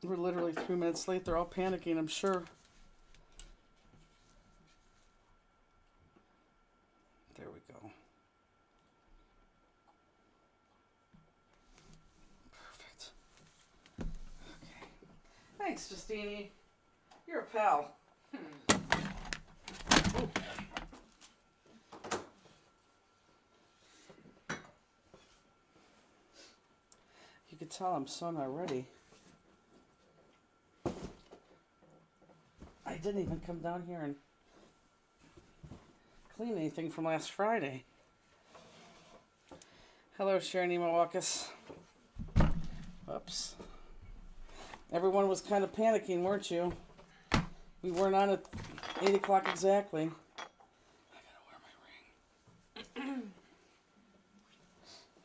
We're literally 3 minutes late. They're all panicking, I'm sure. There we go. Perfect. Okay. Thanks, Justini. You're a pal. You could tell I'm so not ready. I didn't even come down here and clean anything from last Friday. Hello, Sharon Emawakis. Whoops. Everyone was kind of panicking, weren't you? We weren't on at 8 o'clock exactly. I gotta wear my ring.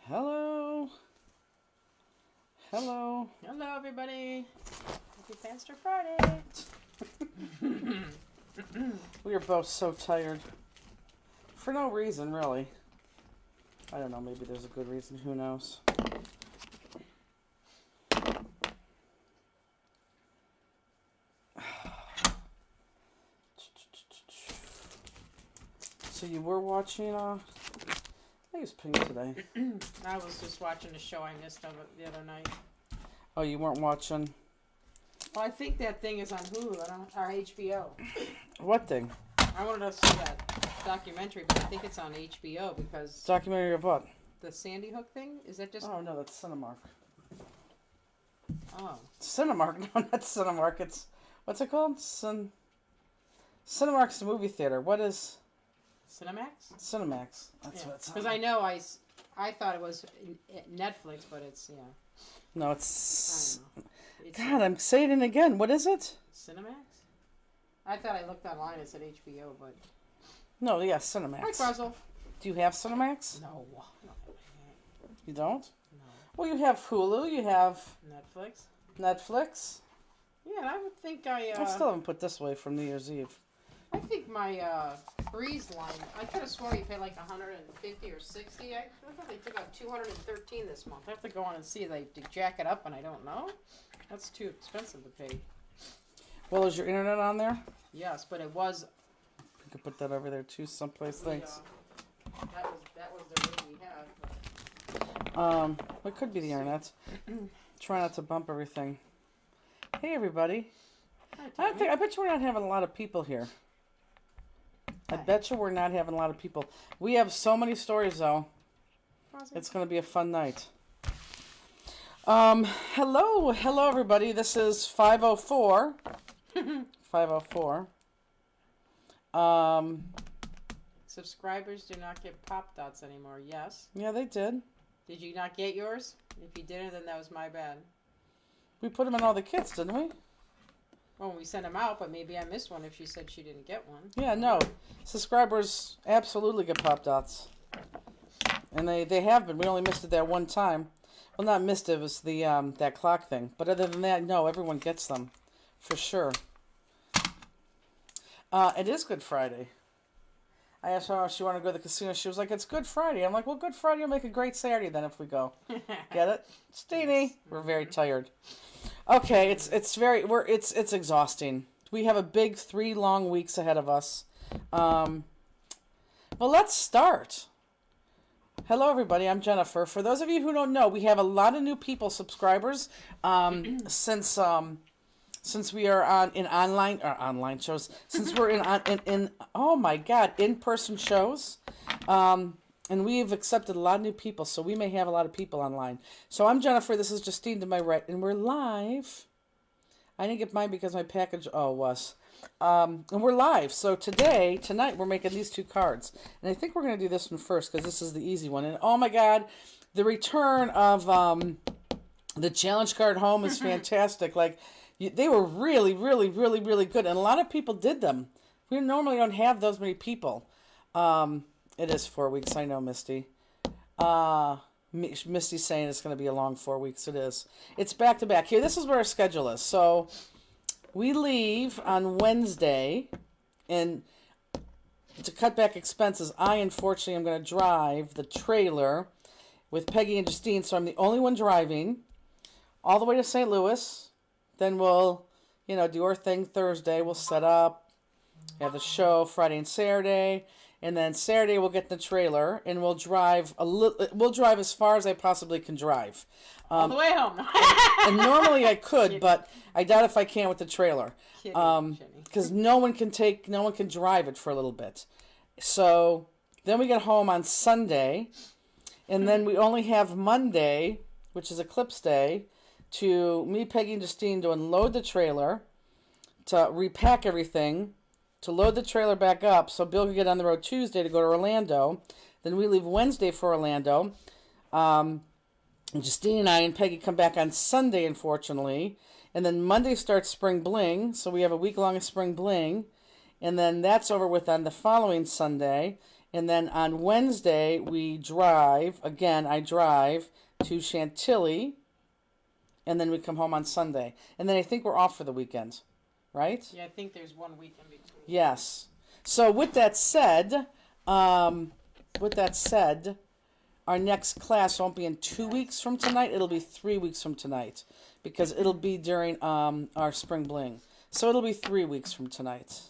Hello. Hello. Hello, everybody. Happy Faster Friday. We are both so tired. For no reason, really. I don't know, maybe there's a good reason, who knows. So you were watching, I think it's Pink today. I was just watching a show I missed of it the other night. Oh, you weren't watching? Well, I think that thing is on Hulu or HBO. What thing? I wanted to see that documentary, but I think it's on HBO because Documentary of what? the Sandy Hook thing. Is that just? Oh, no, that's Cinemark. Oh. Cinemark? No, not Cinemark. It's, what's it called? Cinemark's the movie theater. What is? Cinemax. Cinemax. That's what it's on. Because I know I thought it was Netflix, but it's No, I it's... don't know. It's God, I'm saying it again. What is it? Cinemax. I thought I looked online. It said HBO, but. No, yeah, Hi, Cinemax. Puzzle. Do you have Cinemax? No. You don't? No. Well, you have Hulu, you have Netflix. Netflix. Yeah, and I would think I still haven't put this away from New Year's Eve. I think my Breeze line. I could have sworn you paid like 150 or 60. I thought they took out 213 this month. I have to go on and see. They jack it up, and I don't know. That's too expensive to pay. Well, is your internet on there? Yes, but it was. You could put that over there too, someplace. Thanks. That was the rate we had. It could be the internet. Try not to bump everything. Hey, everybody. Hi, I bet you we're not having a lot of people here. I bet you we're not having a lot of people. We have so many stories, though. It's going to be a fun night. Hello, everybody. This is 504. 504. Subscribers do not get pop dots anymore. Yes. Yeah, they did. Did you not get yours? If you didn't, then that was my bad. We put them in all the kits, didn't we? Well, we sent them out, but maybe I missed one if she said she didn't get one. Yeah, no. Subscribers absolutely get pop dots. And they have been. We only missed it that one time. Well, not missed it. It was the that clock thing. But other than that, no, everyone gets them. For sure. It is Good Friday. I asked her if she wanted to go to the casino. She was like, it's Good Friday. I'm like, well, Good Friday will make a great Saturday then if we go. Get it? Steenie. We're very tired. Okay, it's exhausting. We have a big 3 long weeks ahead of us. Well, let's start. Hello, everybody. I'm Jennifer. For those of you who don't know, we have a lot of new subscribers, since we are in online shows. Since we're in oh my God, in-person shows. And we've accepted a lot of new people, so we may have a lot of people online. So I'm Jennifer. This is Justine to my right, and we're live. I didn't get mine because my package, it was. And we're live. So tonight, we're making these 2 cards. And I think we're going to do this one first because this is the easy one. And oh my God, the return of the challenge card home is fantastic. They were really, really, really, really good. And a lot of people did them. We normally don't have those many people. It is 4 weeks, I know, Misty. Misty's saying it's going to be a long 4 weeks. It is. It's back to back. Here, this is where our schedule is. So, we leave on Wednesday, and to cut back expenses, I unfortunately am going to drive the trailer with Peggy and Justine, so I'm the only one driving all the way to St. Louis, then we'll, do our thing Thursday. We'll set up, have the show Friday and Saturday, and then Saturday we'll get the trailer and we'll drive We'll drive as far as I possibly can drive. All the way home. And normally I could, but I doubt if I can with the trailer. Because no one can drive it for a little bit. So then we get home on Sunday, and then we only have Monday, which is Eclipse Day, to me, Peggy, and Justine to unload the trailer, to repack everything, to load the trailer back up so Bill can get on the road Tuesday to go to Orlando. Then we leave Wednesday for Orlando. And Justine and I and Peggy come back on Sunday, unfortunately. And then Monday starts Spring Bling, so we have a week long of Spring Bling. And then that's over with on the following Sunday. And then on Wednesday, I drive to Chantilly. And then we come home on Sunday. And then I think we're off for the weekend, right? Yeah, I think there's 1 week in between. Yes. So with that said, our next class won't be in 2 weeks from tonight. It'll be 3 weeks from tonight because it'll be during our Spring Bling. So it'll be 3 weeks from tonight.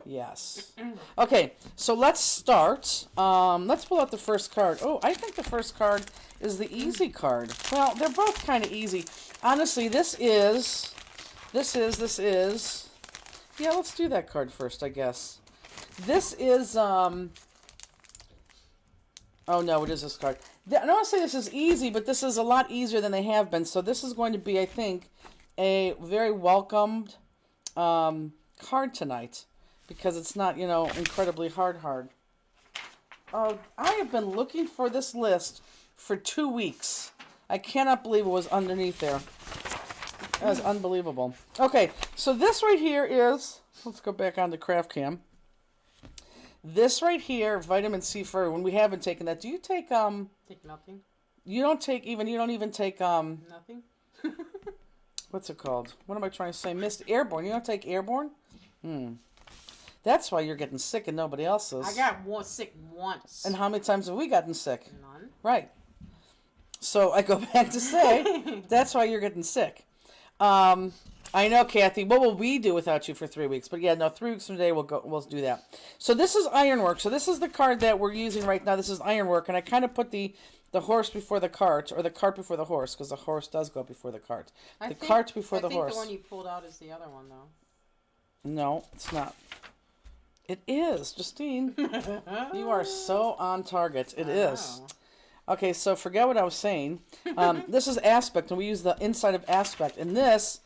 Yes. Okay, so let's start. Let's pull out the first card. Oh, I think the first card is the easy card. Well, they're both kind of easy. Honestly, this is. Yeah, let's do that card first, I guess. This is, oh no, it is this card. I don't want to say this is easy, but this is a lot easier than they have been. So this is going to be, I think, a very welcomed card tonight. Because it's not, incredibly hard. I have been looking for this list for 2 weeks. I cannot believe it was underneath there. That was unbelievable. Okay, so this right here is, let's go back on to Craft Cam. This right here, vitamin C for when we haven't taken that. Do you take Take nothing. You don't even take Nothing. what's it called? What am I trying to say? Mist Airborne. You don't take Airborne? That's why you're getting sick and nobody else is. I got sick once. And how many times have we gotten sick? None. Right. So I go back to say, that's why you're getting sick. I know, Kathy. What will we do without you for 3 weeks? But yeah, no, 3 weeks from today we'll do that. So this is Ironwork. So this is the card that we're using right now. This is Ironwork, and I kind of put the horse before the cart, or the cart before the horse, because the horse does go before the cart. Cart before the horse. I think the one you pulled out is the other one, though. No, it's not. It is, Justine. You are so on target. It is. Okay, so forget what I was saying. This is Aspect, and we use the inside of Aspect. And this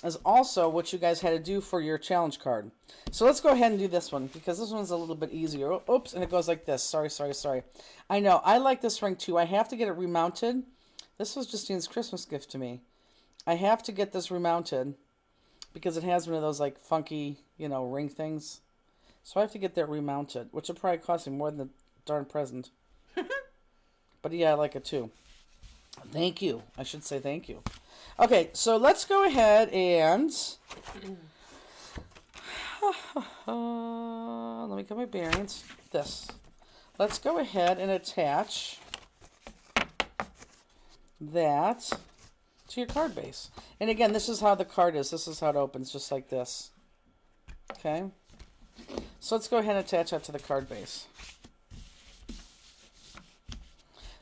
is also what you guys had to do for your challenge card. So let's go ahead and do this one, because this one's a little bit easier. Oops, and it goes like this. Sorry. I know, I like this ring too. I have to get it remounted. This was Justine's Christmas gift to me. I have to get this remounted, because it has one of those, like, funky, ring things. So I have to get that remounted, which will probably cost me more than the darn present. But yeah, I like it too. Thank you. I should say thank you. Okay, so let's go ahead and... let me get my bearings. This. Let's go ahead and attach that to your card base. And again, this is how the card is. This is how it opens, just like this. Okay? So let's go ahead and attach that to the card base.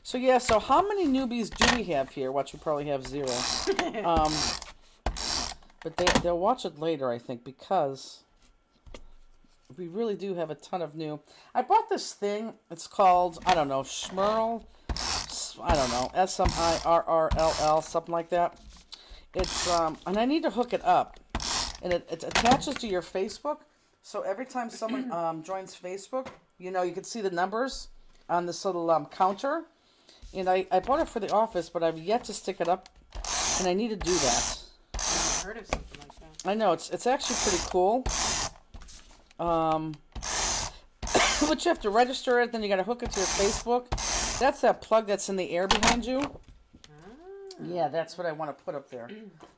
So yeah, so how many newbies do we have here? Watch, we probably have 0. But they'll watch it later, I think, because we really do have a ton of new. I bought this thing. It's called, I don't know, Schmirl. I don't know, SMIRRLL, something like that. It's and I need to hook it up, and it attaches to your Facebook. So every time someone joins Facebook, you can see the numbers on this little counter. And I bought it for the office, but I've yet to stick it up, and I need to do that. I've heard of something like that. I know, it's actually pretty cool. But you have to register it, then you got to hook it to your Facebook. That's that plug that's in the air behind you. Yeah, that's what I want to put up there.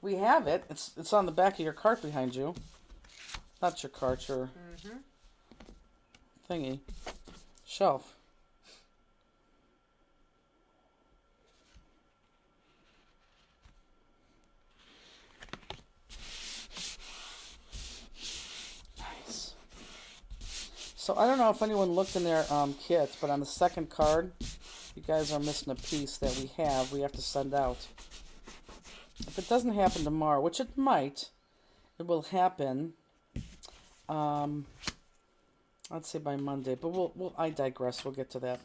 We have it. It's on the back of your cart behind you. Not your cart, your thingy. Shelf. So I don't know if anyone looked in their kit, but on the second card, you guys are missing a piece that we have to send out. If it doesn't happen tomorrow, which it might, it will happen, I'd say by Monday, but I digress. We'll get to that.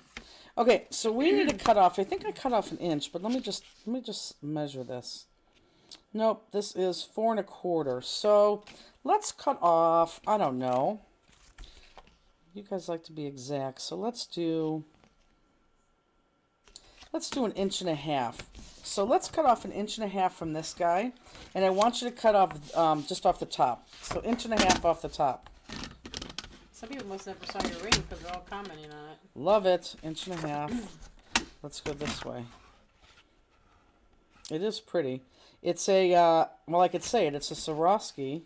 Okay, so we need to cut off. I think I cut off an inch, but let me just measure this. Nope, this is 4 1/4. So let's cut off. I don't know. You guys like to be exact, so let's do 1.5 inches. So let's cut off 1.5 inches from this guy, and I want you to cut off just off the top. So 1.5 inches off the top. Some people must never saw your ring because they're all commenting on it. Love it. 1.5 inches. Let's go this way. It is pretty. It's a, well, I could say it. It's a Swarovski.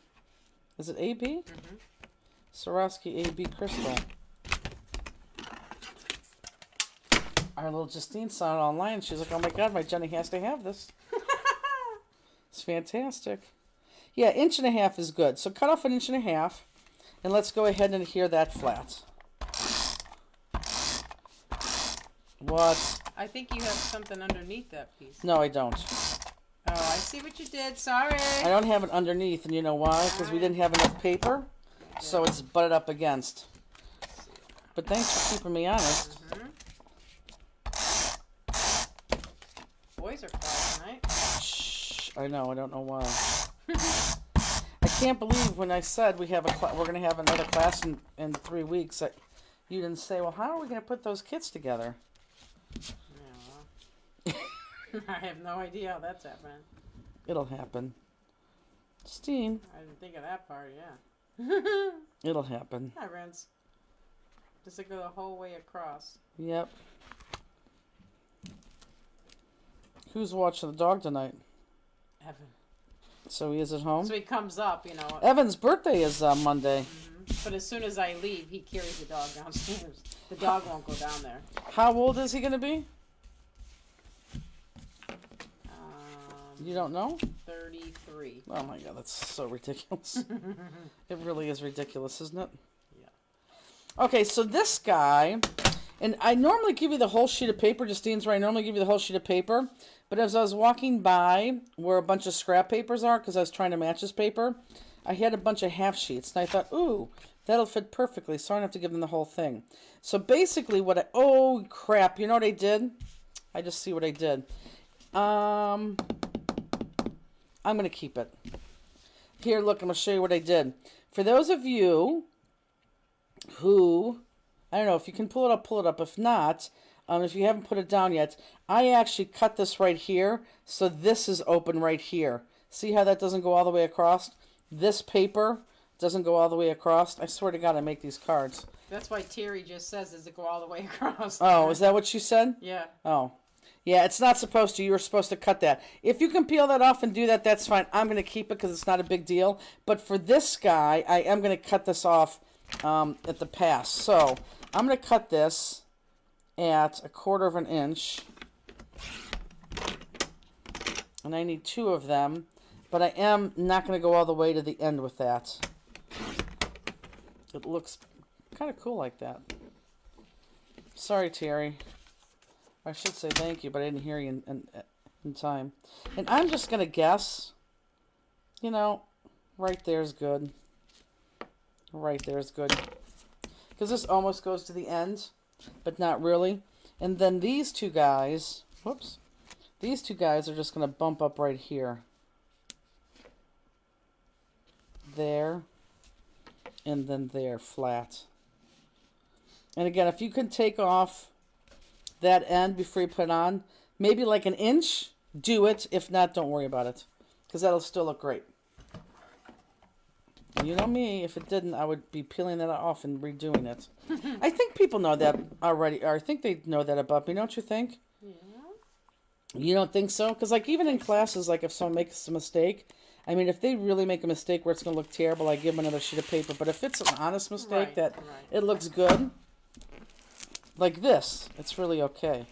Is it AB? Mm-hmm. Swarovski AB crystal. Our little Justine saw it online. She's like, oh my God, my Jenny has to have this. It's fantastic. Yeah, 1.5 inches is good. So cut off 1.5 inches. And let's go ahead and adhere that flat. What? I think you have something underneath that piece. No, I don't. Oh, I see what you did. Sorry. I don't have it underneath, and you know why? Because we didn't have enough paper, so it's butted up against. But thanks for keeping me honest. Boys are quiet tonight. Shh, I know. I don't know why. I can't believe when I said we're going to have another class in 3 weeks that you didn't say, well, how are we going to put those kits together? Yeah, well. I have no idea how that's happening. It'll happen. Steen. I didn't think of that part, yeah. It'll happen. Hi, Renz. Does it go the whole way across? Yep. Who's watching the dog tonight? Evan. So he is at home? So he comes up, you know. Evan's birthday is Monday. But as soon as I leave, he carries the dog downstairs. The dog won't go down there. How old is he going to be? You don't know? 33. Oh my God, that's so ridiculous. It really is ridiculous, isn't it? Yeah. Okay, so this guy, and I normally give you the whole sheet of paper. Justine's right. I normally give you the whole sheet of paper. But as I was walking by where a bunch of scrap papers are, because I was trying to match this paper, I had a bunch of half sheets. And I thought, ooh, that'll fit perfectly, so I don't have to give them the whole thing. So basically oh, crap. You know what I did? I just see what I did. I'm going to keep it. Here, look, I'm going to show you what I did. For those of you who, I don't know, if you can pull it up, pull it up. If not, if you haven't put it down yet, I actually cut this right here, so this is open right here. See how that doesn't go all the way across? This paper doesn't go all the way across. I swear to God, I make these cards. That's why Terry just says, does it go all the way across? Oh, is that what she said? Yeah. Oh. Yeah, it's not supposed to. You were supposed to cut that. If you can peel that off and do that, that's fine. I'm going to keep it because it's not a big deal. But for this guy, I am going to cut this off at the pass. So I'm going to cut this at 1/4 inch. And I need 2 of them. But I am not going to go all the way to the end with that. It looks kind of cool like that. Sorry, Terry. I should say thank you, but I didn't hear you in time. And I'm just going to guess, you know, right there's good. Right there's good. Because this almost goes to the end, but not really. And then these two guys, whoops, these two guys are just going to bump up right here. There. And then there, flat. And again, if you can take off that end before you put it on, maybe like 1 inch, do it. If not, don't worry about it, because that'll still look great. You know me, if it didn't, I would be peeling that off and redoing it. I think people know that already, or I think they know that about me, don't you think? Yeah. You don't think so? Because like even in classes, like if someone makes a mistake, I mean, if they really make a mistake where it's going to look terrible, I give them another sheet of paper. But if it's an honest mistake that it looks good, like this, it's really okay.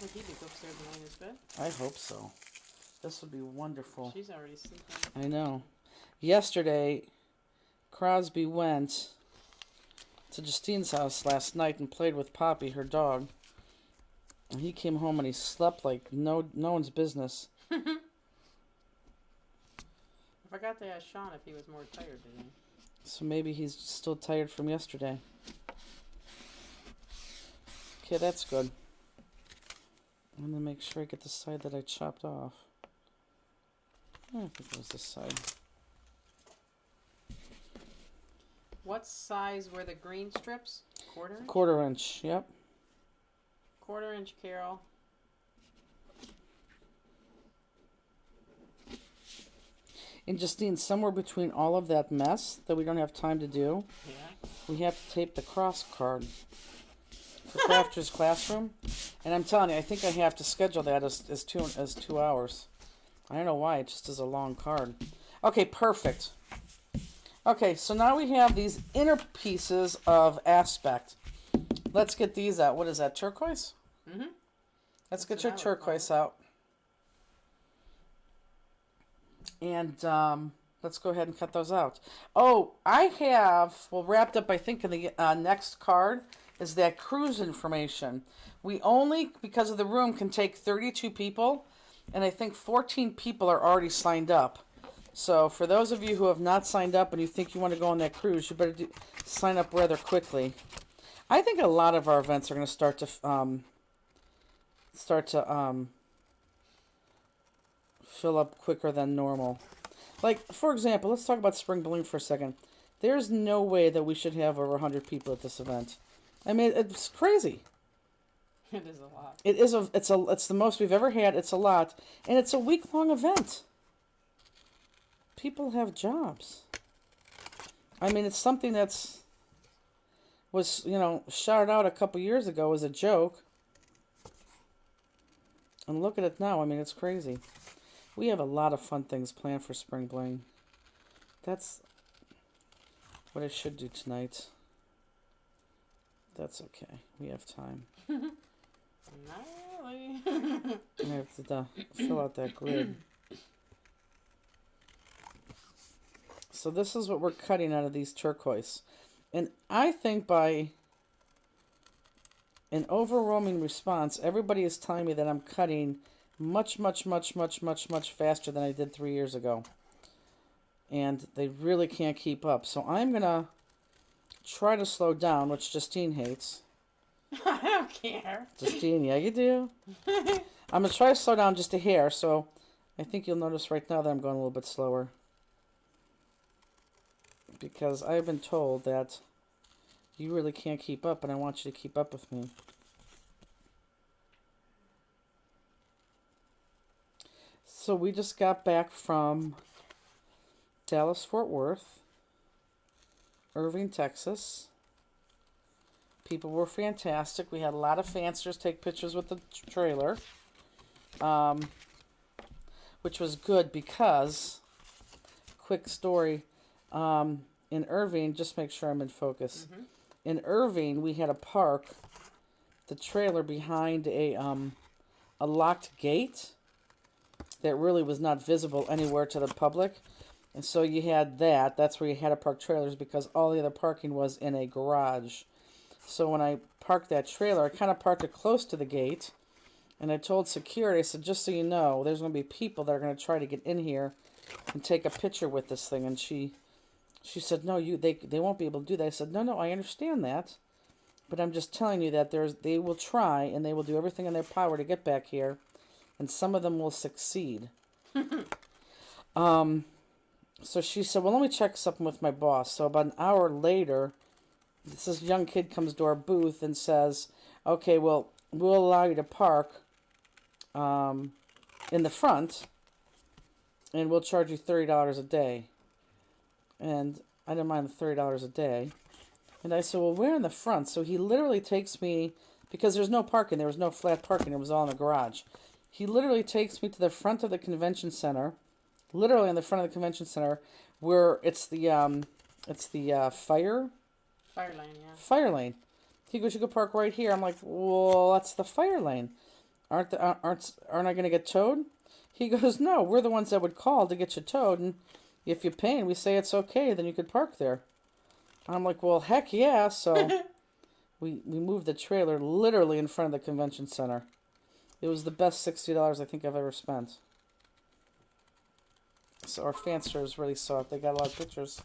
Well, he could go upstairs and lay in his bed. I hope so. This would be wonderful. She's already sleeping. I know. Yesterday, Crosby went to Justine's house last night and played with Poppy, her dog. And he came home and he slept like no one's business. I forgot to ask Sean if he was more tired today. So maybe he's still tired from yesterday. Okay, that's good. I'm gonna make sure I get the side that I chopped off. I think it was this side. What size were the green strips? Quarter inch? 1/4 inch, yep. 1/4 inch, Carol. And Justine, somewhere between all of that mess that we don't have time to do, Yeah. we have to tape the cross card for Crafter's Classroom. And I'm telling you, I think I have to schedule that as 2 hours. I don't know why, it just is a long card. Okay, perfect. Okay, so now we have these inner pieces of aspect. Let's get these out. What is that, turquoise? Mm-hmm. Let's get That's your what I would call turquoise it. out. And let's go ahead and cut those out. Oh, I have, well, wrapped up, I think, in the next card is that cruise information. We only, because of the room, can take 32 people, and I think 14 people are already signed up. So for those of you who have not signed up and you think you want to go on that cruise, you better sign up rather quickly. I think a lot of our events are going to start to fill up quicker than normal. Like, for example, let's talk about Spring Balloon for a second. There's no way that we should have over 100 people at this event. I mean, it's crazy. It is a lot. It's the most we've ever had. It's a lot, and it's a week-long event. People have jobs. I mean, it's something was shouted out a couple years ago as a joke. And look at it now. I mean, it's crazy. We have a lot of fun things planned for Spring Bling. That's what I should do tonight. That's okay. We have time. Not really. I have to fill out that grid. So this is what we're cutting out of these turquoise. And I think by an overwhelming response, everybody is telling me that I'm cutting much faster than I did 3 years ago. And they really can't keep up. So I'm going to try to slow down, which Justine hates. I don't care. Justine, yeah, you do. I'm going to try to slow down just a hair, so I think you'll notice right now that I'm going a little bit slower. Because I've been told that you really can't keep up, and I want you to keep up with me. So we just got back from Dallas, Fort Worth, Irving, Texas. People were fantastic. We had a lot of fanciers take pictures with the trailer, which was good because, quick story, in Irving, just make sure I'm in focus. Mm-hmm. In Irving, we had to park the trailer behind a locked gate that really was not visible anywhere to the public. And so you had that. That's where you had to park trailers because all the other parking was in a garage. So when I parked that trailer, I kind of parked it close to the gate. And I told security, I said, just so you know, there's going to be people that are going to try to get in here and take a picture with this thing. And she said, no, they won't be able to do that. I said, no, I understand that. But I'm just telling you that they will try and they will do everything in their power to get back here. And some of them will succeed. So she said, well, let me check something with my boss. So about an hour later, this young kid comes to our booth and says, okay, well, we'll allow you to park in the front, and we'll charge you $30 a day. And I didn't mind the $30 a day. And I said, well, we're in the front. So he literally takes me, because there's no parking. There was no flat parking. It was all in the garage. He literally takes me to the front of the convention center, literally in the front of the convention center, where it's the fire lane, yeah. Fire lane. He goes, you could park right here. I'm like, well, that's the fire lane. Aren't I going to get towed? He goes, no, we're the ones that would call to get you towed, and if you pay and we say it's okay, then you could park there. I'm like, well, heck yeah. So we moved the trailer literally in front of the convention center. It was the best $60 I think I've ever spent. So our fanciers really saw it. They got a lot of pictures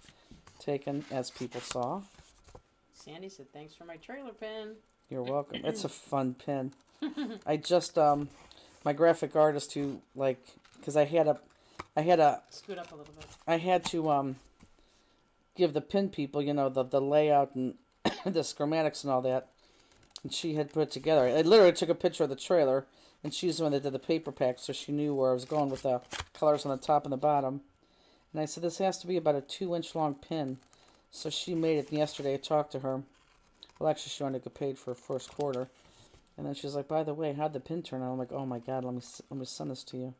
taken, as people saw. Sandy said, thanks for my trailer pin. You're welcome. It's a fun pin. I just, my graphic artist who, like, because I had a, Scoot up a little bit. I had to, give the pin people, you know, the layout and the schematics and all that. And she had put it together. I literally took a picture of the trailer, and she's the one that did the paper pack, so she knew where I was going with the colors on the top and the bottom. And I said, this has to be about a 2-inch long pin. So she made it, and yesterday I talked to her. Well, actually, she wanted to get paid for first quarter. And then she's like, by the way, how'd the pin turn out? I'm like, oh my God, let me send this to you.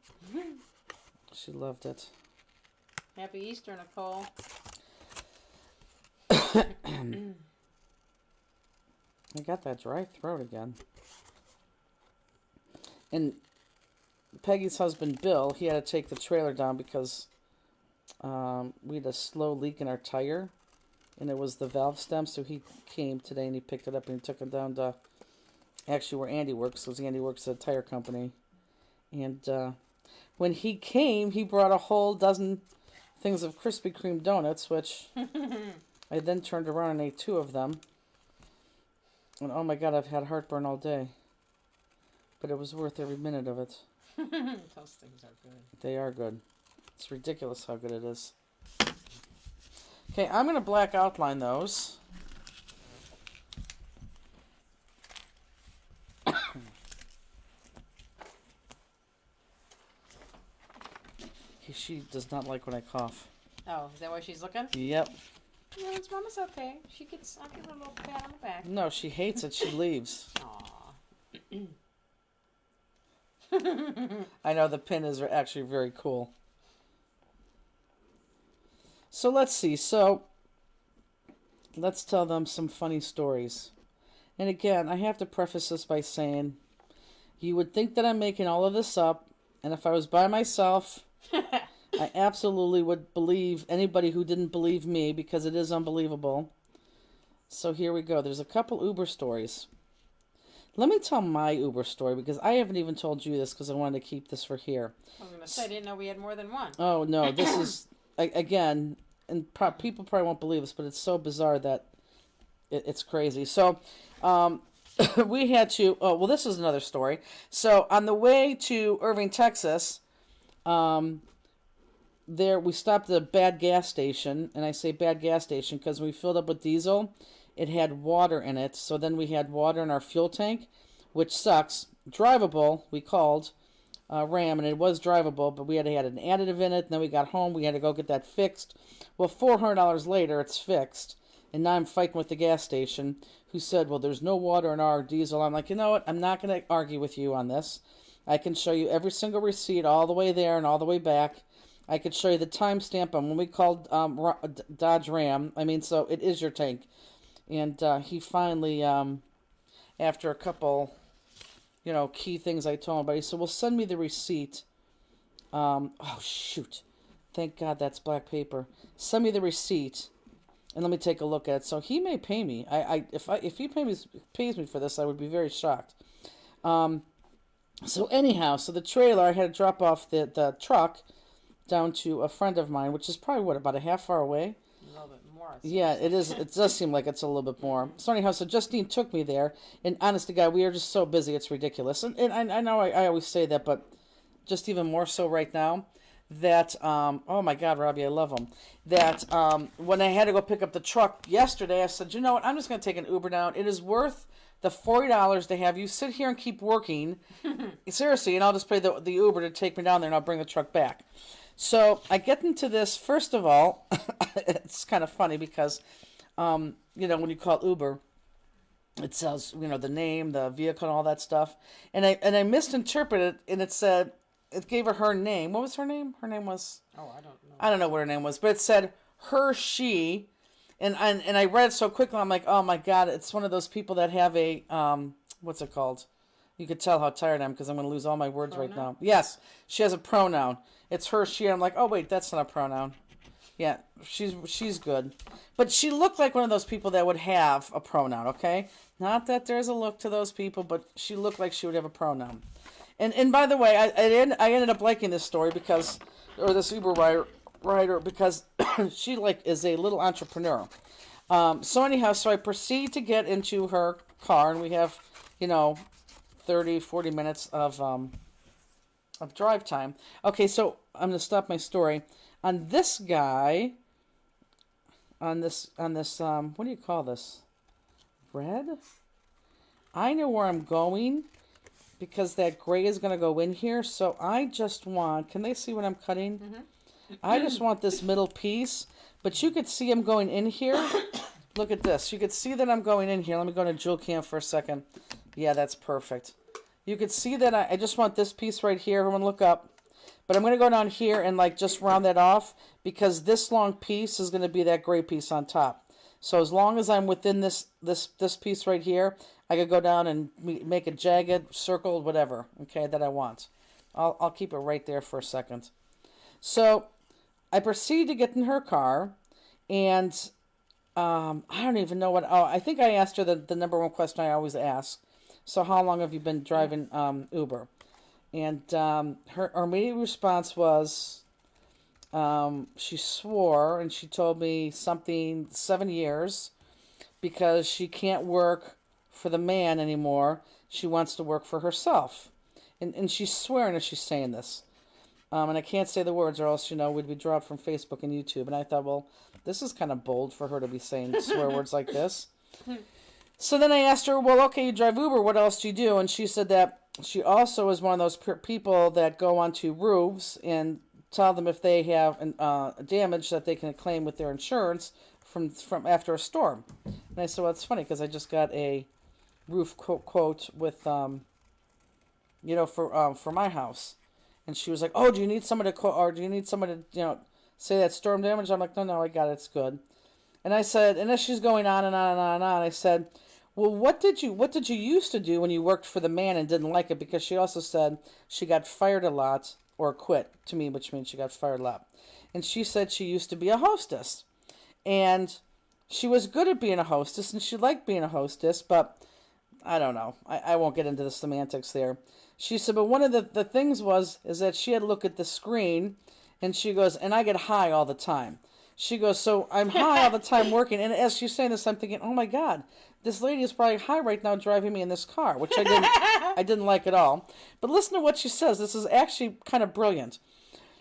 She loved it. Happy Easter, Nicole. I got that dry throat again. And Peggy's husband, Bill, he had to take the trailer down because we had a slow leak in our tire. And it was the valve stem, so he came today and he picked it up and he took it down to actually where Andy works, because Andy works at a tire company. And when he came, he brought a whole dozen things of Krispy Kreme donuts, which I then turned around and ate 2 of them. And oh my God, I've had heartburn all day. But it was worth every minute of it. Those things are good. They are good. It's ridiculous how good it is. Okay, I'm going to black outline those. She does not like when I cough. Oh, is that why she's looking? Yep. No, it's Mama's okay. She gets, I'll give her a little pat on the back. No, she hates it. She leaves. Aw. I know the pin is actually very cool. So let's see. So let's tell them some funny stories. And again, I have to preface this by saying, you would think that I'm making all of this up, and if I was by myself, I absolutely would believe anybody who didn't believe me, because it is unbelievable. So here we go. There's a couple Uber stories. Let me tell my Uber story, because I haven't even told you this because I wanted to keep this for here. I was going to say, I didn't know we had more than one. Oh, no. This is, again, and people probably won't believe this, but it's so bizarre that it's crazy. So we had to, oh, well, this is another story. So on the way to Irving, Texas, there we stopped at a bad gas station, and I say bad gas station because when we filled up with diesel, it had water in it. So then we had water in our fuel tank, which sucks. Drivable, we called Ram, and it was drivable, but we had an additive in it. And then we got home, we had to go get that fixed. Well, $400 later, it's fixed, and now I'm fighting with the gas station, who said, well, there's no water in our diesel. I'm like, you know what? I'm not going to argue with you on this. I can show you every single receipt all the way there and all the way back. I could show you the timestamp on when we called Dodge Ram. I mean, so it is your tank. And he finally, after a couple, key things I told him about, he said, well, send me the receipt. Oh, shoot. Thank God that's black paper. Send me the receipt, and let me take a look at it. So he may pay me. If he pays me for this, I would be very shocked. So anyhow, so the trailer, I had to drop off the truck down to a friend of mine, which is probably, about a half hour away? A little bit more. Yeah, it is. It does seem like it's a little bit more. So anyhow, so Justine took me there, and honest to God, we are just so busy, it's ridiculous. And I know I always say that, but just even more so right now, that, oh my God, Robbie, I love them, that when I had to go pick up the truck yesterday, I said, you know what, I'm just going to take an Uber down. It is worth the $40 to have you sit here and keep working, seriously, and I'll just pay the Uber to take me down there, and I'll bring the truck back. So I get into this, first of all, it's kind of funny because, when you call Uber, it says, the name, the vehicle, and all that stuff. And I misinterpreted, and it said, it gave her name. What was her name? Her name was... Oh, I don't know. I don't know what her name was, but it said her, she, and I read it so quickly, I'm like, oh my God, it's one of those people that have a, what's it called? You could tell how tired I am because I'm going to lose all my words right Pronoun? now. Yes, she has a pronoun. It's her, she. I'm like, oh wait, that's not a pronoun. Yeah, she's good. But she looked like one of those people that would have a pronoun, okay? Not that there's a look to those people, but she looked like she would have a pronoun. And by the way, I ended up liking this story because, or this Uber rider because she is a little entrepreneur. So anyhow, so I proceed to get into her car, and we have, 30, 40 minutes of drive time. Okay, so I'm going to stop my story. On this guy, on this, what do you call this? Red? I know where I'm going because that gray is going to go in here. So I just want, can they see what I'm cutting? Mm-hmm. I just want this middle piece, but you could see I'm going in here. Look at this. You could see that I'm going in here. Let me go to Jewel Cam for a second. Yeah, that's perfect. You could see that I just want this piece right here. Everyone look up. But I'm going to go down here and just round that off because this long piece is going to be that gray piece on top. So as long as I'm within this piece right here, I could go down and make a jagged circle, whatever, okay, that I want. I'll keep it right there for a second. So I proceed to get in her car, and I don't even know what. Oh, I think I asked her the number one question I always ask. So how long have you been driving Uber? And her immediate response was, she swore, and she told me something 7 years, because she can't work for the man anymore. She wants to work for herself. And she's swearing as she's saying this. And I can't say the words or else, we'd be dropped from Facebook and YouTube. And I thought, well, this is kind of bold for her to be saying swear words like this. So then I asked her, well, okay, you drive Uber. What else do you do? And she said that she also is one of those people that go onto roofs and tell them if they have damage that they can claim with their insurance from after a storm. And I said, well, it's funny because I just got a roof quote with, for my house. And she was like, oh, do you need someone to do you need someone to, say that storm damage? I'm like, no, I got it. It's good. And I said, and as she's going on and on and on and on, I said, well, what did you used to do when you worked for the man and didn't like it? Because she also said she got fired a lot or quit to me, which means she got fired a lot. And she said she used to be a hostess. And she was good at being a hostess and she liked being a hostess, but I don't know. I won't get into the semantics there. She said, but one of the things is that she had to look at the screen, and she goes, and I get high all the time. She goes, so I'm high all the time working. And as she's saying this, I'm thinking, oh my God, this lady is probably high right now driving me in this car, which I didn't like at all. But listen to what she says. This is actually kind of brilliant.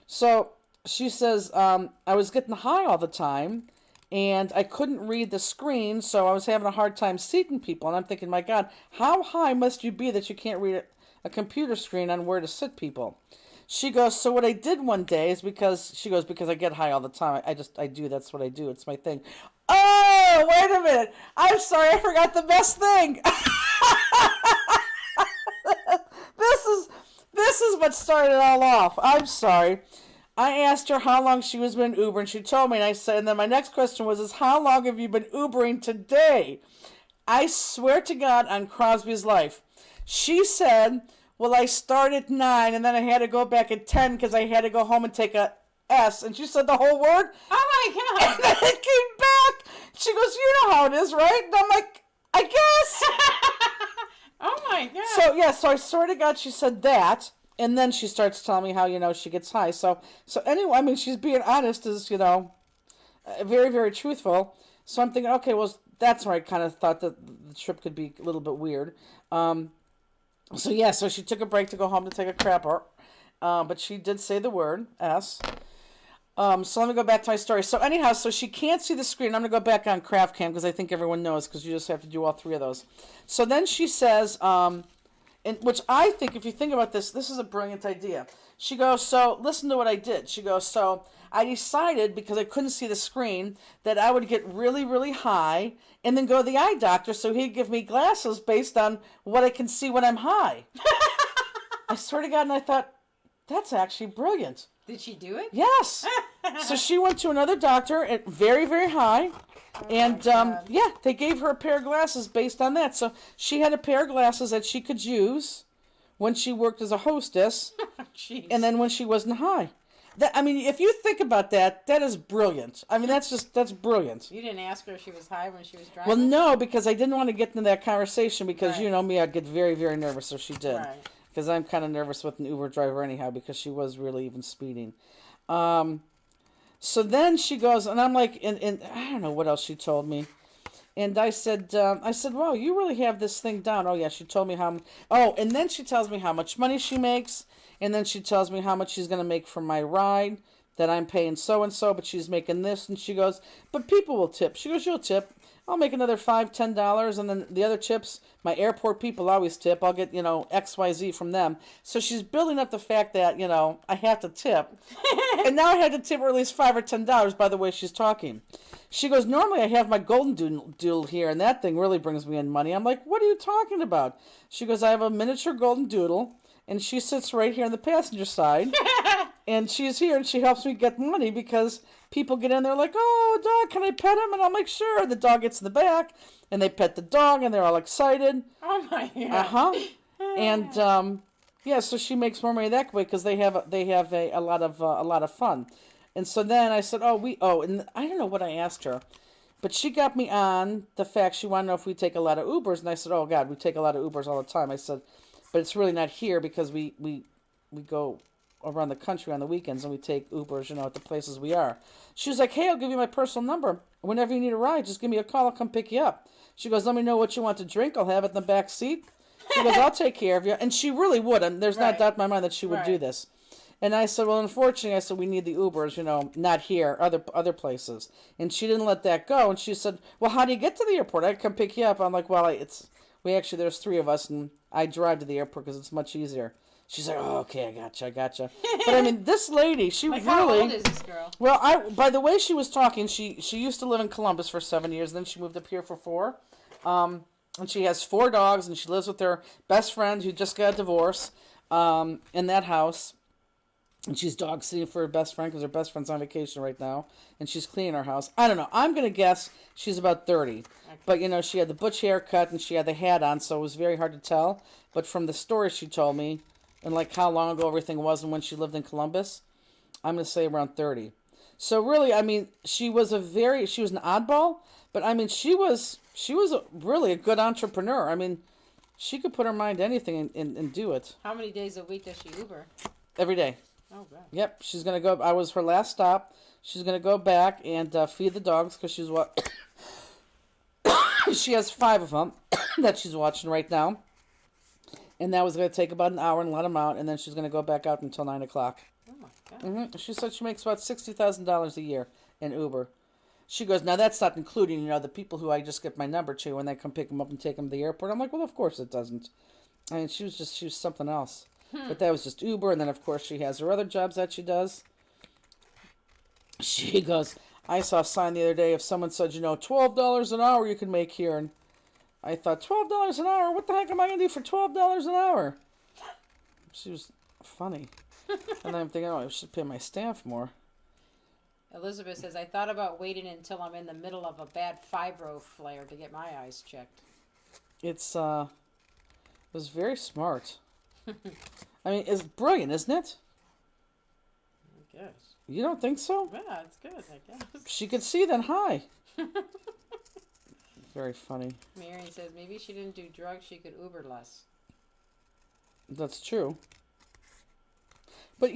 So she says, I was getting high all the time, and I couldn't read the screen, so I was having a hard time seating people. And I'm thinking, my God, how high must you be that you can't read a computer screen on where to sit people? She goes, so what I did one day is because I get high all the time. I do. That's what I do. It's my thing. Oh, wait a minute. I'm sorry. I forgot the best thing. This is what started it all off. I'm sorry. I asked her how long she was been Uber, and she told me, and I said, and then my next question was, how long have you been Ubering today? I swear to God on Crosby's life. She said, well, I started at 9, and then I had to go back at 10 because I had to go home and take a S. And she said the whole word. Oh, my God. And then it came back. She goes, you know how it is, right? And I'm like, I guess. Oh, my God. So, yeah, so I swear to God she said that. And then she starts telling me how, she gets high. So anyway, I mean, she's being honest as, very, very truthful. So I'm thinking, okay, well, that's where I kind of thought that the trip could be a little bit weird. So she took a break to go home to take a crapper. But she did say the word, S. So let me go back to my story. So anyhow, so she can't see the screen. I'm going to go back on Craft Cam because I think everyone knows because you just have to do all three of those. So then she says, which I think, if you think about this is a brilliant idea. She goes, so listen to what I did. She goes, so I decided, because I couldn't see the screen, that I would get really, really high and then go to the eye doctor so he'd give me glasses based on what I can see when I'm high. I swear to God, and I thought, that's actually brilliant. Did she do it? Yes. So she went to another doctor at very, very high. And, they gave her a pair of glasses based on that. So she had a pair of glasses that she could use when she worked as a hostess, Jeez. and then when she wasn't high. That, I mean, if you think about that, that is brilliant. I mean, that's brilliant. You didn't ask her if she was high when she was driving? Well, no, because I didn't want to get into that conversation because Right. you know me, I'd get very, very nervous, so she did. Right. Because I'm kind of nervous with an Uber driver anyhow because she was really even speeding. So then she goes, and I'm like, and I don't know what else she told me. And I said, wow, you really have this thing down. Oh, yeah, she told me how, oh, and then she tells me how much money she makes. And then she tells me how much she's going to make for my ride, that I'm paying so-and-so, but she's making this. And she goes, but people will tip. She goes, you'll tip. I'll make another $5, $10. And then the other tips, my airport people always tip. I'll get, XYZ from them. So she's building up the fact that, I have to tip. And now I had to tip her at least $5 or $10 by the way she's talking. She goes, normally I have my golden doodle here, and that thing really brings me in money. I'm like, what are you talking about? She goes, I have a miniature golden doodle, and she sits right here on the passenger side. And she's here, and she helps me get money because people get in there like, oh, dog, can I pet him? And I'm like, sure. The dog gets in the back, and they pet the dog, and they're all excited. Oh, my God. Uh-huh. And, yeah, so she makes more money that way because they have a lot of fun. And so then I said, and I don't know what I asked her, but she got me on the fact she wanted to know if we take a lot of Ubers. And I said, oh, God, we take a lot of Ubers all the time. I said, but it's really not here because we go around the country on the weekends and we take Ubers, at the places we are. She was like, hey, I'll give you my personal number. Whenever you need a ride, just give me a call. I'll come pick you up. She goes, let me know what you want to drink. I'll have it in the back seat. She goes, I'll take care of you. And she really would. And there's not a doubt in my mind that she would do this. And I said, well, unfortunately, we need the Ubers, not here, other places. And she didn't let that go. And she said, well, how do you get to the airport? I'd come pick you up. I'm like, well, there's three of us, and I drive to the airport because it's much easier. She's like, oh, okay, I gotcha. But I mean, this lady, she like, really. How old is this girl? Well, by the way she was talking, she used to live in Columbus for 7 years, then she moved up here for 4. And she has 4 dogs, and she lives with her best friend who just got a divorce in that house. And she's dog sitting for her best friend because her best friend's on vacation right now. And she's cleaning her house. I don't know. I'm going to guess she's about 30. Okay. But, she had the butch haircut and she had the hat on, so it was very hard to tell. But from the story she told me, and like how long ago everything was and when she lived in Columbus, I'm going to say around 30. So really, I mean, she was an oddball, but I mean, she was really a good entrepreneur. I mean, she could put her mind to anything and do it. How many days a week does she Uber? Every day. Oh, God. Yep, she's going to go. I was her last stop. She's going to go back and feed the dogs because she's what? She has 5 of them that she's watching right now. And that was going to take about an hour and let them out. And then she's going to go back out until 9 o'clock. Oh, my God. She said she makes about $60,000 a year in Uber. She goes, now that's not including, the people who I just get my number to when they come pick them up and take them to the airport. I'm like, well, of course it doesn't. I mean, she was something else. But that was just Uber, and then, of course, she has her other jobs that she does. She goes, I saw a sign the other day if someone said, $12 an hour you can make here. And I thought, $12 an hour? What the heck am I going to do for $12 an hour? She was funny. And I'm thinking, I should pay my staff more. Elizabeth says, I thought about waiting until I'm in the middle of a bad fibro flare to get my eyes checked. It was very smart. I mean, it's brilliant, isn't it? I guess. You don't think so? Yeah, it's good, I guess. She could see then high. Very funny. Marion says, maybe she didn't do drugs, she could Uber less. That's true. But,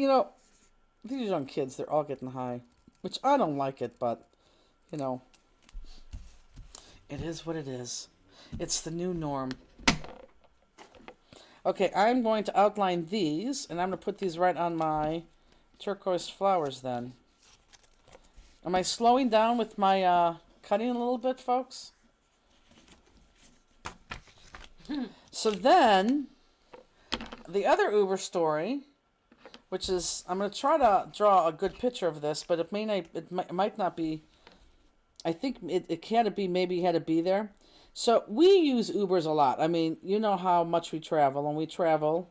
these young kids, they're all getting high. Which I don't like it, but, it is what it is. It's the new norm. Okay, I'm going to outline these, and I'm going to put these right on my turquoise flowers then. Am I slowing down with my cutting a little bit, folks? So then, the other Uber story, which is, I'm going to try to draw a good picture of this, but it might not be, I think it had to be there. So we use Ubers a lot. I mean, you know how much we travel. When we travel,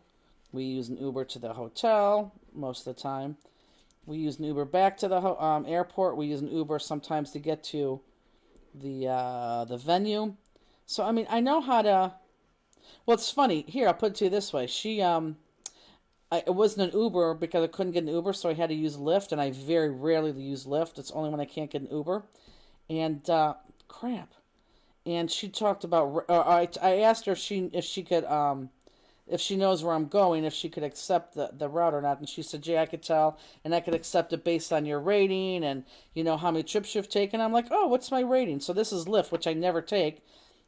we use an Uber to the hotel most of the time. We use an Uber back to the airport. We use an Uber sometimes to get to the venue. So, I mean, I know how to Well, it's funny. Here, I'll put it to you this way. It wasn't an Uber because I couldn't get an Uber, so I had to use Lyft, and I very rarely use Lyft. It's only when I can't get an Uber. And crap. And she talked about. I asked her if she could if she knows where I'm going, if she could accept the route or not. And she said, yeah, I could tell, and I could accept it based on your rating and how many trips you've taken. I'm like, oh, what's my rating? So this is Lyft, which I never take.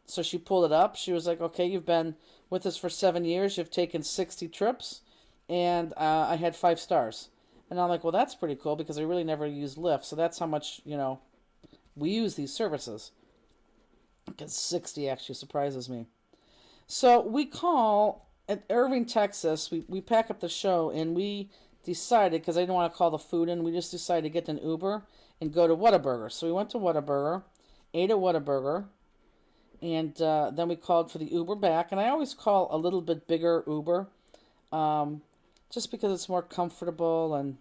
So she pulled it up. She was like, okay, you've been with us for 7 years. You've taken 60 trips. And I had 5 stars. And I'm like, well, that's pretty cool because I really never use Lyft. So that's how much, we use these services. Because 60 actually surprises me. So we call at Irving, Texas. We pack up the show and we decided, because I didn't want to call the food in, we just decided to get an Uber and go to Whataburger. So we went to Whataburger, ate at Whataburger, and then we called for the Uber back. And I always call a little bit bigger Uber. Just because it's more comfortable and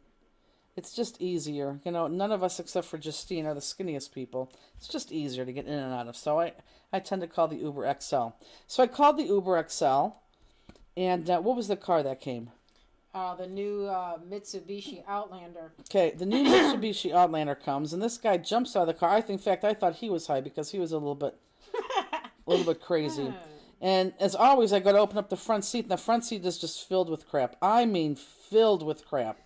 it's just easier. None of us except for Justine are the skinniest people. It's just easier to get in and out of. So I tend to call the Uber XL. So I called the Uber XL. And what was the car that came? The new Mitsubishi Outlander. Okay, the new Mitsubishi Outlander comes, and this guy jumps out of the car. In fact, I thought he was high because he was a little bit crazy. And as always, I go to open up the front seat, and the front seat is just filled with crap. I mean, filled with crap.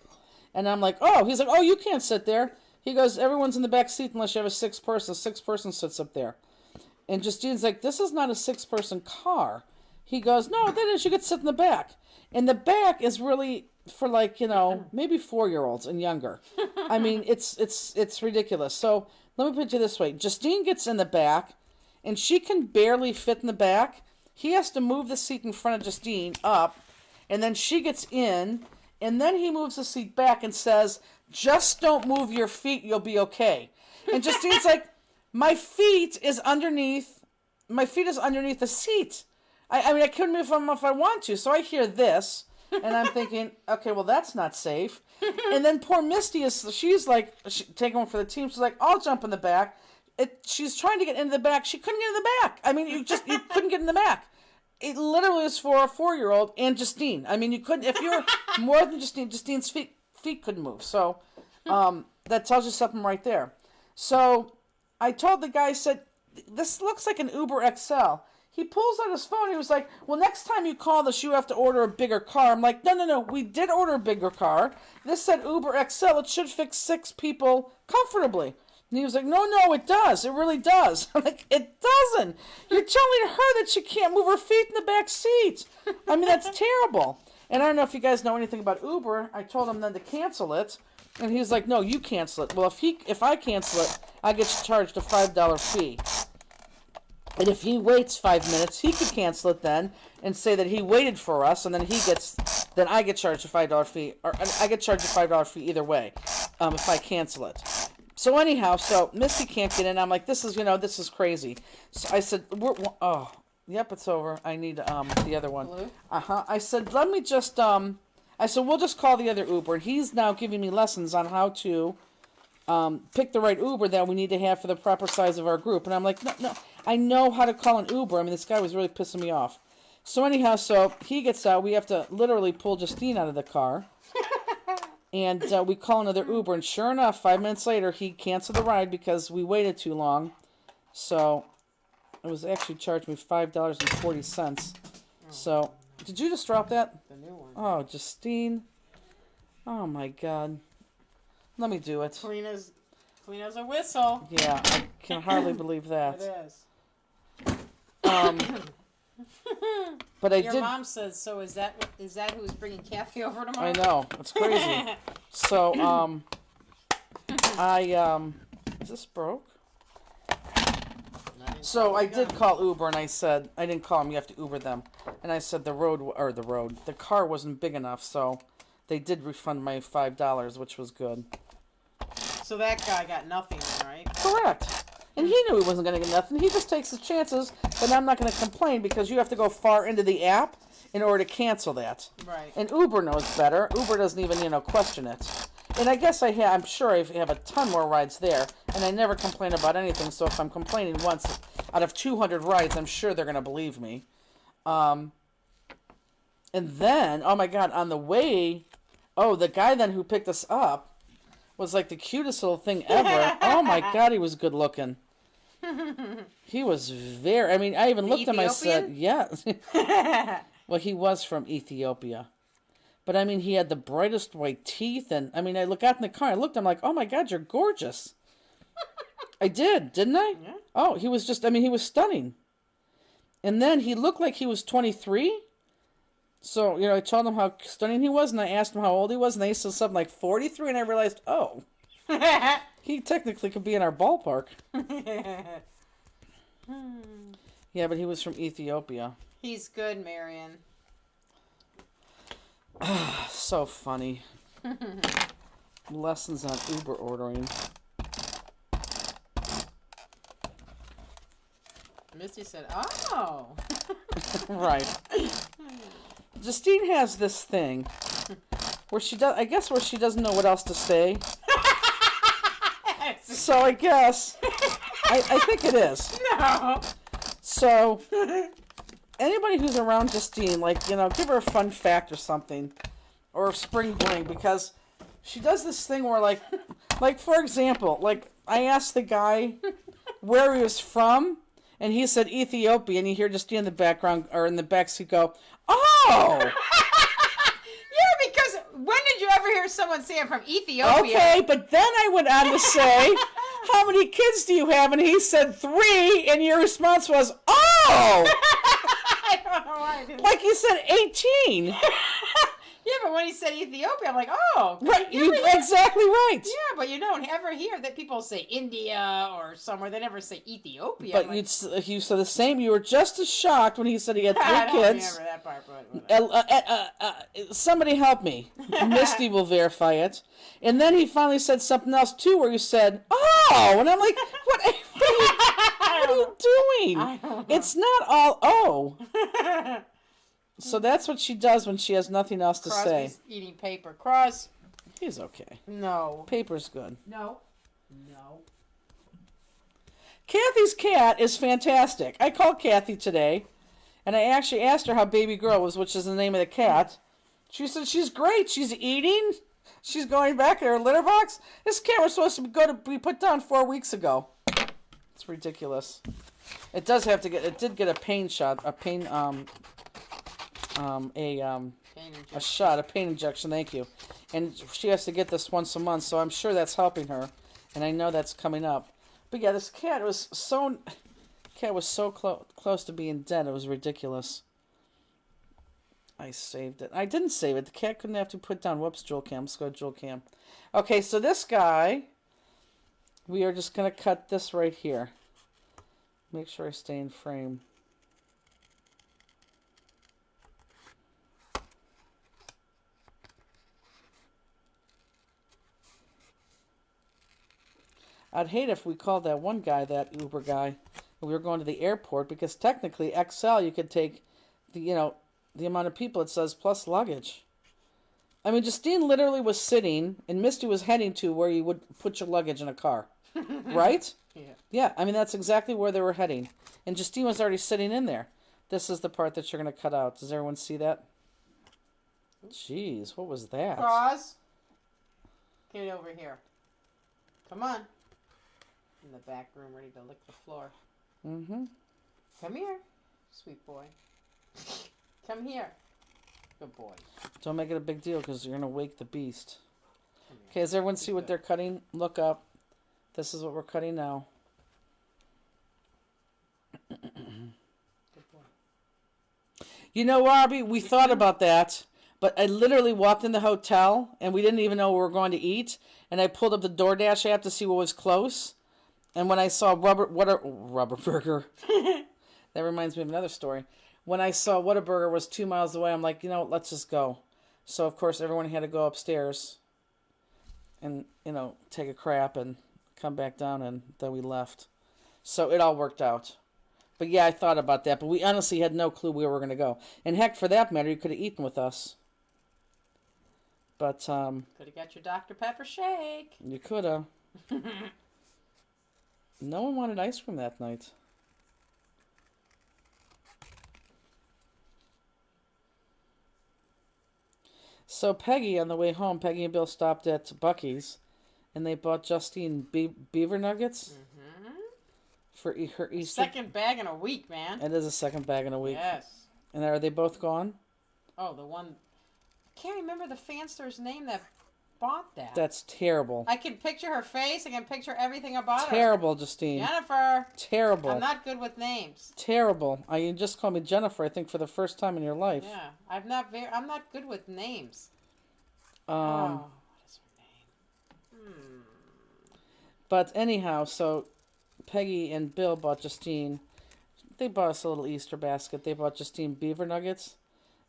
And I'm like, oh, he's like, oh, you can't sit there. He goes, everyone's in the back seat unless you have a 6-person. 6-person sits up there. And Justine's like, this is not a 6-person car. He goes, no, that is, you could sit in the back. And the back is really for maybe 4-year-olds and younger. I mean, it's ridiculous. So let me put it this way. Justine gets in the back, and she can barely fit in the back. He has to move the seat in front of Justine up, and then she gets in, and then he moves the seat back and says, just don't move your feet, you'll be okay. And Justine's like, my feet is underneath the seat. I mean, I couldn't move them if I want to. So I hear this, and I'm thinking, okay, well, that's not safe. And then poor Misty she's taking one for the team. She's like, I'll jump in the back. She's trying to get into the back. She couldn't get in the back. I mean, you couldn't get in the back. It literally was for a 4-year-old and Justine. I mean, you couldn't, if you were more than Justine's feet couldn't move. So, that tells you something right there. So, I told the guy, I said, this looks like an Uber XL. He pulls out his phone. He was like, well, next time you call this, you have to order a bigger car. I'm like, no. We did order a bigger car. This said Uber XL. It should fit 6 people comfortably. And he was like, no, it does. It really does. I'm like, it doesn't. You're telling her that she can't move her feet in the back seat. I mean, that's terrible. And I don't know if you guys know anything about Uber. I told him then to cancel it. And he's like, no, you cancel it. Well, if I cancel it, I get charged a $5 fee. And if he waits 5 minutes, he could cancel it then and say that he waited for us, and then I get charged a $5 fee, or I get charged a $5 fee either way, if I cancel it. So anyhow, Misty can't get in. I'm like, this is crazy. So I said, yep, it's over. I need the other one. Blue? I said, let me just we'll just call the other Uber. And he's now giving me lessons on how to pick the right Uber that we need to have for the proper size of our group. And I'm like, no, I know how to call an Uber. I mean, this guy was really pissing me off. So anyhow, he gets out. We have to literally pull Justine out of the car. And we call another Uber. And sure enough, 5 minutes later, he canceled the ride because we waited too long. So it was actually charged me $5.40. So, did you just drop that? The new one. Oh, Justine. Oh, my God. Let me do it. Clean as a whistle. Yeah, I can hardly believe that. It is. But Your mom says, so is that who's bringing Kathy over tomorrow? I know. It's crazy. So, is this broke? So I did call Uber, and I said, I didn't call them, you have to Uber them. And I said the car wasn't big enough, so they did refund my $5, which was good. So that guy got nothing, right? Correct. And he knew he wasn't going to get nothing. He just takes his chances, but I'm not going to complain because you have to go far into the app in order to cancel that. Right. And Uber knows better. Uber doesn't even, question it. And I guess I'm sure I have a ton more rides there, and I never complain about anything, so if I'm complaining once out of 200 rides, I'm sure they're going to believe me. And then, oh my God, on the way, the guy then who picked us up was like the cutest little thing ever. Oh my God, he was good looking. He was very, I mean, I even looked at him, I said, yeah. Well, he was from Ethiopia. But I mean, he had the brightest white teeth. And I mean, I look out in the car, I looked, I'm like, oh my God, you're gorgeous. I did, didn't I? Yeah. Oh, he was just, I mean, he was stunning. And then he looked like he was 23. So, you know, I told him how stunning he was, and I asked him how old he was, and they said something like 43, and I realized, oh, he technically could be in our ballpark. Yeah, but he was from Ethiopia. He's good, Marion. So funny. Lessons on Uber ordering. Misty said, oh. Right. Justine has this thing where she does, I guess where she doesn't know what else to say. So I guess, I think it is. No. So, anybody who's around Justine, like, you know, give her a fun fact or something. Or spring bling, because she does this thing where, like for example, like, I asked the guy where he was from, and he said Ethiopia, and you hear Justine in the background, or in the backseat go, oh! Yeah, because when did you ever hear someone say I'm from Ethiopia? Okay, but then I went on to say, how many kids do you have? And he said 3, and your response was, oh! I don't know why I didn't. Like you said 18. Yeah, but when he said Ethiopia, I'm like, oh. Right, you're exactly right. Yeah, but you don't ever hear that people say India or somewhere. They never say Ethiopia. But like, you said the same. You were just as shocked when he said he had 3 I don't kids. remember that part, but whatever. Somebody help me. Misty will verify it. And then he finally said something else too, where you said, "Oh," and I'm like, "What? What are you doing? I don't know. It's not all oh." So that's what she does when she has nothing else to Crosby's say. eating paper. Cross. He's okay. No. Paper's good. No. No. Kathy's cat is fantastic. I called Kathy today, and I actually asked her how Baby Girl was, which is the name of the cat. She said she's great. She's eating. She's going back in her litter box. This cat was supposed to be put down 4 weeks ago. It's ridiculous. It does have to get. It did get a pain shot. A pain. A shot. A pain injection. Thank you. And she has to get this once a month. So I'm sure that's helping her. And I know that's coming up. But yeah, this cat was so. Cat was so close to being dead. It was ridiculous. I saved it. I didn't save it. The cat couldn't have to put down. Whoops, Jewel Cam. Let's go to Jewel Cam. Okay, so this guy, we are just going to cut this right here. Make sure I stay in frame. I'd hate if we called that one guy that Uber guy and we were going to the airport, because technically XL you could take the amount of people it says plus luggage. I mean, Justine literally was sitting and Misty was heading to where you would put your luggage in a car. Right? Yeah. Yeah, I mean, that's exactly where they were heading. And Justine was already sitting in there. This is the part that you're going to cut out. Does everyone see that? Jeez, what was that? Cross. Get over here. Come on. In the back room, ready to lick the floor. Mm-hmm. Come here, sweet boy. Come here. Good boy. Don't make it a big deal, because you're going to wake the beast. Come here. Okay, does everyone see what they're cutting? Look up. This is what we're cutting now. Good boy. You know, Robbie, we thought about that, but I literally walked in the hotel, and we didn't even know where we were going to eat, and I pulled up the DoorDash app to see what was close, and when I saw Rubber Burger, that reminds me of another story. When I saw Whataburger was 2 miles away, I'm like, you know what, let's just go. So, of course, everyone had to go upstairs and, take a crap and come back down, and then we left. So it all worked out. But yeah, I thought about that, but we honestly had no clue where we were going to go. And heck, for that matter, you could have eaten with us. But, Could have got your Dr. Pepper shake. you could have. No one wanted ice cream that night. So Peggy, on the way home, Peggy and Bill stopped at Bucky's, and they bought Justine beaver nuggets for her Easter. Second bag in a week, man. It is a second bag in a week. Yes. And are they both gone? Oh, the one. I can't remember the fanster's name that bought that. That's terrible. I can picture her face. I can picture everything about her. Terrible, Justine. Jennifer. Terrible. I'm not good with names. Terrible. You just called me Jennifer, I think, for the first time in your life. Yeah, I'm not good with names. Um, what is her name? But anyhow, so Peggy and Bill bought Justine. They bought us a little Easter basket. They bought Justine beaver nuggets.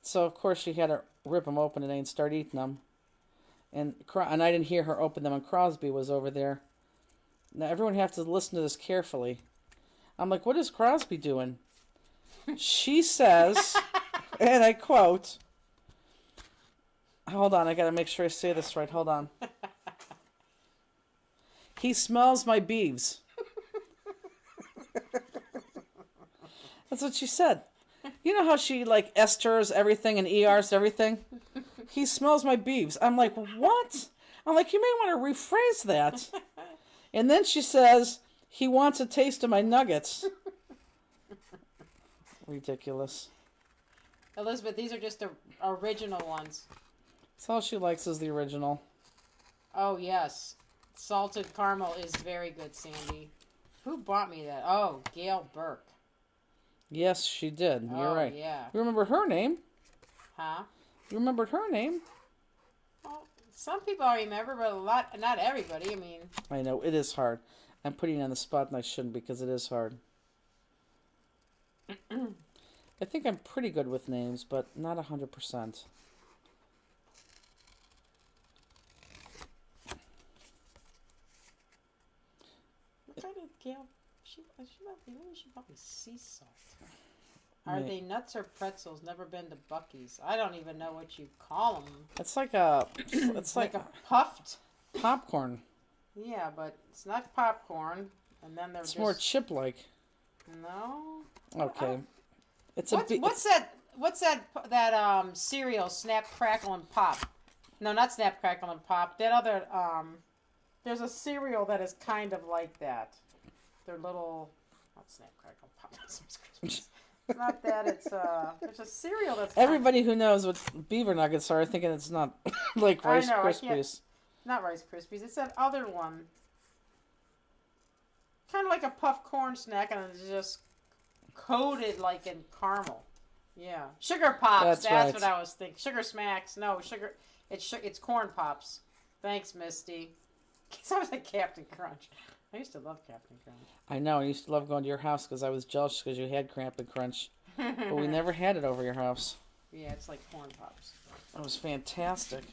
So of course she had to rip them open and start eating them. And I didn't hear her open them. And Crosby was over there. Now everyone has to listen to this carefully. I'm like, what is Crosby doing? She says, and I quote. Hold on, I gotta make sure I say this right. Hold on. He smells my beeves. That's what she said. You know how she like esters everything and ERs everything? He smells my beeves. I'm like, what? I'm like, you may want to rephrase that. And then she says, he wants a taste of my nuggets. Ridiculous. Elizabeth, these are just the original ones. That's all she likes is the original. Oh, yes. Salted caramel is very good, Sandy. Who bought me that? Oh, Gail Burke. Yes, she did. You're right. Yeah. You remember her name? Huh? You remembered her name? Well, some people I remember, but not everybody. I mean, I know, it is hard. I'm putting you on the spot and I shouldn't because it is hard. I think I'm pretty good with names, but not 100%. what kind of Gail? She bought me sea salt. Are they nuts or pretzels? Never been to Bucky's. I don't even know what you call them. It's like a, it's like a puffed. popcorn. Yeah, but it's not popcorn. And then they're It's more chip-like. No. Okay. It's what's that cereal? Snap, Crackle, and Pop. No, not Snap, Crackle, and Pop. That other there's a cereal that is kind of like that. They're little. Not Snap, Crackle, Pop. It's not that. It's there's a cereal that's. Everybody who knows what beaver nuggets are thinking it's not like Rice Krispies. Not Rice Krispies. It's that other one. Kind of like a puffed corn snack, and it's just coated like in caramel. Yeah, Sugar Pops. That's right. What I was thinking. Sugar Smacks. No, sugar. It's Corn Pops. Thanks, Misty. Because I was like Captain Crunch. I used to love Captain Crunch. I know. I used to love going to your house because I was jealous because you had Captain Crunch, but we never had it over your house. Yeah, it's like Corn Pops. It was fantastic.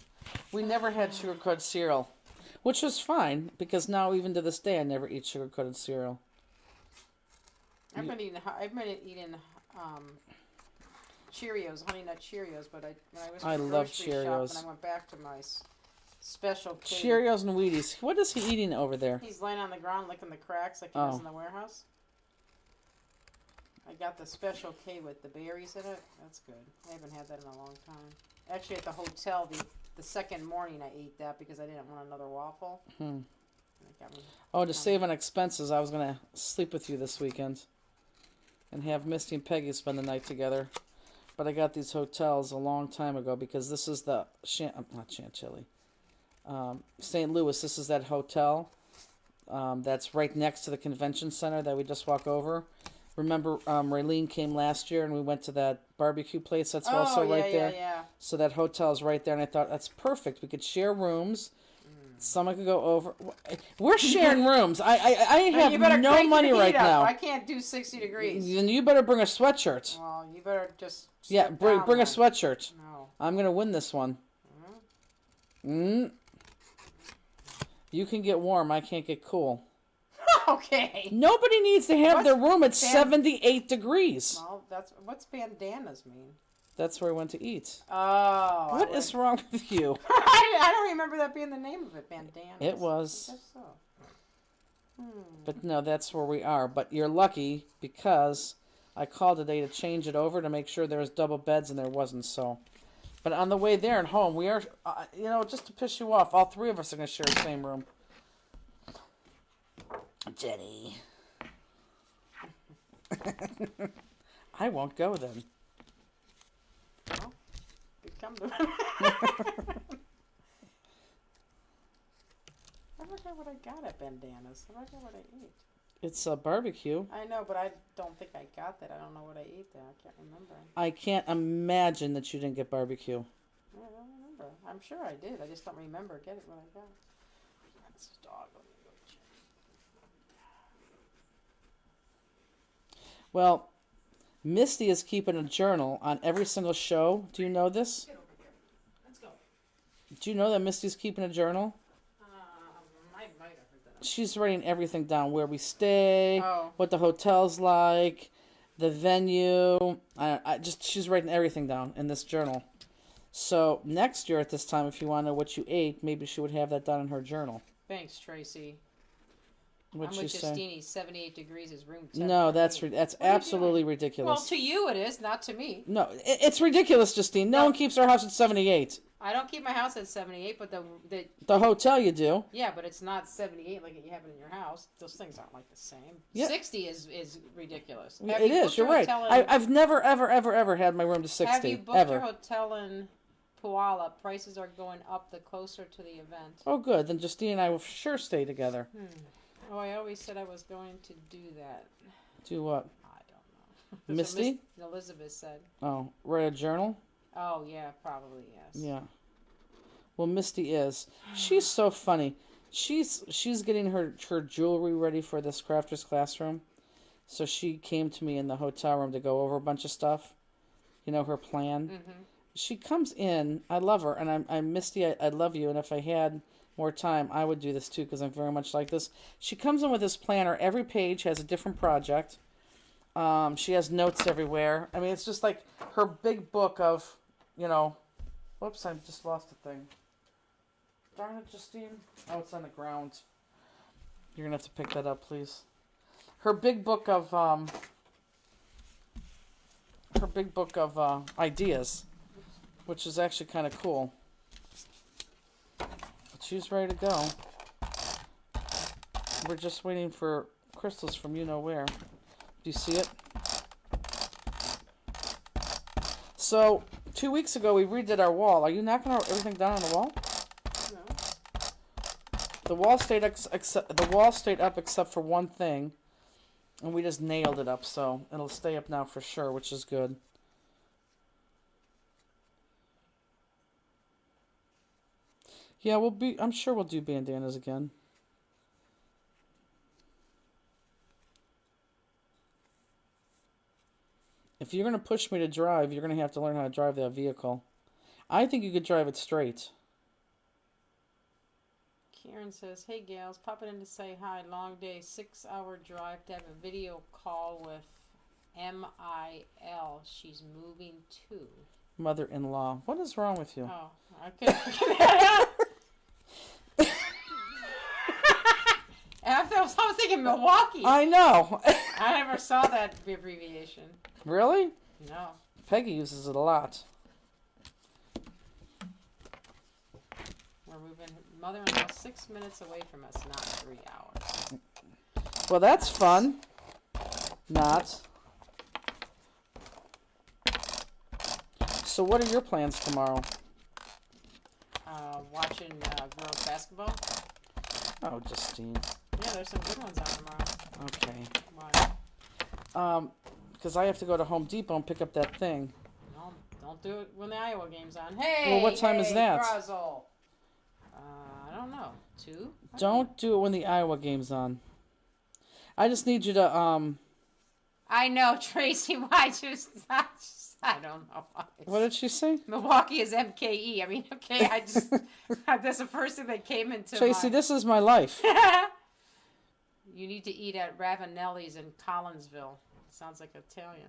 We never had sugar-coated cereal, which was fine because now even to this day I never eat sugar-coated cereal. I've been eating Cheerios, Honey Nut Cheerios, but when I was love Cheerios. Shop and I went back to my special K. Cheerios and Wheaties. What is he eating over there? He's laying on the ground licking the cracks like he does in the warehouse. I got the Special K with the berries in it. That's good. I haven't had that in a long time. Actually, at the hotel, the second morning I ate that because I didn't want another waffle. To save on expenses, I was going to sleep with you this weekend and have Misty and Peggy spend the night together. But I got these hotels a long time ago because this is the not Chantilly, St. Louis. This is that hotel that's right next to the convention center that we just walk over. Remember, Raylene came last year and we went to that barbecue place that's also right there. Yeah. So that hotel is right there, and I thought that's perfect. We could share rooms. Someone could go over. We're sharing rooms. I have no money right now. I can't do 60 degrees. Then you better bring a sweatshirt. Well, you better just. Bring a sweatshirt. No. I'm gonna win this one. You can get warm. I can't get cool. Okay. Nobody needs to have their room at 78 degrees. Well, what's bandanas mean? That's where I went to eat. Oh. What is wrong with you? I don't remember that being the name of it, bandanas. It was. I guess so. But no, that's where we are. But you're lucky because I called today to change it over to make sure there was double beds and there wasn't so. But on the way there and home, we are, just to piss you off, all three of us are going to share the same room. Jenny. I won't go then. Well, become the. I forget what I got at Bandanas. I forget what I ate. It's a barbecue. I know, but I don't think I got that. I don't know what I ate there. I can't remember. I can't imagine that you didn't get barbecue. I don't remember. I'm sure I did. I just don't remember what I got. That's a dog. Let me go check. Well, Misty is keeping a journal on every single show. Do you know this? Get over here. Let's go. Do you know that Misty's keeping a journal? I might have heard that. She's writing everything down, where we stay, Oh. what the hotel's like, the venue. She's writing everything down in this journal. So next year at this time, if you want to know what you ate, maybe she would have that done in her journal. Thanks, Tracy. What'd I'm she with say? Justine. 78 degrees is room temperature. No, that's absolutely Well, ridiculous. to you it is, not to me. No, it's ridiculous, Justine. No one keeps their house at 78. I don't keep my house at 78, but the The hotel you do. yeah, but it's not 78 like you have it in your house. Those things aren't like the same. Yeah. 60 is ridiculous. It is. You're right. I've never, ever, ever, ever had my room to 60. Have you booked ever. your hotel in Puyallup? Prices are going up the closer to the event. Oh, good. Then Justine and I will sure stay together. Oh, I always said I was going to do that. Do what? I don't know. That's what Misty? Elizabeth said. Oh, write a journal? Oh, yeah, probably, yes. Yeah. Well, Misty is. She's so funny. She's getting her jewelry ready for this Crafters Classroom. So she came to me in the hotel room to go over a bunch of stuff. Her plan. Mm-hmm. She comes in. I love her. And I'm Misty, I love you. And if I had more time, I would do this too, because I'm very much like this. She comes in with this planner. Every page has a different project. She has notes everywhere. I mean, it's just like her big book of, whoops, I just lost a thing. Darn it, Justine. Oh, it's on the ground. You're going to have to pick that up, please. Her big book of, ideas, which is actually kind of cool. She's ready to go. We're just waiting for crystals from you-know-where. Do you see it? So, 2 weeks ago, we redid our wall. Are you knocking everything down on the wall? No. The wall stayed up except for one thing, and we just nailed it up. So it'll stay up now for sure, which is good. Yeah, I'm sure we'll do bandanas again. If you're going to push me to drive, you're going to have to learn how to drive that vehicle. I think you could drive it straight. Karen says, hey gals, popping in to say hi. Long day, 6-hour drive to have a video call with MIL. She's moving too. Mother-in-law. What is wrong with you? Oh, I couldn't figure that out. I was thinking Milwaukee. I know. I never saw that abbreviation. Really? No. Peggy uses it a lot. We're moving mother-in-law 6 minutes away from us, not 3 hours. Well, that's fun. Not. So what are your plans tomorrow? Watching girls basketball. Oh, Justine. Yeah, there's some good ones on tomorrow. Okay. Why? Because I have to go to Home Depot and pick up that thing. No, don't do it when the Iowa game's on. Hey, Well, what time is that? Brazel. I don't know. 2? Don't do it when the Iowa game's on. I just need you to, I know, Tracy. Why just I don't know why. What did she say? Milwaukee is MKE. I mean, okay, I just that's the first thing that came into Tracy, my... this is my life. You need to eat at Ravanelli's in Collinsville. Sounds like Italian.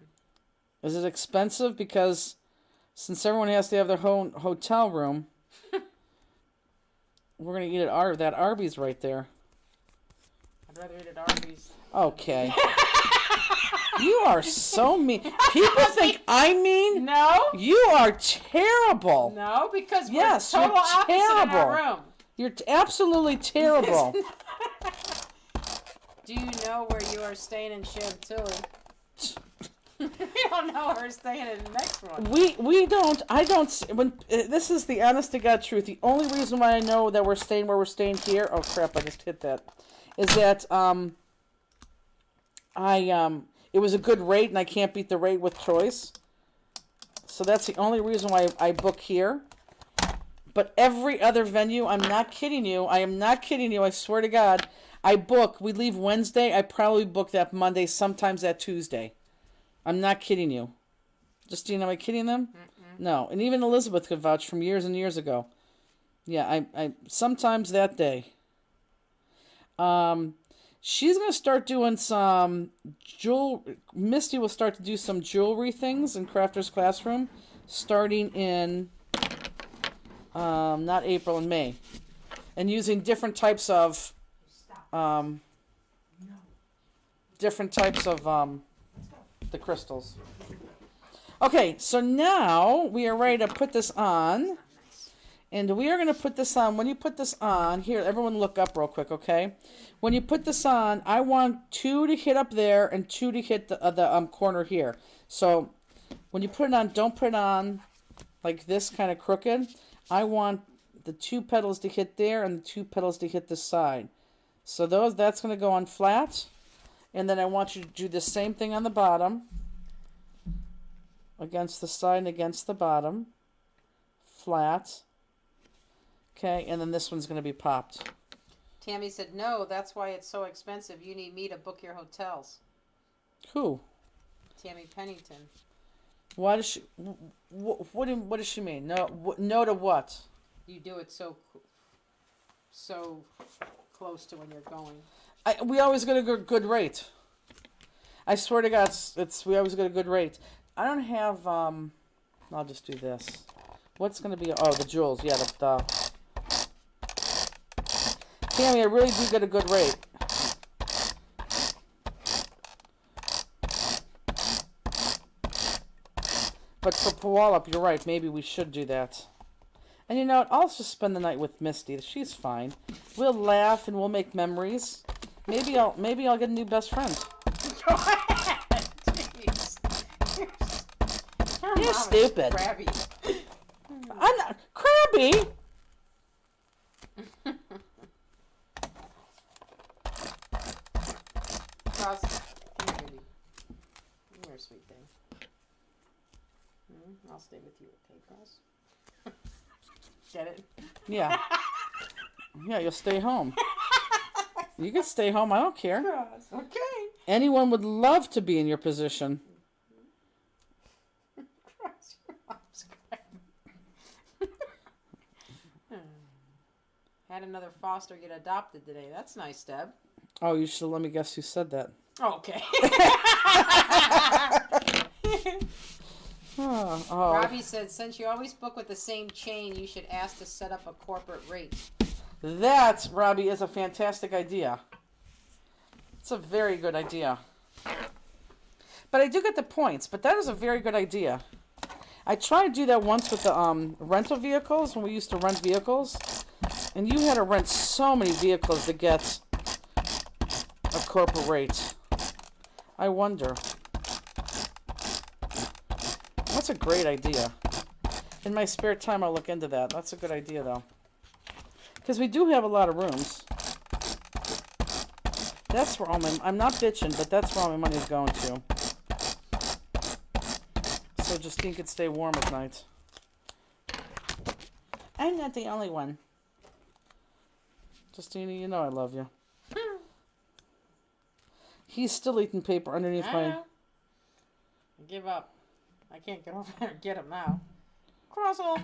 Is it expensive? Because since everyone has to have their own hotel room, we're going to eat at that Arby's right there. I'd rather eat at Arby's. Okay. You are so mean. People think I mean, No. you are terrible. No, because we're Yes, the total you're opposite in terrible. our room. You're absolutely terrible. Do you know where you are staying in Chantilly? We don't know where we're staying in the next one. We don't. I don't. When this is the honest to God truth. The only reason why I know that we're staying where we're staying here. Oh crap! I just hit that. Is that it was a good rate and I can't beat the rate with choice. So that's the only reason why I book here. But every other venue, I'm not kidding you. I am not kidding you. I swear to God. I book. We leave Wednesday. I probably book that Monday, sometimes that Tuesday. I'm not kidding you. Justine, am I kidding them? Mm-mm. No. And even Elizabeth could vouch from years and years ago. Yeah, I sometimes that day. She's going to start doing some Misty will start to do some jewelry things in Crafter's Classroom starting in not April and May. And using different types of the crystals. Okay, so now we are ready to put this on. And we are going to put this on. When you put this on, here, everyone look up real quick, okay? When you put this on, I want 2 to hit up there and 2 to hit the corner here. So when you put it on, don't put it on like this kind of crooked. I want the 2 petals to hit there and the 2 petals to hit this side. So that's going to go on flat. And then I want you to do the same thing on the bottom. Against the side and against the bottom. Flat. Okay, and then this one's going to be popped. Tammy said, no, that's why it's so expensive. You need me to book your hotels. Who? Tammy Pennington. Why does she... What does she mean? No to what? You do it so close to when you're going. We always get a good rate. I swear to God, we always get a good rate. I don't have... I'll just do this. What's going to be... Oh, the jewels. Yeah, the Tammy, I really do get a good rate. But for Puyallup, you're right. Maybe we should do that. And you know what? I'll just spend the night with Misty. She's fine. We'll laugh and we'll make memories. Maybe I'll get a new best friend. Go ahead. Jeez. You're stupid. Crabby. I'm not crabby. Cross. Come here, baby. You're a sweet thing. I'll stay with you, okay, Cross? Get it? Yeah. Yeah, you'll stay home. You can stay home. I don't care. Cross. Okay. Anyone would love to be in your position. Cross, your mom's crabby. Had another foster get adopted today. That's nice, Deb. Oh, you should let me guess who said that. Okay. Oh. Robbie said, since you always book with the same chain, you should ask to set up a corporate rate. That, Robbie, is a fantastic idea. It's a very good idea. But I do get the points, but that is a very good idea. I tried to do that once with the rental vehicles, when we used to rent vehicles. And you had to rent so many vehicles to get a corporate rate. I wonder. That's a great idea. In my spare time, I'll look into that. That's a good idea, though. Because we do have a lot of rooms. That's where all my... I'm not bitching, but that's where all my money is going to. So Justine could stay warm at night. I'm not the only one. Justina, you know I love you. He's still eating paper underneath my... I give up. I can't get over there and get him now. Crossle.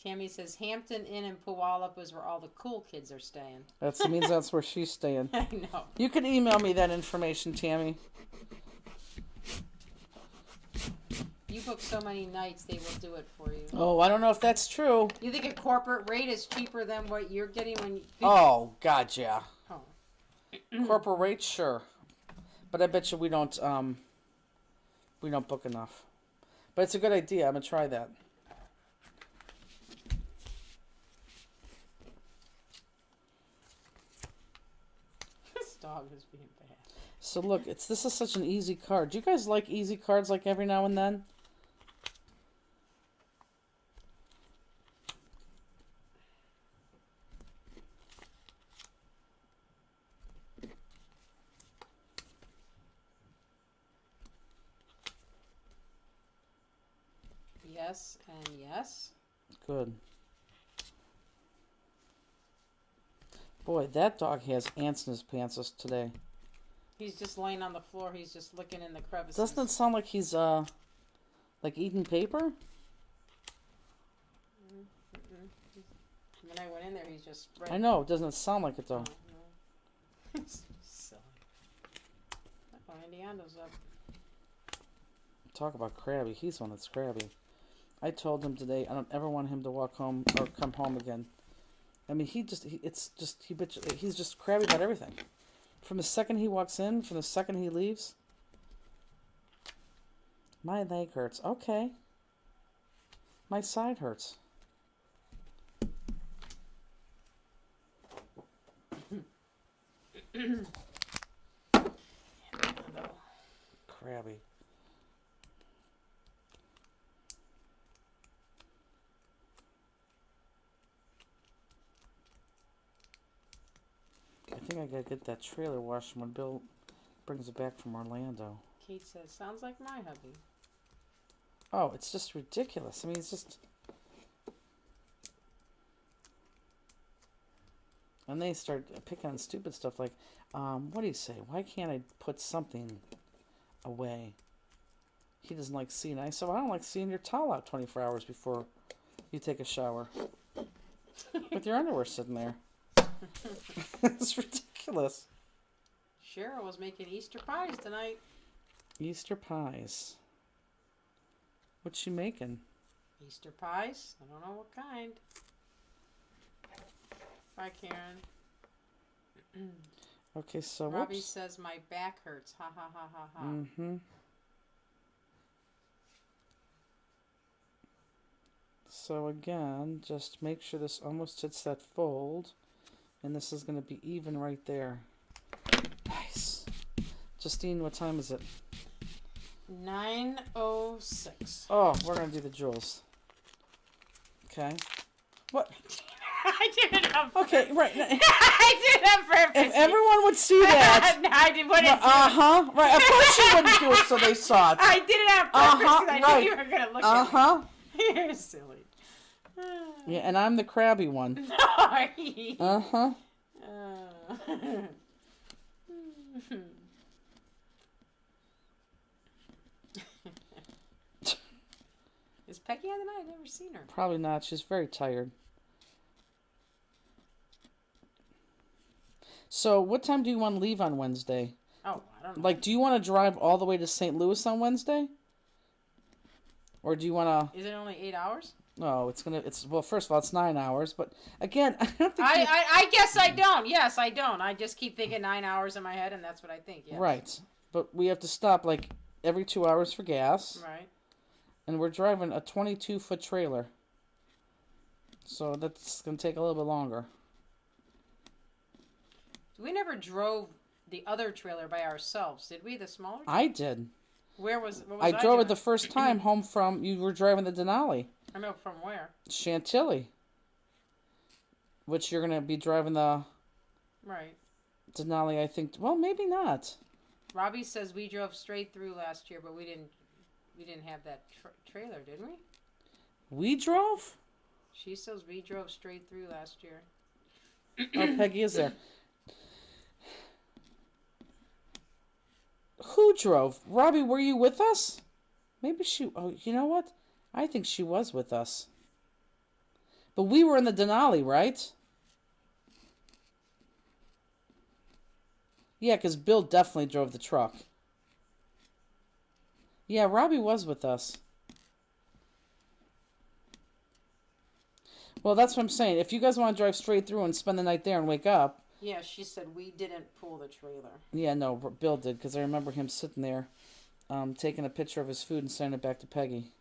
Tammy says Hampton Inn and Puyallup is where all the cool kids are staying. That means that's where she's staying. I know. You can email me that information, Tammy. You book so many nights, they will do it for you. Oh, I don't know if that's true. You think a corporate rate is cheaper than what you're getting when you... Oh, God, yeah. Oh. Corporate rate, sure. But I bet you we don't book enough. But it's a good idea. I'm gonna try that. This dog is being bad. So look, this is such an easy card. Do you guys like easy cards like every now and then? Yes and yes. Good. Boy, that dog has ants in his pants today. He's just laying on the floor. He's just looking in the crevices. Doesn't it sound like he's like eating paper? When I went in there, he's just. I know. Doesn't it sound like it though? No. Silly. Oh, Indiana's up. Talk about crabby. He's one that's crabby. I told him today I don't ever want him to walk home or come home again. I mean, he's just crabby about everything. From the second he walks in, from the second he leaves. My leg hurts. Okay. My side hurts. Crabby. I think I gotta get that trailer washed when Bill brings it back from Orlando. Kate says, sounds like my hubby. Oh, it's just ridiculous. I mean, it's just... And they start picking on stupid stuff like, what do you say? Why can't I put something away? He doesn't like seeing. I said, well, I don't like seeing your towel out 24 hours before you take a shower. With your underwear sitting there. It's ridiculous. Cheryl was making Easter pies tonight. Easter pies. What's she making? Easter pies? I don't know what kind. Bye, Karen. Okay, so Robbie whoops. says my back hurts. Ha ha ha ha ha. Mm-hmm. So again, just make sure this almost hits that fold. And this is going to be even right there. Nice. Justine, what time is it? 9:06. Oh, we're going to do the jewels. Okay. What? I did it on purpose. Okay, right. I did it on purpose. If everyone would see that. No, I didn't want to Uh-huh. Right. Of course you wouldn't do it so they saw it. I did it on purpose because I right. knew you were going to look Uh-huh. at me. You're silly. Yeah, and I'm the crabby one. Sorry. Uh-huh. Is Peggy on tonight? I've never seen her. Probably not. She's very tired. So, what time do you want to leave on Wednesday? Oh, I don't know. Like, do you want to drive all the way to St. Louis on Wednesday? Or do you want to... Is it only 8 hours? No, well, first of all, it's 9 hours, but again, I don't think I guess I don't. Yes, I don't. I just keep thinking 9 hours in my head, and that's what I think. Yes. Right. But we have to stop, like, every 2 hours for gas. Right. And we're driving a 22-foot trailer. So that's going to take a little bit longer. We never drove the other trailer by ourselves, did we? The smaller? I did. What was I drove doing? it the first time home from... You were driving the Denali. I know, from where? Chantilly. Which you're going to be driving the... Right. Denali, I think... Well, maybe not. Robbie says we drove straight through last year, but we didn't have that trailer, didn't we? We drove? She says we drove straight through last year. Oh, Peggy is there. Who drove? Robbie, were you with us? Maybe she... Oh, you know what? I think she was with us. But we were in the Denali, right? Yeah, because Bill definitely drove the truck. Yeah, Robbie was with us. Well, that's what I'm saying. If you guys want to drive straight through and spend the night there and wake up, Yeah, she said we didn't pull the trailer. Yeah, no, Bill did, because I remember him sitting there taking a picture of his food and sending it back to Peggy.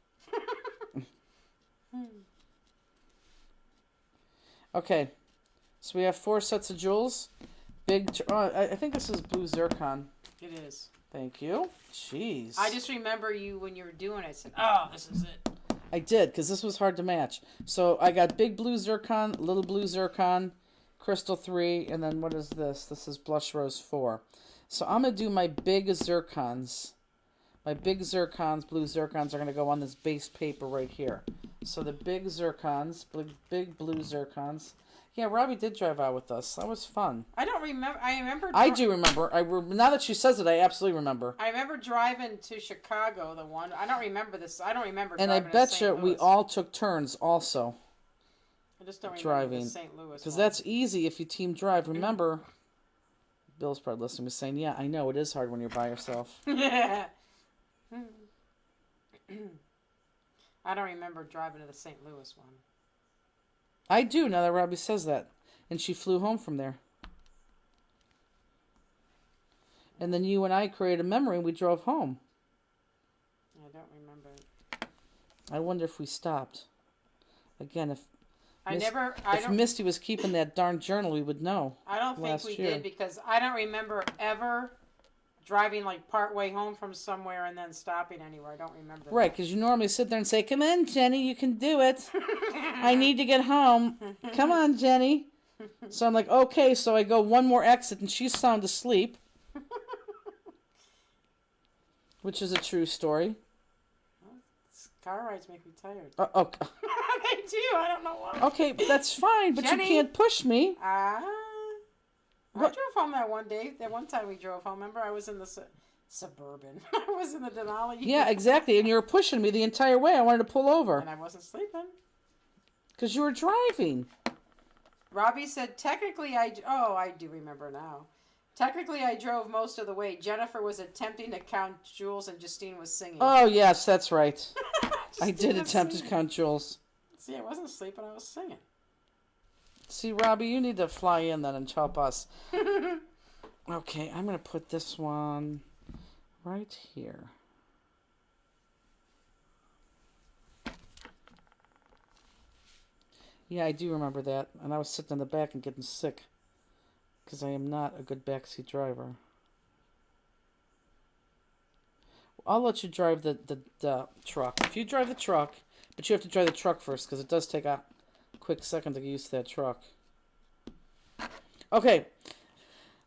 Okay, so we have 4 sets of jewels. I think this is blue zircon. It is. Thank you. Jeez. I just remember you when you were doing it. I said, "Oh, this is it." I did, because this was hard to match. So I got big blue zircon, little blue zircon, crystal 3, and then what is this? This is blush rose 4. So I'm going to do my big zircons. My big zircons, blue zircons, are going to go on this base paper right here. So the big zircons, big blue zircons. Yeah, Robbie did drive out with us. That was fun. I don't remember. I remember. I do remember. Now that she says it, I absolutely remember. I remember driving to Chicago. The one I don't remember this. I don't remember. And I driving bet to you St. we Louis. all took turns also I just don't remember driving. the St. Louis. Because one. that's easy if you team drive. Remember, Bill's probably listening. Was saying, "Yeah, I know it is hard when you're by yourself." Yeah. I don't remember driving to the St. Louis one. I do, now that Robbie says that. And she flew home from there. And then you and I created a memory and we drove home. I don't remember. I wonder if we stopped. Again, if Misty was keeping that darn journal, we would know. I don't think we year. did because I don't remember ever driving like part way home from somewhere and then stopping anywhere. I don't remember. Right, because you normally sit there and say, "Come on, Jenny, you can do it. I need to get home. Come on, Jenny." So I'm like, okay, so I go one more exit and she's sound asleep. Which is a true story. Car rides make me tired. Okay. They do. I don't know why. Okay, but that's fine, but Jenny? you can't push me. I What? drove home that one day. That one time we drove home. Remember, I was in the Suburban. I was in the Denali. Yeah, exactly. And you were pushing me the entire way. I wanted to pull over. And I wasn't sleeping. Because you were driving. Robbie said, technically, I do remember now. Technically, I drove most of the way. Jennifer was attempting to count jewels and Justine was singing. Oh, yes, that's right. I Justine did was attempt to singing. count jewels. See, I wasn't sleeping. I was singing. See, Robbie, you need to fly in then and help us. Okay, I'm going to put this one right here. Yeah, I do remember that. And I was sitting in the back and getting sick. Because I am not a good backseat driver. I'll let you drive the truck. If you drive the truck, but you have to drive the truck first because it does take a quick second to get used to that truck. Okay,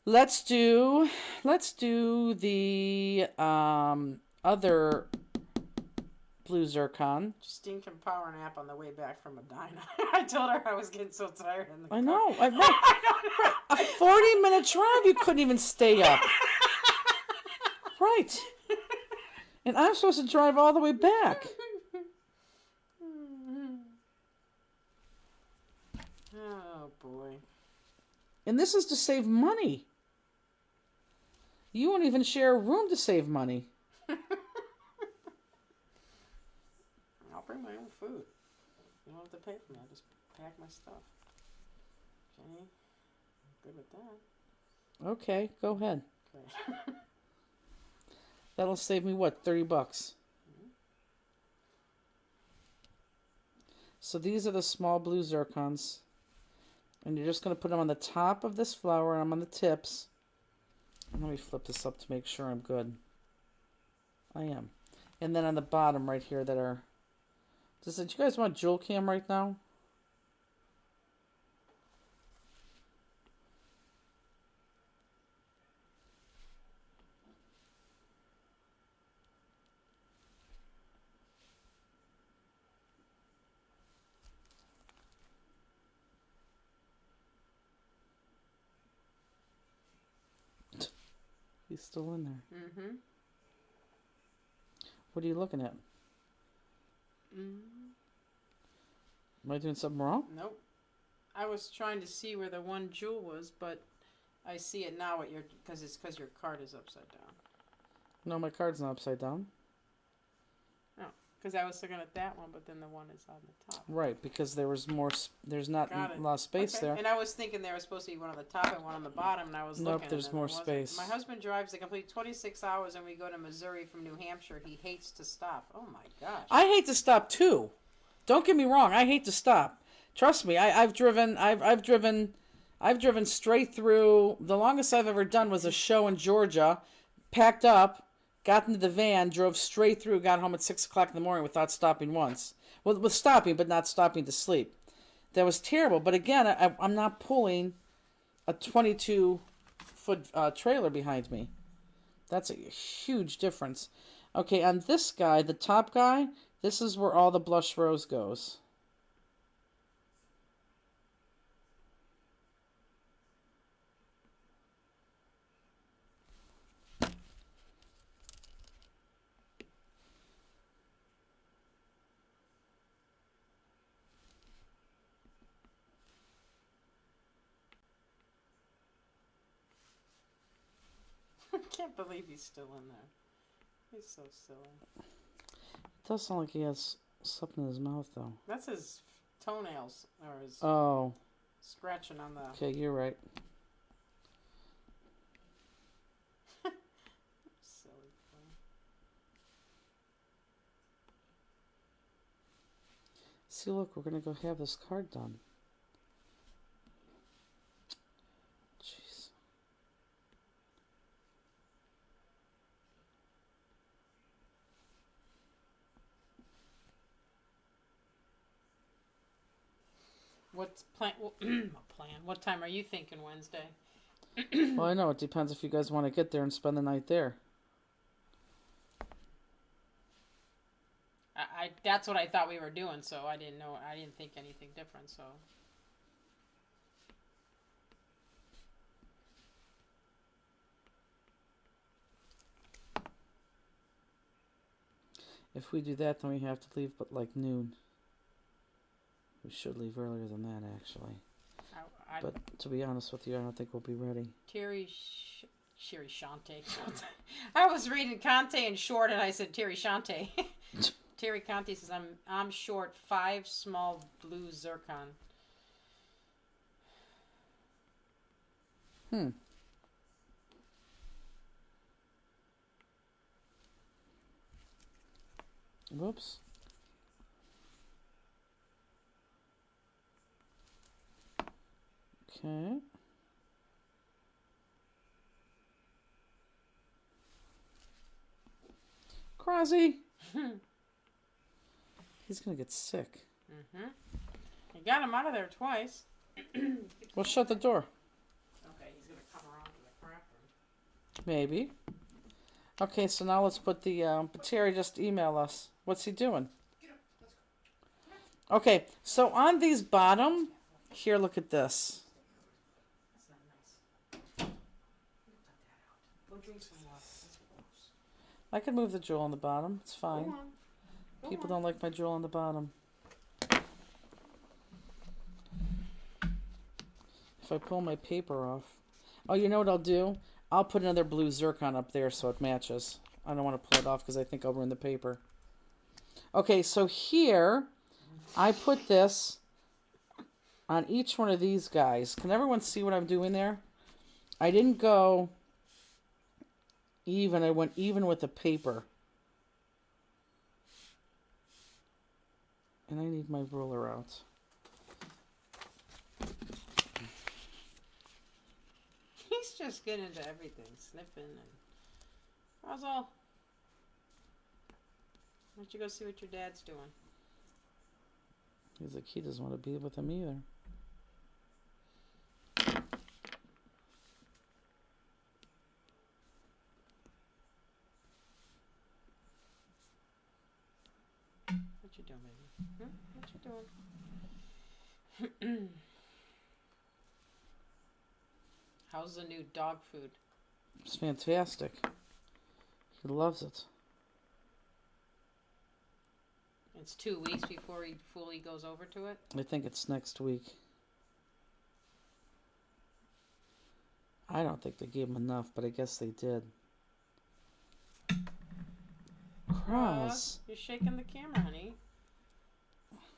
let's do the other blue zircon. Justine can power nap on the way back from Medina. I told her I was getting so tired in the car. I know. A 40-minute drive, you couldn't even stay up. Right. And I'm supposed to drive all the way back. Oh, boy. And this is to save money. You won't even share a room to save money. I'll bring my own food. You don't have to pay for me. I'll just pack my stuff. Jenny, good with that. Okay, go ahead. Okay. That'll save me, what, $30? Mm-hmm. So these are the small blue zircons. And you're just going to put them on the top of this flower, and I'm on the tips. And let me flip this up to make sure I'm good. I am. And then on the bottom right here that are... do you guys want jewel cam right now? He's still in there. Mm-hmm. What are you looking at? Mm-hmm. Am I doing something wrong? Nope. I was trying to see where the one jewel was, but I see it now at your because your card is upside down. No, my card's not upside down. Oh. Because I was looking at that one, but then the one is on the top. Right, because there was more. There's not Got a it. lot of space Okay. there. And I was thinking there was supposed to be one on the top and one on the bottom, and I was Nope, looking. there's and more there wasn't. space. My husband drives a complete 26 hours, and we go to Missouri from New Hampshire. He hates to stop. Oh my gosh. I hate to stop too. Don't get me wrong. I hate to stop. Trust me. I've driven. I've driven straight through. The longest I've ever done was a show in Georgia. Packed up, got into the van, drove straight through, got home at 6 o'clock in the morning without stopping once. Well, with stopping, but not stopping to sleep. That was terrible. But again, I'm not pulling a 22-foot trailer behind me. That's a huge difference. Okay, on this guy, the top guy, this is where all the blush rose goes. I can't believe he's still in there. He's so silly. It does sound like he has something in his mouth, though. That's his toenails, or his Oh, scratching on the... okay, you're right. Silly thing. See, look, we're going to go have this card done. Jeez. What's plan? What time are you thinking Wednesday? Well, I know. It depends if you guys want to get there and spend the night there. I that's what I thought we were doing, so I didn't know. I didn't think anything different. So If we do that, then we have to leave but like noon. We should leave earlier than that, actually. I But to be honest with you, I don't think we'll be ready. Terry Shante. I was reading Conte and short, and I said Terry Shante. Terry Conte says I'm short 5 small blue zircon. Whoops. Okay. Crosby. He's gonna get sick. Mm-hmm. You got him out of there twice. Well, shut the door. Okay, he's gonna come around to the crap room. Maybe. Okay, so now let's put the. But Terry just email us. What's he doing? Okay, so on these bottom, here, look at this. That's not nice. We'll drink some water. I can move the jewel on the bottom. It's fine. Go on. People don't like my jewel on the bottom. If I pull my paper off. Oh, you know what I'll do? I'll put another blue zircon up there so it matches. I don't want to pull it off because I think I'll ruin the paper. Okay, so here, I put this on each one of these guys. Can everyone see what I'm doing there? I didn't go even. I went even with the paper. And I need my ruler out. He's just getting into everything, sniffing and. How's all? Why don't you go see what your dad's doing? He's like, he doesn't want to be with him either. What you doing, baby? What you doing? How's the new dog food? It's fantastic. He loves it. It's 2 weeks before he fully goes over to it. I think it's next week. I don't think they gave him enough, but I guess they did. Roz. You're shaking the camera, honey.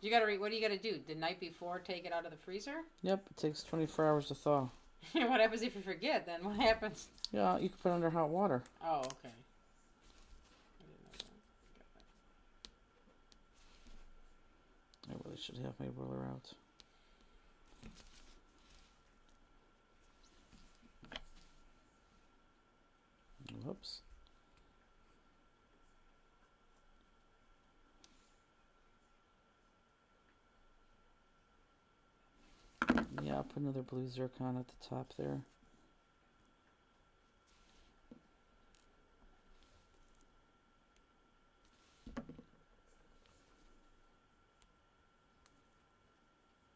You gotta what do you gotta do? The night before, take it out of the freezer? Yep, it takes 24 hours to thaw. What happens if you forget then? What happens? Yeah, you can put it under hot water. Oh, okay. I didn't know that. I really should have my roller out. Whoops. Yeah, I'll put another blue zircon at the top there.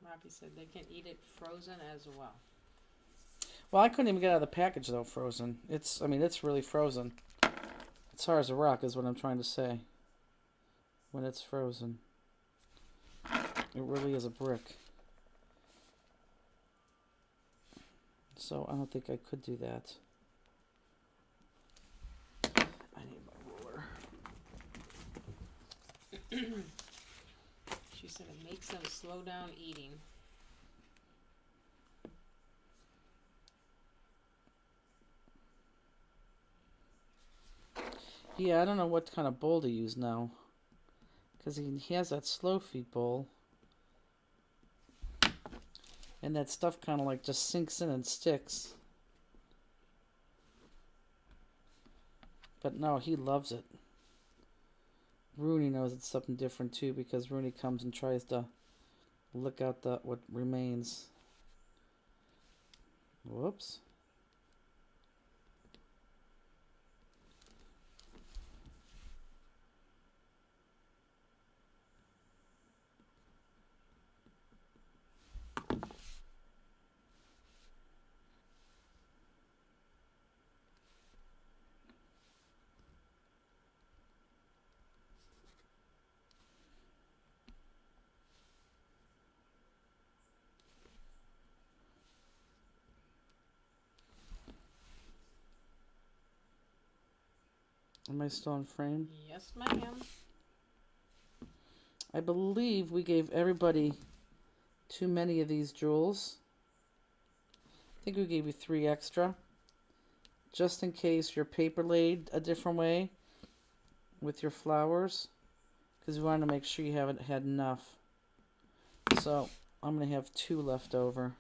Robbie said they can eat it frozen as well. Well, I couldn't even get out of the package though, frozen. I mean, it's really frozen. It's hard as a rock is what I'm trying to say. When it's frozen. It really is a brick. So I don't think I could do that. I need my ruler. She said it makes them slow down eating. Yeah, I don't know what kind of bowl to use now. Because he has that slow feed bowl. And that stuff kind of like just sinks in and sticks. But no, he loves it. Rooney knows it's something different too, because Rooney comes and tries to lick out what remains. Whoops. Am I still in frame? Yes, ma'am. I believe we gave everybody too many of these jewels. I think we gave you 3 extra. Just in case your paper laid a different way with your flowers. Because we wanted to make sure you haven't had enough. So I'm going to have 2 left over.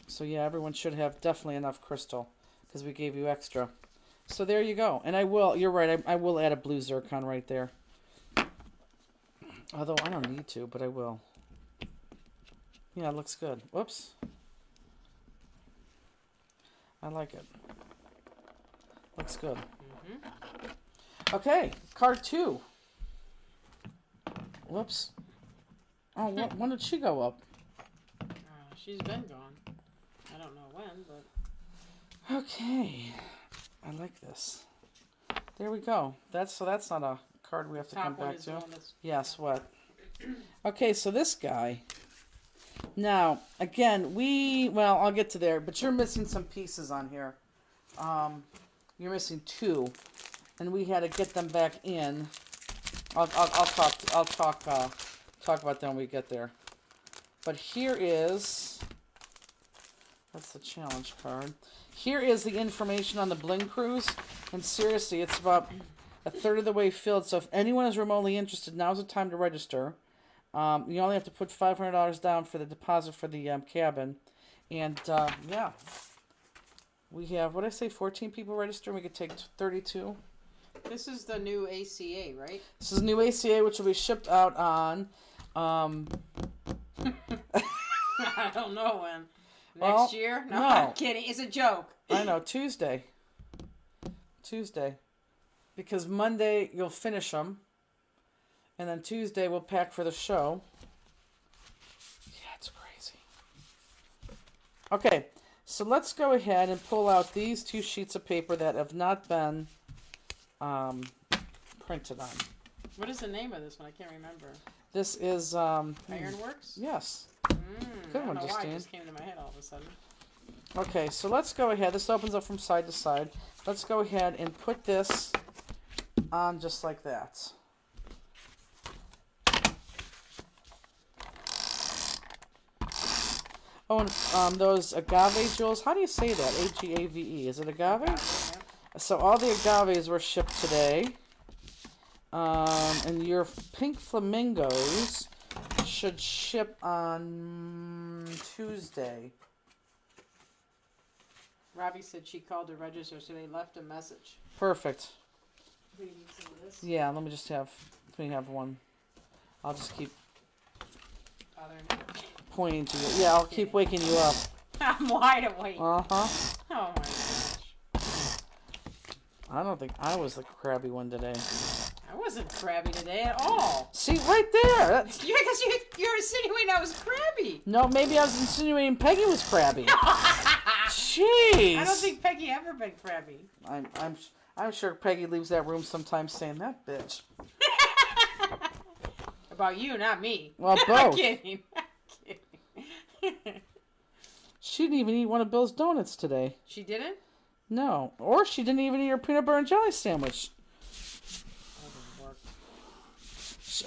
So yeah, everyone should have definitely enough crystal. Because we gave you extra. So there you go. And I will, you're right, I will add a blue zircon right there. Although I don't need to, but I will. Yeah, it looks good. Whoops. I like it. Looks good. Mm-hmm. Okay, card 2. Whoops. Oh, when did she go up? She's been gone. I don't know when, but... Okay. I like this. There we go. That's not a card we have to come back to. Yes, what? Okay, so this guy. Now, again, well, I'll get to there, but you're missing some pieces on here. You're missing 2, and we had to get them back in. I'll talk about them when we get there. But here is, that's the challenge card. Here is the information on the Bling Cruise, and seriously, it's about a third of the way filled. So if anyone is remotely interested, now's the time to register. You only have to put $500 down for the deposit for the cabin, and yeah, we have, what did I say, 14 people register. We could take 32. This is the new ACA, right? This is new ACA, which will be shipped out on. I don't know when. Well, Next year? No, no. I'm kidding. It's a joke. I know, Tuesday. Because Monday you'll finish them. And then Tuesday we'll pack for the show. Yeah, it's crazy. Okay, so let's go ahead and pull out these 2 sheets of paper that have not been printed on. What is the name of this one? I can't remember. This is... Ironworks? Yes. I Good don't one, know why it Justine. just came to my head all of a sudden. Okay, so let's go ahead. This opens up from side to side. Let's go ahead and put this on just like that. Oh, and those agave jewels. How do you say that? Agave. Is it agave? Yeah. So all the agaves were shipped today. And your pink flamingos should ship on Tuesday. Robbie said she called to register, so they left a message. Perfect. Do you need some of this? Yeah, let me have one. I'll just keep Bothering you? pointing to you. Yeah, I'll keep waking you up. I'm wide awake. Uh-huh. Oh my gosh. I don't think I was the crabby one today. I wasn't crabby today at all. See, right there. That's... Yeah, because you're insinuating I was crabby. No, maybe I was insinuating Peggy was crabby. Jeez. I don't think Peggy ever been crabby. I'm sure Peggy leaves that room sometimes saying, that bitch. About you, not me. Well, I'm both. kidding. I'm kidding. She didn't even eat one of Bill's donuts today. She didn't? No. Or she didn't even eat her peanut butter and jelly sandwich.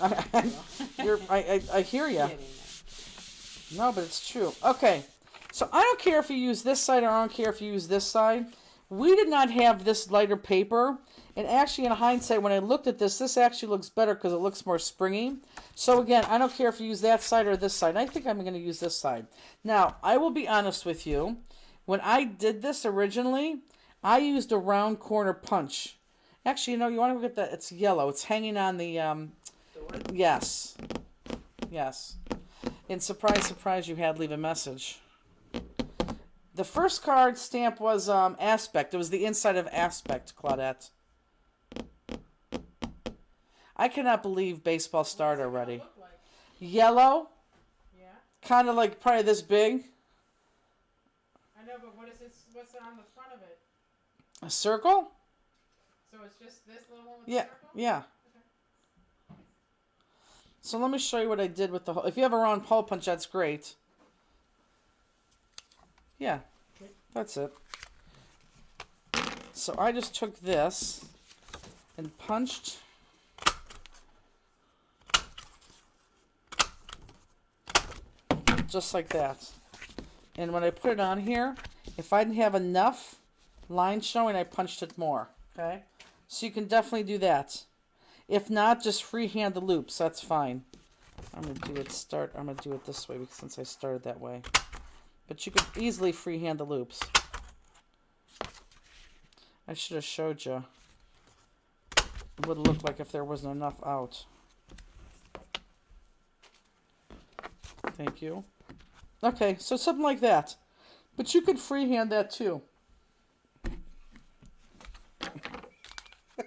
That doesn't work. I hear you. Kidding. No, but it's true. Okay. So I don't care if you use this side or I don't care if you use this side. We did not have this lighter paper. And actually, in hindsight, when I looked at this, this actually looks better because it looks more springy. So again, I don't care if you use that side or this side. I think I'm going to use this side. Now, I will be honest with you. When I did this originally, I used a round corner punch. Actually, you know, you want to look at that. It's yellow. It's hanging on the... Yes. Yes. And surprise, surprise, you had leave a message. The first card stamp was Aspect. It was the inside of Aspect, Claudette. I cannot believe baseball started already. Look like? Yellow, Yeah. kind of like probably this big. I know, but what is it? What's on the front of it? A circle? So it's just this little one with Yeah, the circle? yeah. So let me show you what I did with the hole. If you have a round hole punch, that's great. Yeah, that's it. So I just took this and punched. Just like that. And when I put it on here, if I didn't have enough line showing, I punched it more. Okay? So you can definitely do that. If not, just freehand the loops. That's fine. I'm gonna do it this way because since I started that way. But you could easily freehand the loops. I should have showed you what it looked like if there wasn't enough out. Thank you. Okay, so something like that. But you could freehand that too.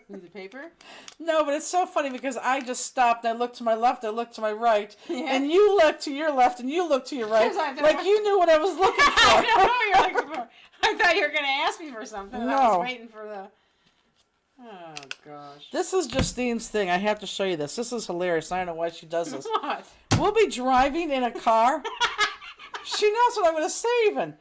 Need the paper? No, but it's so funny because I just stopped and I looked to my left, I looked to my right, Yeah. and you looked to your left and you looked to your right, Yes, I did. like you knew what I was looking I for. don't know what you're looking for. I thought you were going to ask me for something. I No. was waiting for the... Oh, gosh. This is Justine's thing. I have to show you this. This is hilarious. I don't know why she does this. What? We'll be driving in a car. She knows what I'm going to say even.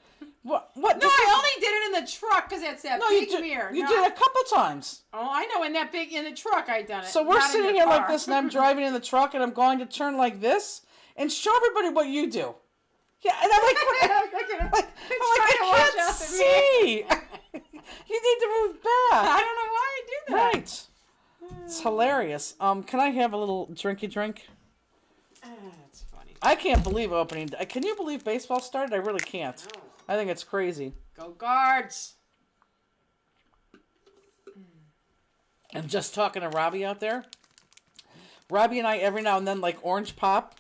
What? No, I only did it in the truck because it's that No, big you mirror. You No, did it a couple times. Oh, I know. In the truck I done it. So we're not in sitting the here like car. this, and I'm driving in the truck, and I'm going to turn like this and show everybody what you do. Yeah, and I'm like, I can't see. You need to move back. I don't know why I do that. Right. It's hilarious. Can I have a little drinky drink? That's funny. I can't believe opening. Can you believe baseball started? I really can't. No. I think it's crazy. Go Guards. I'm just talking to Robbie out there. Robbie and I every now and then like orange pop.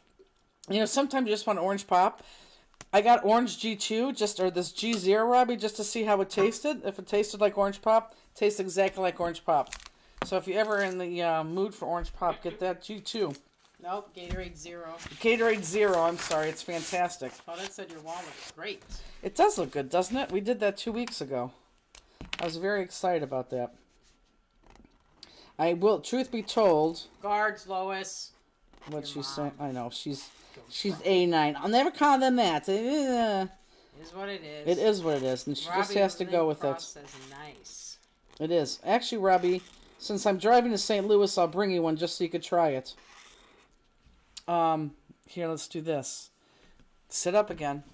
You know, sometimes you just want orange pop. I got orange G2, or this G0, Robbie, just to see how it tasted. If it tasted like orange pop, it tastes exactly like orange pop. So if you're ever in the mood for orange pop, get that G2. Nope, Gatorade Zero. Gatorade Zero, I'm sorry, it's fantastic. Oh, that said your wallet is great. It does look good, doesn't it? We did that 2 weeks ago. I was very excited about that. I will, truth be told, Guards, Lois. what Your she's mom. saying, I know, she's A9. I'll never call them that. It Is what it is. It is what it is, and she just Robbie has to go with Lindcross it. says nice. It is. Actually, Robbie, since I'm driving to St. Louis, I'll bring you one just so you could try it. Here, let's do this. Sit up again.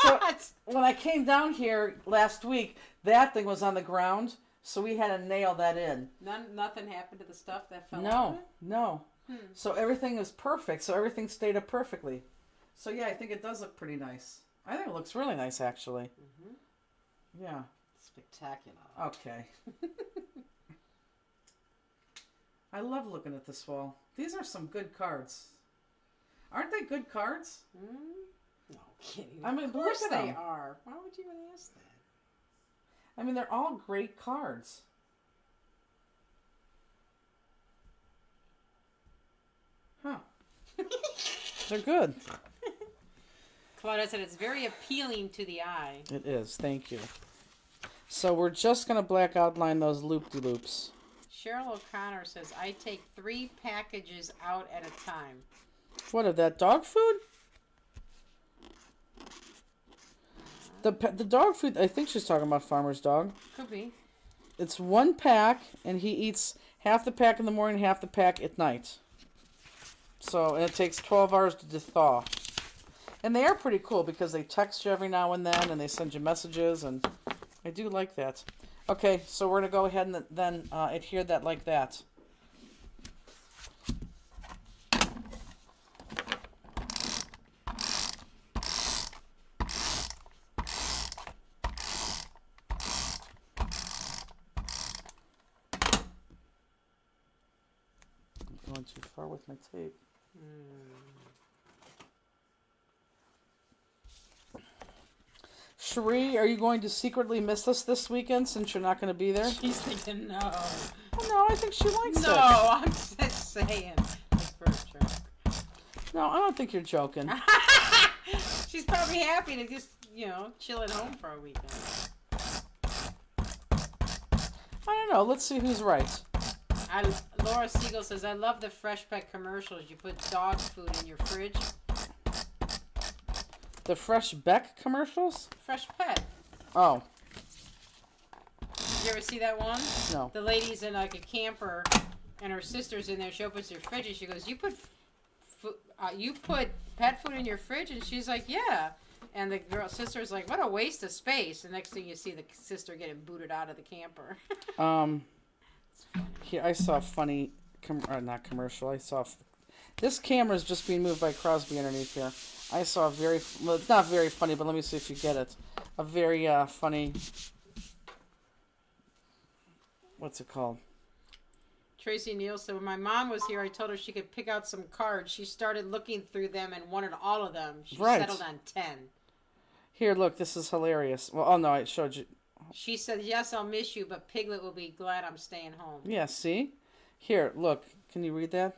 So, when I came down here last week, that thing was on the ground, so we had to nail that in. Nothing happened to the stuff that fell No. So everything is perfect. So everything stayed up perfectly. So yeah, I think it does look pretty nice. I think it looks really nice, actually. Mm-hmm. Yeah. Spectacular. Okay. I love looking at this wall. These are some good cards. Aren't they good cards? No kidding. I mean, of course look at they them. are. Why would you even ask that? I mean, they're all great cards. Huh. They're good. Claudia said it's very appealing to the eye. It is. Thank you. So we're just going to black outline those loop-de-loops. Cheryl O'Connor says, I take 3 packages out at a time. What, of that dog food? The dog food, I think she's talking about Farmer's Dog. Could be. It's 1 pack, and he eats half the pack in the morning, half the pack at night. So, and it takes 12 hours to thaw. And they are pretty cool because they text you every now and then, and they send you messages, and I do like that. Okay, so we're going to go ahead and then adhere that like that. I'm going too far with my tape. Cherie, are you going to secretly miss us this weekend since you're not going to be there? She's thinking no. Oh, no, I think she likes it. No, I'm just saying. That's for a joke. No, I don't think you're joking. She's probably happy to just, chill at home for a weekend. I don't know. Let's see who's right. Laura Siegel says, I love the Fresh Pet commercials. You put dog food in your fridge. The Fresh Beck commercials? Fresh Pet. Oh, Did you ever see that one? no. The lady's in like a camper, and her sister's in there. She opens her fridge, and she goes, you put pet food in your fridge? And she's like, yeah. And the sister's like, what a waste of space. The next thing you see, the sister getting booted out of the camper. Here, I saw a funny, not commercial. This camera's just being moved by Crosby underneath here. I saw it's not very funny, but let me see if you get it. A very funny, what's it called? Tracy Neal said, when my mom was here, I told her she could pick out some cards. She started looking through them and wanted all of them. She settled on 10. Here, look, this is hilarious. Well, oh no, I showed you. She said, yes, I'll miss you, but Piglet will be glad I'm staying home. Yeah, see? Here, look. Can you read that?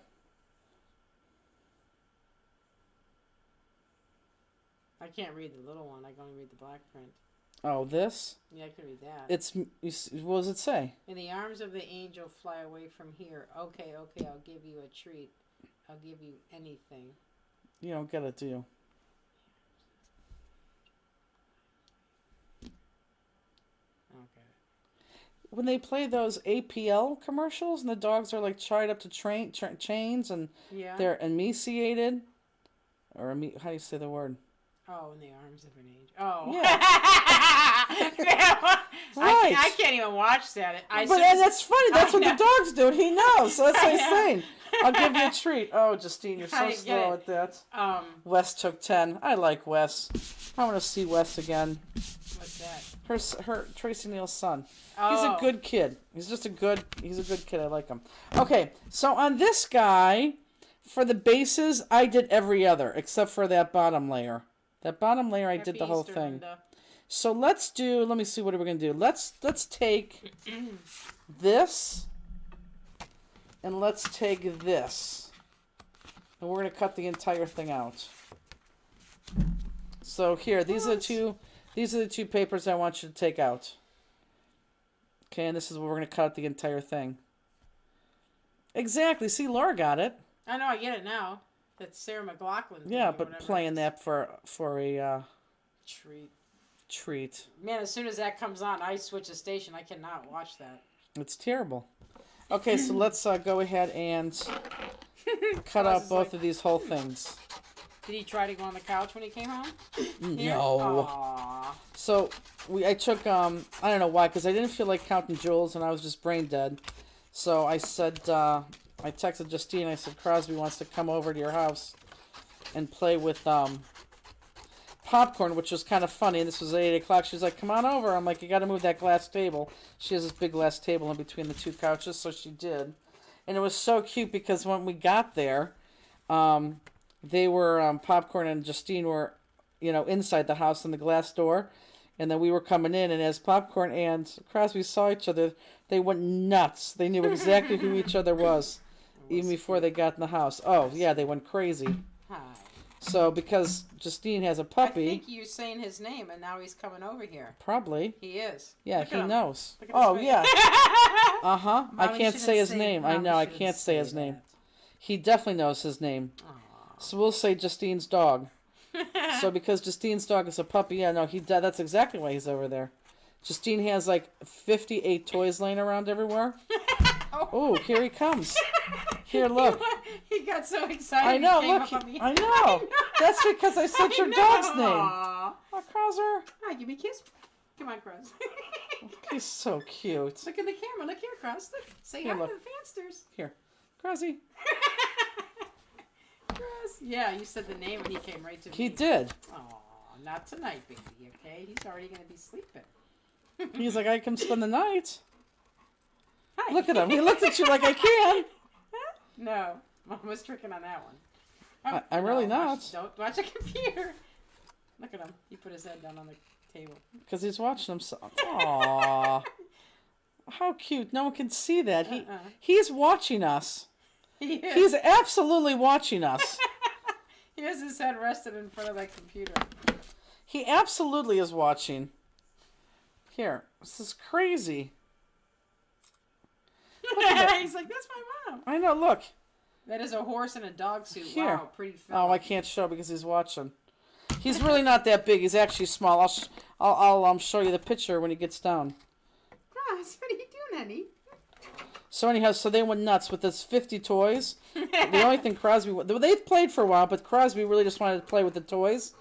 I can't read the little one. I can only read the black print. Oh, this? Yeah, I can read that. What does it say? In the arms of the angel, fly away from here. Okay, I'll give you a treat. I'll give you anything. You don't get it, do you? Okay. When they play those APL commercials and the dogs are like tied up to chains and they're emaciated, or how do you say the word? Oh, in the arms of an angel. Oh. Yeah. Right. I can't even watch that. That's funny. That's what the dogs do. He knows. So that's what he's saying. I'll give you a treat. Oh, Justine, you're so slow at that. Wes took 10. I like Wes. I want to see Wes again. What's that? Her Tracy Neal's son. Oh. He's a good kid. He's a good kid. I like him. Okay, so on this guy, for the bases, I did every other except for that bottom layer. That bottom layer, I did the whole thing. Linda. So let me see, what are we going to do? Let's take this, and let's take this. And we're going to cut the entire thing out. So here, these are the two papers I want you to take out. Okay, and this is where we're going to cut out the entire thing. Exactly. See, Laura got it. I know, I get it now. That's Sarah McLachlan. Yeah, but playing that for a Treat. Man, as soon as that comes on, I switch the station. I cannot watch that. It's terrible. Okay, so let's go ahead and cut Ross out is both like- of these whole things. Did he try to go on the couch when he came home? Here? No. Aw. So I took I don't know why, because I didn't feel like counting jewels and I was just brain dead. So I said I texted Justine. I said Crosby wants to come over to your house and play with popcorn, which was kind of funny. And this was at 8 o'clock. She was like, "Come on over." I'm like, "You got to move that glass table." She has this big glass table in between the two couches, so she did. And it was so cute because when we got there, they were popcorn and Justine were, inside the house in the glass door, and then we were coming in. And as popcorn and Crosby saw each other, they went nuts. They knew exactly who each other was, even before they got in the house. Oh yeah, they went crazy. Hi. So because Justine has a I puppy, think you're saying his name, and now he's coming over here. probably. He is. Yeah, Look he at him. knows. Look at his Oh face. yeah. Uh huh. I Mommy can't shouldn't say his name. I Mommy know. I shouldn't can't say his name. that. He definitely knows his name. Aw. So we'll say Justine's dog. So because Justine's dog is a puppy, yeah, no, that's exactly why he's over there. Justine has like 58 toys laying around everywhere. Oh, here he comes. Here, look. He got so excited. I know. He came Look, up on me. I know. That's because I said your dog's name. Aw. Oh, Krauser. Hi, give me a kiss. Come on, Cross. He's so cute. Look in the camera. Look here, Cross. Look. Say Here, hi look. to the fansters. Here, Krausie. Cross. Yeah, you said the name and he came right to me. He did. Aw, not tonight, baby, okay? He's already going to be sleeping. He's like, I can spend the night. Hi. Look at him. He looked at you like I can. No, Mom was tricking on that one. I'm really not. Don't watch the computer. Look at him. He put his head down on the table. Because he's watching himself. Aww. How cute. No one can see that. He's watching us. He is. He's absolutely watching us. He has his head rested in front of that computer. He absolutely is watching. Here. This is crazy. He's like, that's my mom. I know, look. That is a horse in a dog suit. Here. Wow, pretty fella. Oh, I can't show because he's watching. He's really not that big. He's actually small. I'll show you the picture when he gets down. Ross, what are you doing, honey? So anyhow, so they went nuts with this 50 toys. The only thing Crosby, they've played for a while, but Crosby really just wanted to play with the toys.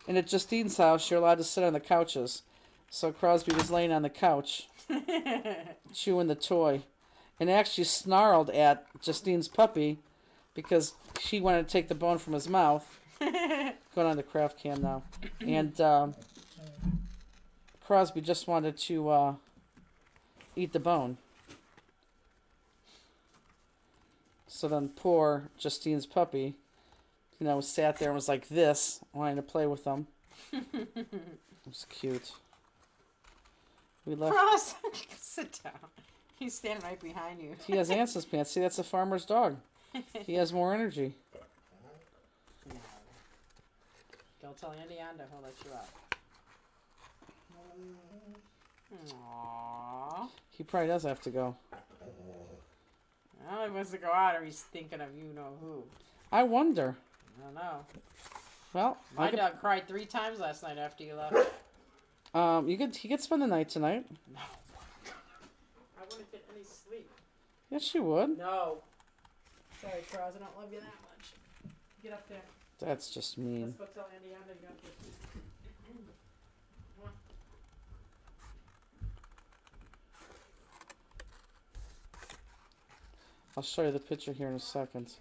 And at Justine's house, you're allowed to sit on the couches. So Crosby was laying on the couch, chewing the toy, and actually snarled at Justine's puppy because she wanted to take the bone from his mouth. Going on the craft cam now. And Crosby just wanted to eat the bone. So then poor Justine's puppy, sat there and was like this, wanting to play with them. It was cute. We left. Ross, sit down. He's standing right behind you. He has ants in his pants. See, that's a farmer's dog. He has more energy. No. Don't tell Andy Anda, he'll let you out. Aww. He probably does have to go. Well, he wants to go out or he's thinking of you-know-who. I wonder. I don't know. Well, My dog cried 3 times last night after you left. he could spend the night tonight. No. I wouldn't get any sleep. Yes, you would. No. Sorry, Cross, I don't love you that much. Get up there. That's just mean. Let's go tell Andy Anda you got this. I'll show you the picture here in a second.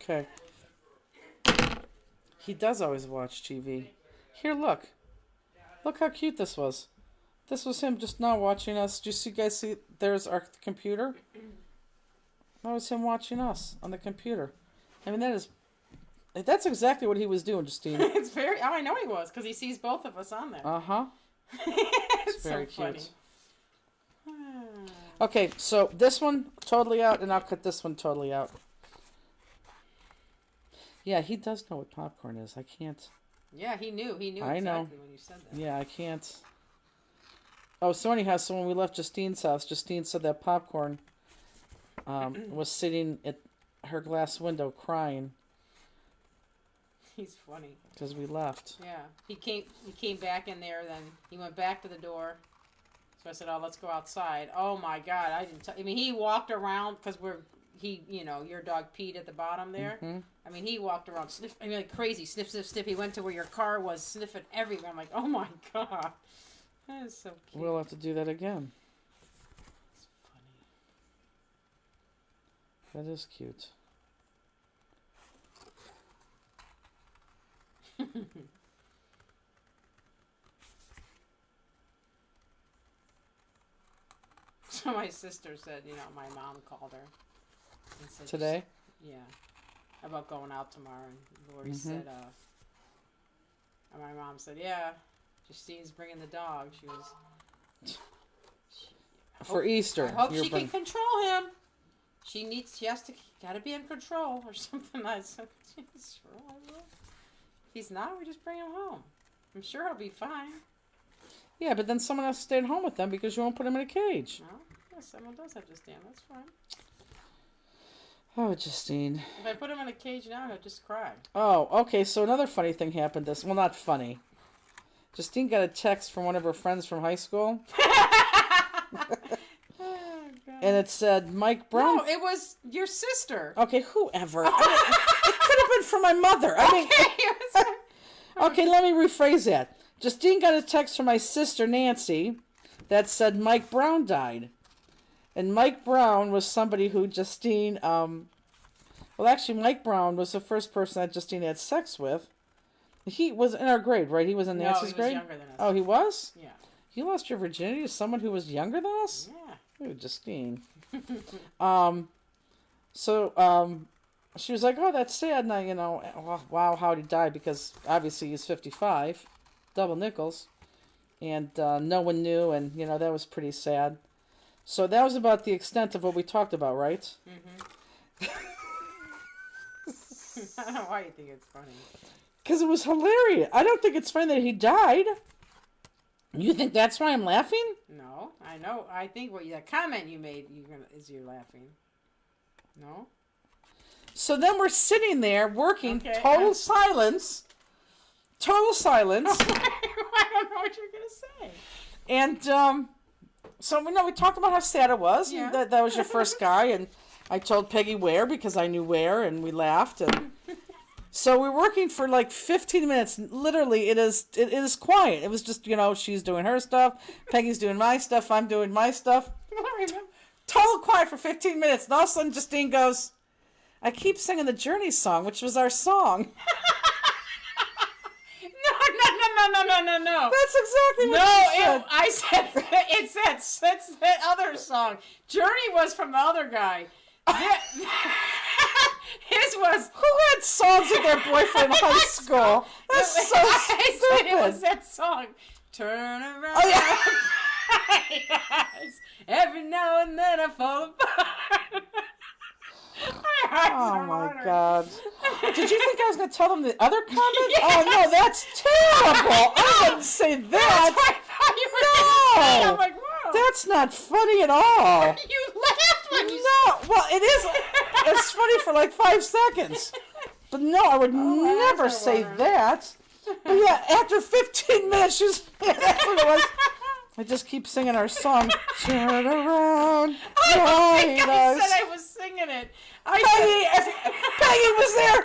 Okay. He does always watch TV. Here, look. Look how cute this was. This was him just now watching us. Do you guys see? There's our computer. That was him watching us on the computer. I mean, that's exactly what he was doing, Justine. It's very. Oh, I know he was because he sees both of us on there. Uh huh. It's Very so funny. cute. Okay, so this one totally out, and I'll cut this one totally out. Yeah, he does know what popcorn is. I can't. Yeah, he knew. He knew I exactly know. when you said that. Yeah, I can't. Oh, so anyhow, so when we left Justine's house, Justine said that popcorn was sitting at her glass window crying He's funny. because we left. Yeah, he came back in there. Then he went back to the door. So I said, "Oh, let's go outside." Oh my God, I didn't. I mean, he walked around because your dog peed at the bottom there. Mm-hmm. I mean, he walked around like crazy, sniff, sniff, sniff. He went to where your car was, sniffing everywhere. I'm like, oh my God, that is so cute. We'll have to do that again. It's That is cute. funny. So my sister said, my mom called her and said, Today? yeah, about going out tomorrow. And Lori said, and my mom said, yeah, Justine's bringing the dog. She was. For Easter. I hope you're she can control him. She gotta be in control or something. I said, sure I will. He's not, we just bring him home. I'm sure he'll be fine. Yeah, but then someone has to stay at home with them because you won't put him in a cage. No, yeah, someone does have to stand. That's fine. Oh, Justine. If I put him in a cage now, he'll just cry. Oh, okay, so another funny thing happened well, not funny. Justine got a text from one of her friends from high school. And it said, Mike Brown. No, it was your sister. Okay, whoever. It could have been from my mother. Okay, let me rephrase that. Justine got a text from my sister, Nancy, that said Mike Brown died. And Mike Brown was somebody who Justine, Mike Brown was the first person that Justine had sex with. He was in our grade, right? He was in Nancy's grade? No, he was younger than us. Oh, he was? Yeah. You lost your virginity to someone who was younger than us? Yeah. Ooh, Justine. She was like, oh, that's sad. Now, wow, how'd he die? Because obviously he's 55, double nickels. And no one knew, and, that was pretty sad. So that was about the extent of what we talked about, right? Mm-hmm. I don't know why you think it's funny. Because it was hilarious. I don't think it's funny that he died. You think that's why I'm laughing? No, I know. I think the comment you made, you're laughing. No? So then we're sitting there working, Okay. total silence. Total silence. I don't know what you're going to say. And so we talked about how sad it was. Yeah. And that was your first guy. And I told Peggy where because I knew where, and we laughed. And so we're working for like 15 minutes. Literally, it is quiet. It was just, she's doing her stuff. Peggy's doing my stuff. I'm doing my stuff. Total quiet for 15 minutes. And all of a sudden, Justine goes, I keep singing the Journey song, which was our song. No. That's exactly what you said. I said, it's that other song. Journey was from the other guy. His was... Who had songs with their boyfriend in high school? That's so I stupid. said it was that song. Turn around. Oh, yeah. Yes. Every now and then I fall apart. Oh my God. Did you think I was going to tell them the other comment? Yes. Oh no, that's terrible. I didn't say that. That's what I thought you were going to say. I'm like, whoa. That's not funny at all. You laughed when you Well, it is. It's funny for like 5 seconds. But no, I would never say that. But yeah, after 15 minutes, that's what it was. I just keep singing our song. Turn around. I think I said I was singing it. Peggy was there.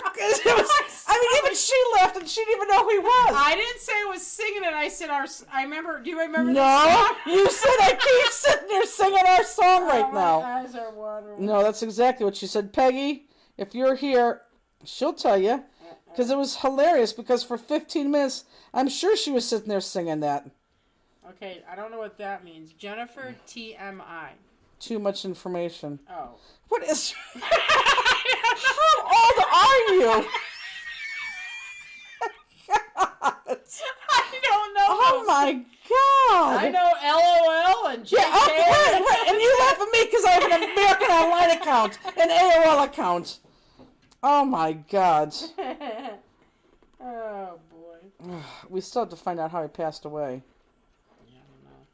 Even she left and she didn't even know who he was. I didn't say I was singing it. I said I remember. Do you remember? No, you said I keep sitting there singing our song right now. My eyes are watering. No, that's exactly what she said. Peggy, if you're here, she'll tell you. Because it was hilarious because for 15 minutes, I'm sure she was sitting there singing that. Okay, I don't know what that means. Jennifer TMI. Too much information. Oh. What is... How old are you? God. I don't know. Oh my God! I know LOL and JK. Yeah, right. And you laugh at me because I have an American Online account, an AOL account. Oh my God. Oh boy. We still have to find out how he passed away. Yeah, I don't know.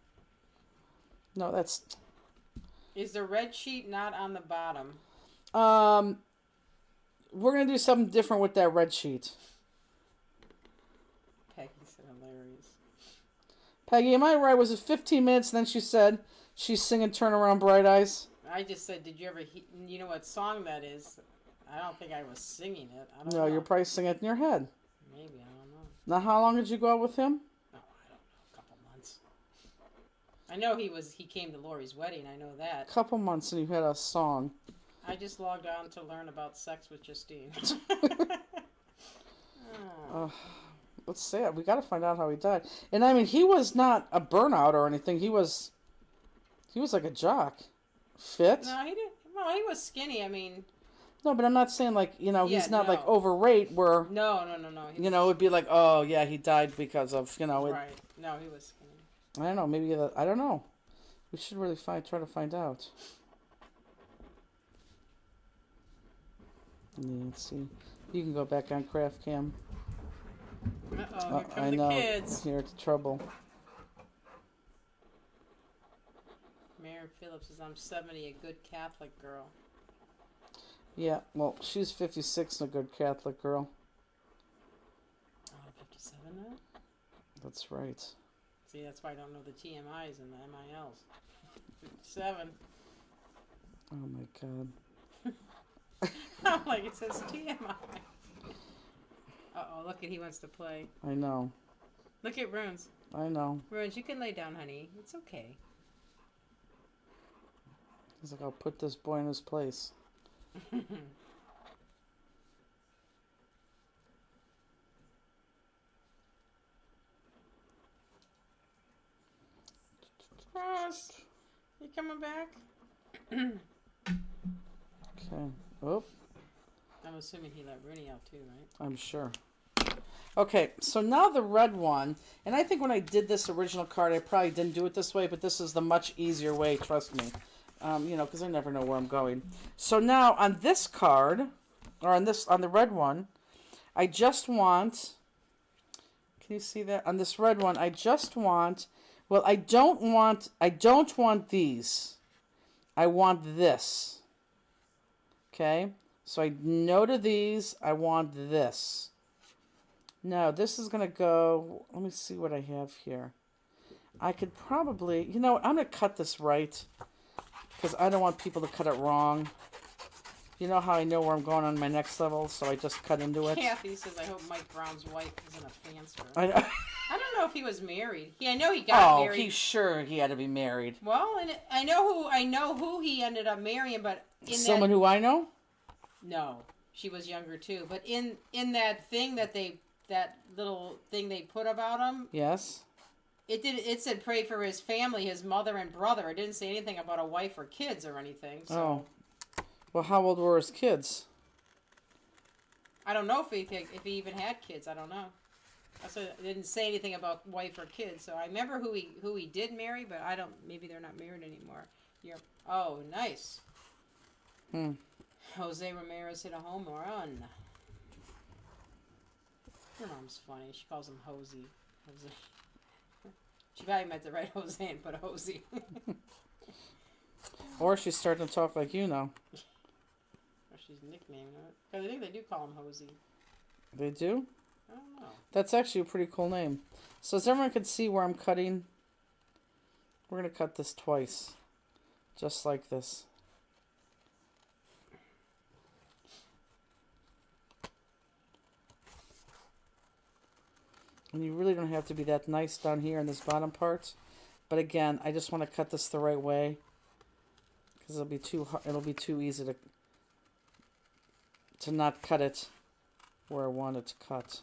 No, that's. Is the red sheet not on the bottom? We're gonna do something different with that red sheet. Peggy said hilarious. Peggy, am I right? Was it 15 minutes? And then she said she's singing "Turn Around, Bright Eyes." I just said, did you ever? You know what song that is? I don't think I was singing it. I don't No, know. you're probably singing it in your head. Maybe, I don't know. Now, how long did you go out with him? No, I don't know. A couple months. I know he came to Lori's wedding. I know that. A couple months, and you had a song. I just logged on to learn about sex with Justine. Oh. Let's say it. We got to find out how he died. And I mean, he was not a burnout or anything. He was like a jock, fit. No, he didn't. Well, he was skinny. I mean. No, but I'm not saying like Yeah, he's not no. like overweight where No. He was, it'd be like, oh yeah, he died because of it, right. No, he was skinny. I don't know. Maybe I don't know. We should really try to find out. Yeah, let's see. You can go back on Craft Cam. Uh-oh, here come I the know. kids. Here it's trouble. Mary Phillips says, I'm 70, a good Catholic girl. Yeah, well, she's 56 and a good Catholic girl. Oh, 57 now? That's right. See, that's why I don't know the TMIs and the MILs. 57. Oh my God. I'm like, it says TMI. Uh-oh, look at he wants to play. I know. Look at Runes. I know. Runes, you can lay down, honey. It's okay. He's like, I'll put this boy in his place. Frost, you coming back? Okay. Oh, I'm assuming he let Rooney out too, right? I'm sure. Okay, so now the red one, and I think when I did this original card, I probably didn't do it this way, but this is the much easier way, trust me. Because I never know where I'm going. So now on this card, or on the red one, I just want, can you see that? On this red one, I just want, well, I don't want these. I want this. Okay? So I no to these, I want this. Now, this is going to go, let me see what I have here. I could probably, I'm going to cut this right, because I don't want people to cut it wrong. You know how I know where I'm going on my next level, so I just cut into it. Kathy says, I hope Mike Brown's wife isn't a fancer. I don't know if he was married. Yeah, I know he got married. He had to be married. Well, and I know who he ended up marrying, but Someone who I know? No, she was younger too. But in that thing that little thing they put about him, Yes. it said pray for his family, his mother and brother. It didn't say anything about a wife or kids or anything. So. Oh. Well, how old were his kids? I don't know if he even had kids. I don't know. It didn't say anything about wife or kids. So I remember who he did marry, but I don't. Maybe they're not married anymore. Oh, nice. Jose Ramirez hit a home run. Her mom's funny. She calls him Hosey. Jose. She probably meant to write Jose and put Hosey. Or she's starting to talk like you know. Or she's nicknaming it. Because I think they do call him Hosey. They do? I don't know. That's actually a pretty cool name. So as everyone can see where I'm cutting, we're going to cut this twice. Just like this. And you really don't have to be that nice down here in this bottom part. But again, I just want to cut this the right way. Because it'll be too easy to not cut it where I want it to cut.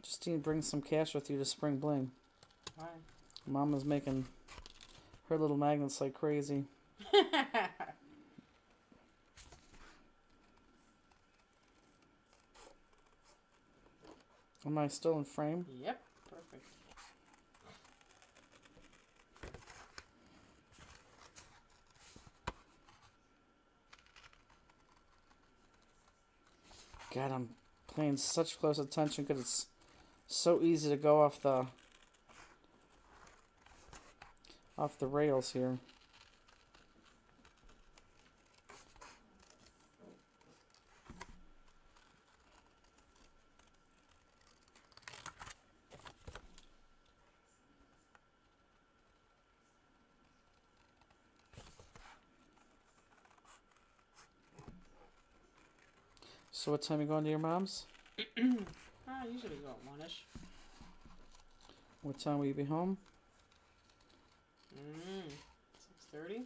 Justine, bring some cash with you to Spring Bling. Why? Mama's making her little magnets like crazy. Am I still in frame? Yep, perfect. God, I'm paying such close attention because it's so easy to go off the rails here. So what time you going to your mom's? I usually go at 1-ish. What time will you be home? 6:30? I don't know.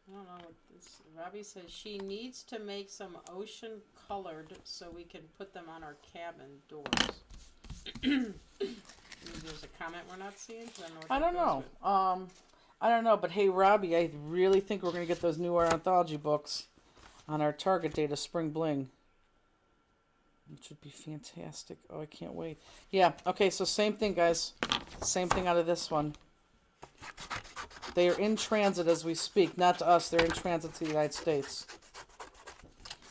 I don't know what this. Robbie says she needs to make some ocean colored so we can put them on our cabin doors. Maybe there's a comment we're not seeing. 'Cause I don't know. I don't know, but hey, Robbie, I really think we're gonna get those new art anthology books on our target date of Spring Bling, which would be fantastic. Oh, I can't wait. Yeah. Okay. So same thing, guys. Same thing out of this one. They are in transit as we speak. Not to us. They're in transit to the United States.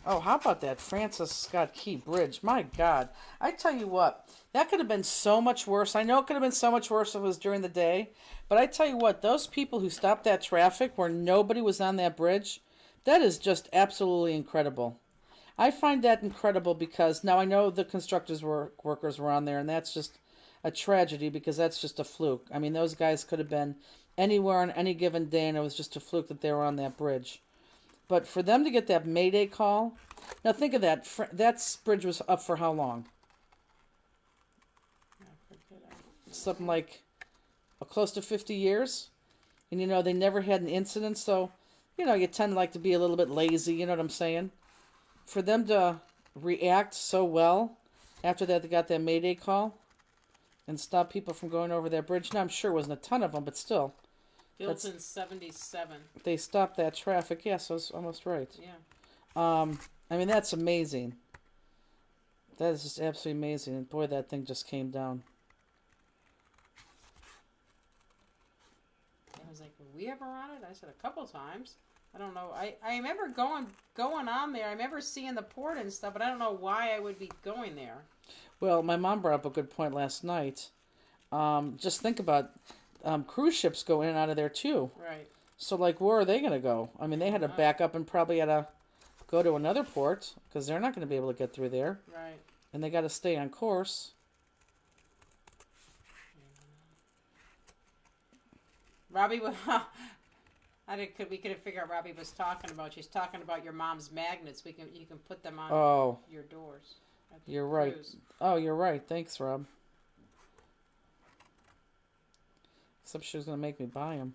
Oh, how about that Francis Scott Key Bridge? My God. I tell you what, that could have been so much worse. I know it could have been so much worse if it was during the day. But I tell you what, those people who stopped that traffic where nobody was on that bridge, that is just absolutely incredible. I find that incredible because now I know the workers were on there, and that's just a tragedy because that's just a fluke. I mean, those guys could have been anywhere on any given day, and it was just a fluke that they were on that bridge. But for them to get that Mayday call, now think of that. That bridge was up for how long? Something like close to 50 years. And, you know, they never had an incident. So, you know, you tend to like to be a little bit lazy. You know what I'm saying? For them to react so well after that they got that Mayday call and stop people from going over that bridge. Now, I'm sure it wasn't a ton of them, but still. Built in 77. They stopped that traffic. Yes, I was almost right. Yeah. I mean, that's amazing. That is just absolutely amazing. And boy, that thing just came down. I was like, were we ever on it? I said a couple times. I don't know. I remember going on there. I remember seeing the port and stuff, but I don't know why I would be going there. Well, my mom brought up a good point last night. Just think about cruise ships go in and out of there too. Right. So, like, where are they going to go? I mean, they had to back up and probably had to go to another port because they're not going to be able to get through there. Right. And they got to stay on course. Robbie was. We could have figured out Robbie was talking about. She's talking about your mom's magnets. You can put them on your doors. You're right. Oh, you're right. Thanks, Rob. Except she was going to make me buy them.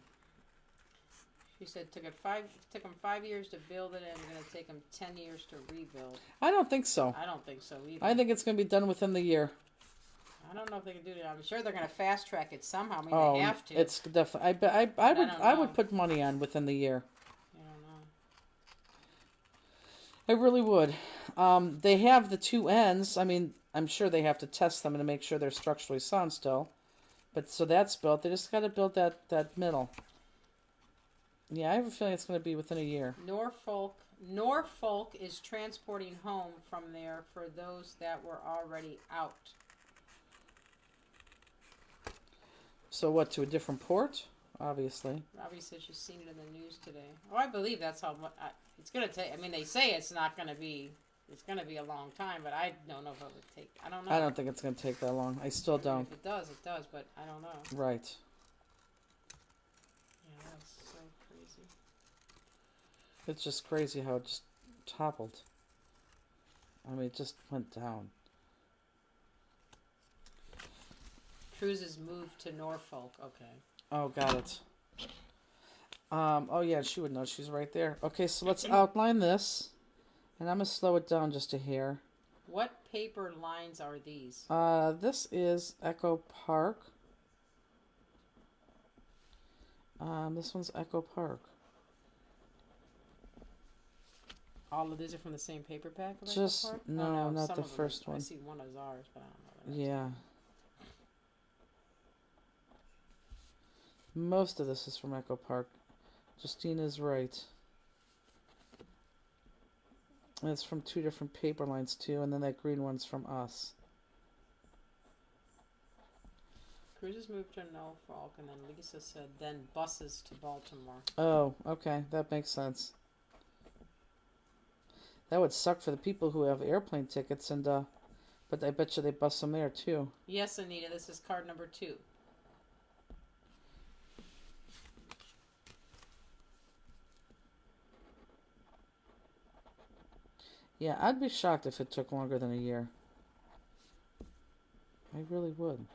She said took them 5 years to build it, and it's going to take them 10 years to rebuild. I don't think so. I don't think so either. I think it's going to be done within the year. I don't know if they can do that. I'm sure they're going to fast track it somehow. I mean, they have to. It's definitely. I would put money on within the year. I don't know. I really would. They have the two ends. I mean, I'm sure they have to test them to make sure they're structurally sound still. But so that's built. They just got to build that middle. Yeah, I have a feeling it's going to be within a year. Norfolk is transporting home from there for those that were already out. So what, to a different port? Obviously. Robbie says she's seen it in the news today. Oh, I believe that's how it's going to take. I mean, they say it's not going to be. It's going to be a long time, but I don't know if it would take. I don't know. I don't think it's going to take that long. I still don't. If it does, but I don't know. Right. Yeah, that's so crazy. It's just crazy how it just toppled. I mean, it just went down. Cruises moved to Norfolk. Okay. Oh, got it. Oh, yeah, she would know. She's right there. Okay, so let's outline this. And I'm going to slow it down just a hair. What paper lines are these? This is Echo Park. This one's Echo Park. All of these are from the same paper pack? of Echo Just Park? no, not some the of them first I one. see one is ours, but I don't know. Yeah. Most of this is from Echo Park. Justina's right. And it's from 2 different paper lines too, and then that green one's from us. Cruises moved to Norfolk, and then Lisa said, then buses to Baltimore. Oh, okay, that makes sense. That would suck for the people who have airplane tickets, and but I bet you they bus them there too. Yes, Anita, this is card number 2. Yeah, I'd be shocked if it took longer than a year. I really would.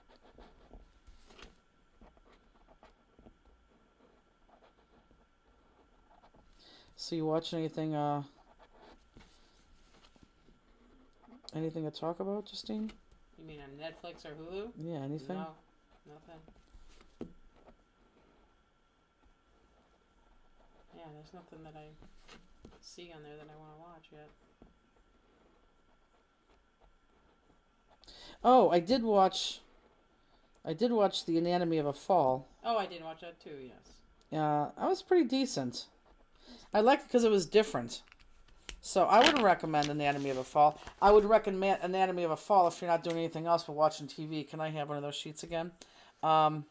So you watching anything anything to talk about, Justine? You mean on Netflix or Hulu? Yeah, anything? No, nothing. Yeah, there's nothing that I see on there that I want to watch yet. Oh, I did watch The Anatomy of a Fall. Oh, I did watch that too, yes. That was pretty decent. I liked it because it was different. So I would recommend Anatomy of a Fall. I would recommend Anatomy of a Fall if you're not doing anything else but watching TV. Can I have one of those sheets again? Yeah,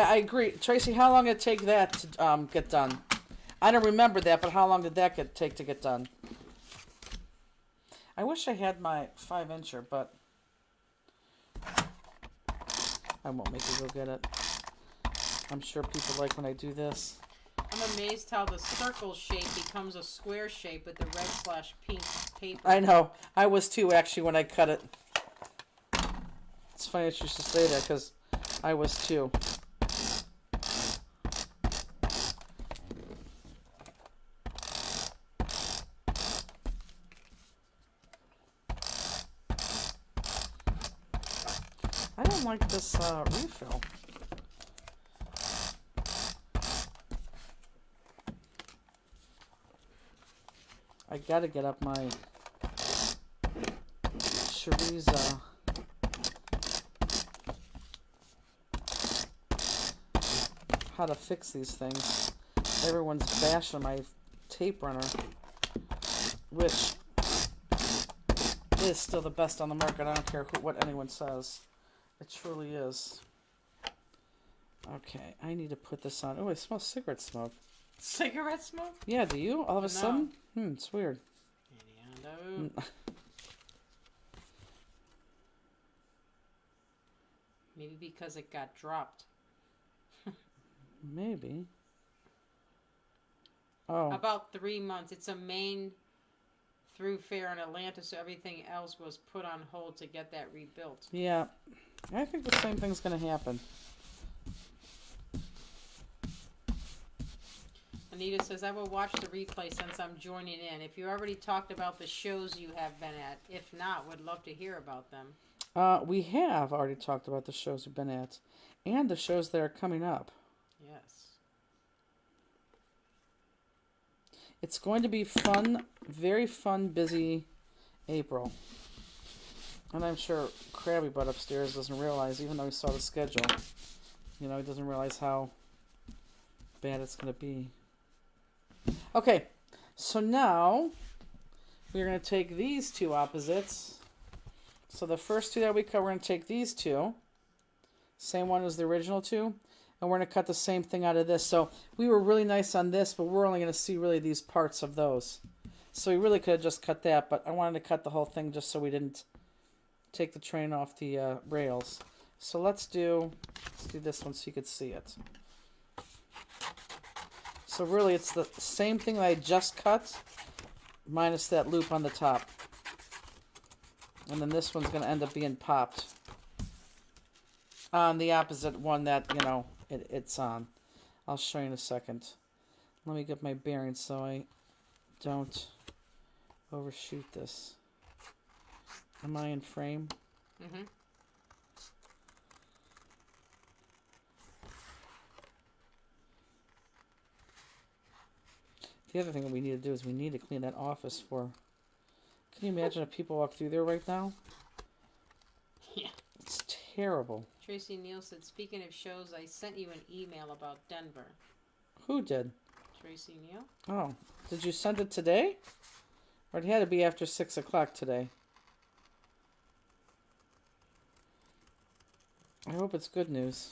I agree. Tracy, how long did it take that to get done? I don't remember that, but how long did that take to get done? I wish I had my 5-incher, but I won't make you go get it. I'm sure people like when I do this. I'm amazed how the circle shape becomes a square shape with the red/pink paper. I know. I was too, actually, when I cut it. It's funny that you should say that, because I was too. I don't like this refill. I gotta get up my chorizo. How to fix these things. Everyone's bashing my tape runner, which is still the best on the market. I don't care what anyone says. It truly is. Okay, I need to put this on. Oh, I smell cigarette smoke. Cigarette smoke? Yeah, do you? All of a sudden? It's weird. Maybe because it got dropped. Maybe. Oh. About 3 months. It's a main through fair in Atlanta, so everything else was put on hold to get that rebuilt. Yeah. I think the same thing's going to happen. Anita says, I will watch the replay since I'm joining in. If you already talked about the shows you have been at, if not, would love to hear about them. We have already talked about the shows we've been at and the shows that are coming up. Yes. It's going to be fun, very fun, busy April. And I'm sure Krabby Butt upstairs doesn't realize, even though he saw the schedule, he doesn't realize how bad it's going to be. Okay, so now we're going to take these two opposites. So the first two that we cut, we're going to take these two. Same one as the original two. And we're going to cut the same thing out of this. So we were really nice on this, but we're only going to see really these parts of those. So we really could have just cut that, but I wanted to cut the whole thing just so we didn't take the train off the rails. So let's do this one so you could see it. So really it's the same thing that I just cut, minus that loop on the top. And then this one's going to end up being popped on the opposite one that, it's on. I'll show you in a second. Let me get my bearings so I don't overshoot this. Am I in frame? Mm-hmm. The other thing that we need to do is we need to clean that office for... Can you imagine if people walk through there right now? Yeah. It's terrible. Tracy Neal said, speaking of shows, I sent you an email about Denver. Who did? Tracy Neal? Oh, did you send it today? Or it had to be after 6 o'clock today. I hope it's good news.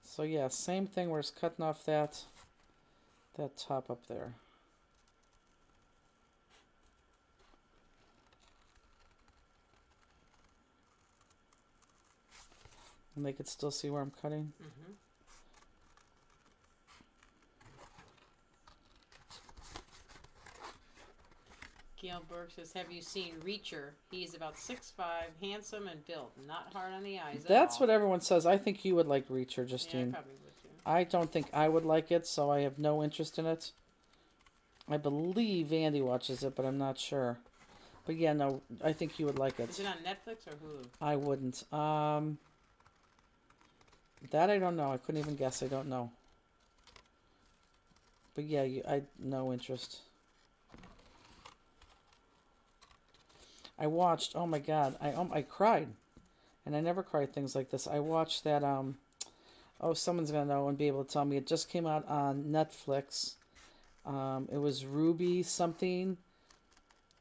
So yeah, same thing. We're just cutting off that top up there. And they could still see where I'm cutting. Mm-hmm. Gail Burke says, have you seen Reacher? He's about 6'5", handsome and built, not hard on the eyes That's at all. what everyone says. I think you would like Reacher, Yeah, I Justine. probably would too. I don't think I would like it, so I have no interest in it. I believe Andy watches it, but I'm not sure. But yeah, no, I think you would like it. Is it on Netflix or Hulu? I wouldn't. That I don't know. I couldn't even guess. I don't know. But yeah, I no interest. I watched. Oh my God, I cried, and I never cried things like this. I watched that. Oh, someone's gonna know and be able to tell me. It just came out on Netflix. It was Ruby something.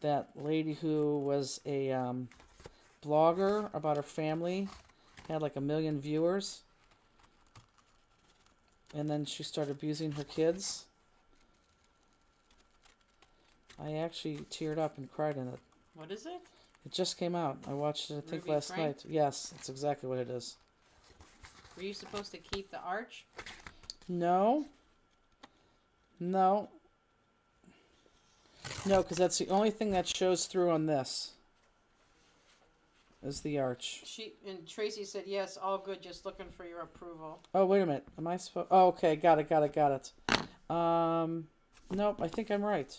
That lady who was a blogger about her family had like 1 million viewers. And then she started abusing her kids. I actually teared up and cried in it. What is it? It just came out. I watched it, I think, Ruby last Frank? night. Yes, that's exactly what it is. Were you supposed to keep the arch? No. No. No, because that's the only thing that shows through on this. Is the arch. And Tracy said, yes, all good, just looking for your approval. Oh, wait a minute. Am I supposed... Oh, okay. Got it. Nope. I think I'm right.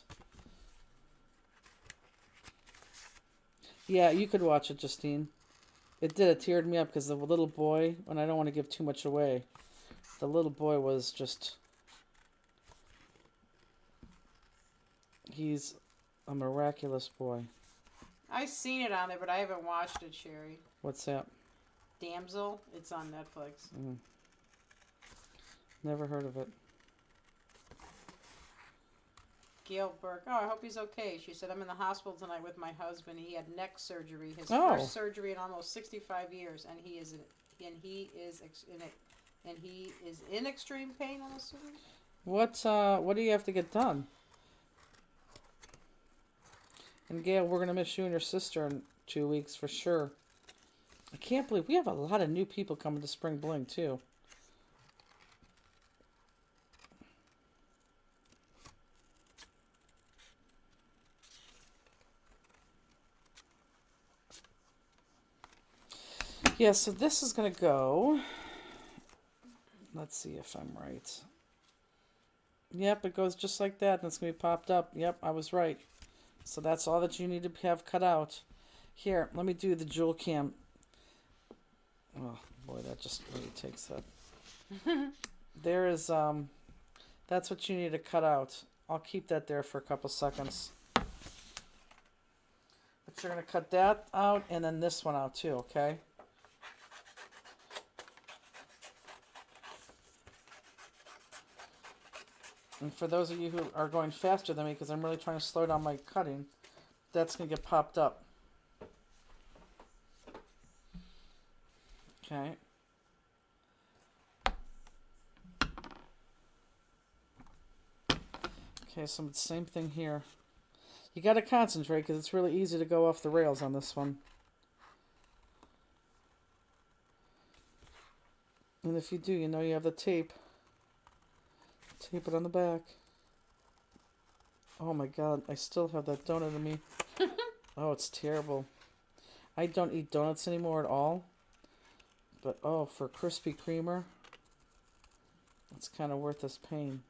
Yeah, you could watch it, Justine. It did. It teared me up because the little boy, and I don't want to give too much away, the little boy was just... He's a miraculous boy. I've seen it on there, but I haven't watched it, Sherry. What's that? Damsel? It's on Netflix. Never heard of it. Gail Burke. Oh, I hope he's okay. She said, I'm in the hospital tonight with my husband. He had neck surgery, his Oh. first surgery in almost 65 years, and he is in extreme pain, I'm assuming. What do you have to get done? And Gail, we're gonna miss you and your sister in 2 weeks for sure. I can't believe we have a lot of new people coming to Spring Bling too. Yeah, so this is going to go... Let's see if I'm right. Yep, it goes just like that, and it's going to be popped up. Yep, I was right. So that's all that you need to have cut out. Here, let me do the jewel cam. Oh, boy, that just really takes that. There is, that's what you need to cut out. I'll keep that there for a couple seconds. But you're going to cut that out, and then this one out too, okay? And for those of you who are going faster than me, because I'm really trying to slow down my cutting, that's going to get popped up. Okay. Okay, so the same thing here. You got to concentrate because it's really easy to go off the rails on this one. And if you do, you know you have the tape. Tape it on the back. Oh my God, I still have that donut in me. Oh, it's terrible. I don't eat donuts anymore at all. But oh, for Krispy Kreme, it's kind of worth this pain.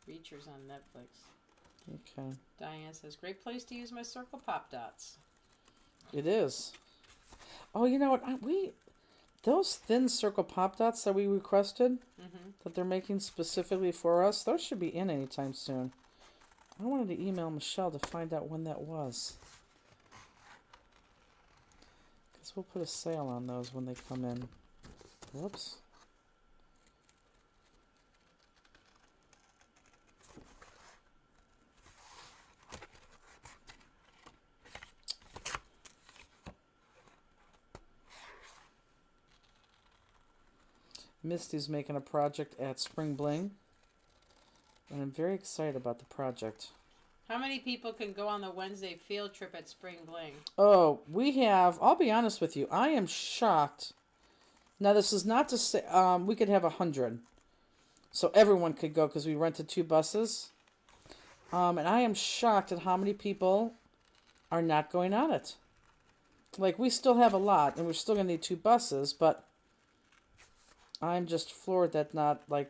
Reachers on Netflix. Okay. Diane says, great place to use my Circle Pop Dots. It is. Oh, you know what? Those thin Circle Pop Dots that we requested, that they're making specifically for us, those should be in anytime soon. I wanted to email Michelle to find out when that was. Because we'll put a sale on those when they come in. Whoops. Misty's making a project at Spring Bling, and I'm very excited about the project. How many people can go on the Wednesday field trip at Spring Bling? Oh, we have, I'll be honest with you, I am shocked. Now, this is not to say, we could have 100. So everyone could go because we rented 2 buses. And I am shocked at how many people are not going on it. Like, we still have a lot, and we're still going to need 2 buses, but I'm just floored that not, like,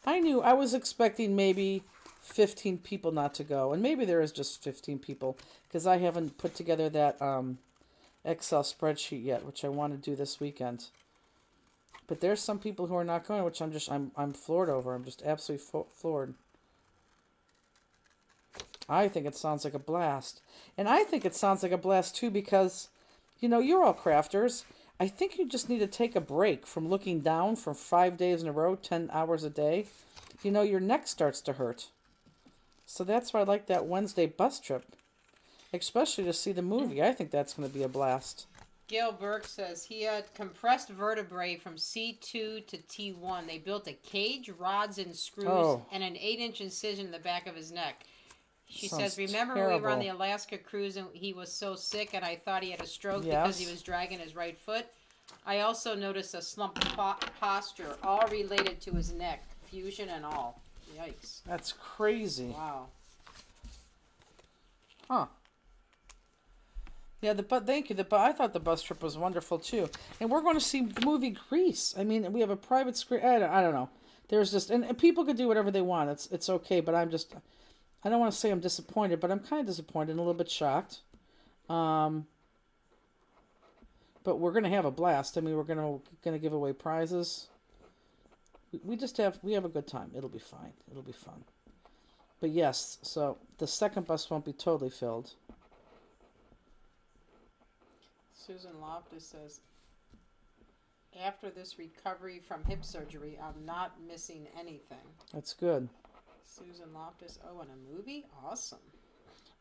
I was expecting maybe 15 people not to go, and maybe there is just 15 people, because I haven't put together that Excel spreadsheet yet, which I want to do this weekend. But there's some people who are not going, which I'm floored over. I'm just absolutely floored. I think it sounds like a blast. And I think it sounds like a blast, too, because, you know, you're all crafters. I think you just need to take a break from looking down for 5 days in a row, 10 hours a day. You know, your neck starts to hurt. So that's why I like that Wednesday bus trip, especially to see the movie. I think that's going to be a blast. Gail Burke says he had compressed vertebrae from C2 to T1. They built a cage, rods, and screws, and an 8-inch incision in the back of his neck. She says, remember when we were on the Alaska cruise and he was so sick and I thought he had a stroke because he was dragging his right foot? I also noticed a slumped posture, all related to his neck, fusion and all. Yikes. That's crazy. Wow. Huh. Yeah, thank you. I thought the bus trip was wonderful, too. And we're going to see the movie Grease. I mean, we have a private screen. I don't know. There's just... And people could do whatever they want. It's okay, but I'm just... I don't want to say I'm disappointed, but I'm kind of disappointed and a little bit shocked. But we're going to have a blast. I mean, we're going to give away prizes. We have a good time. It'll be fine. It'll be fun. But yes, so the second bus won't be totally filled. Susan Loftus says, after this recovery from hip surgery, I'm not missing anything. That's good. Susan Loftus, and a movie? Awesome.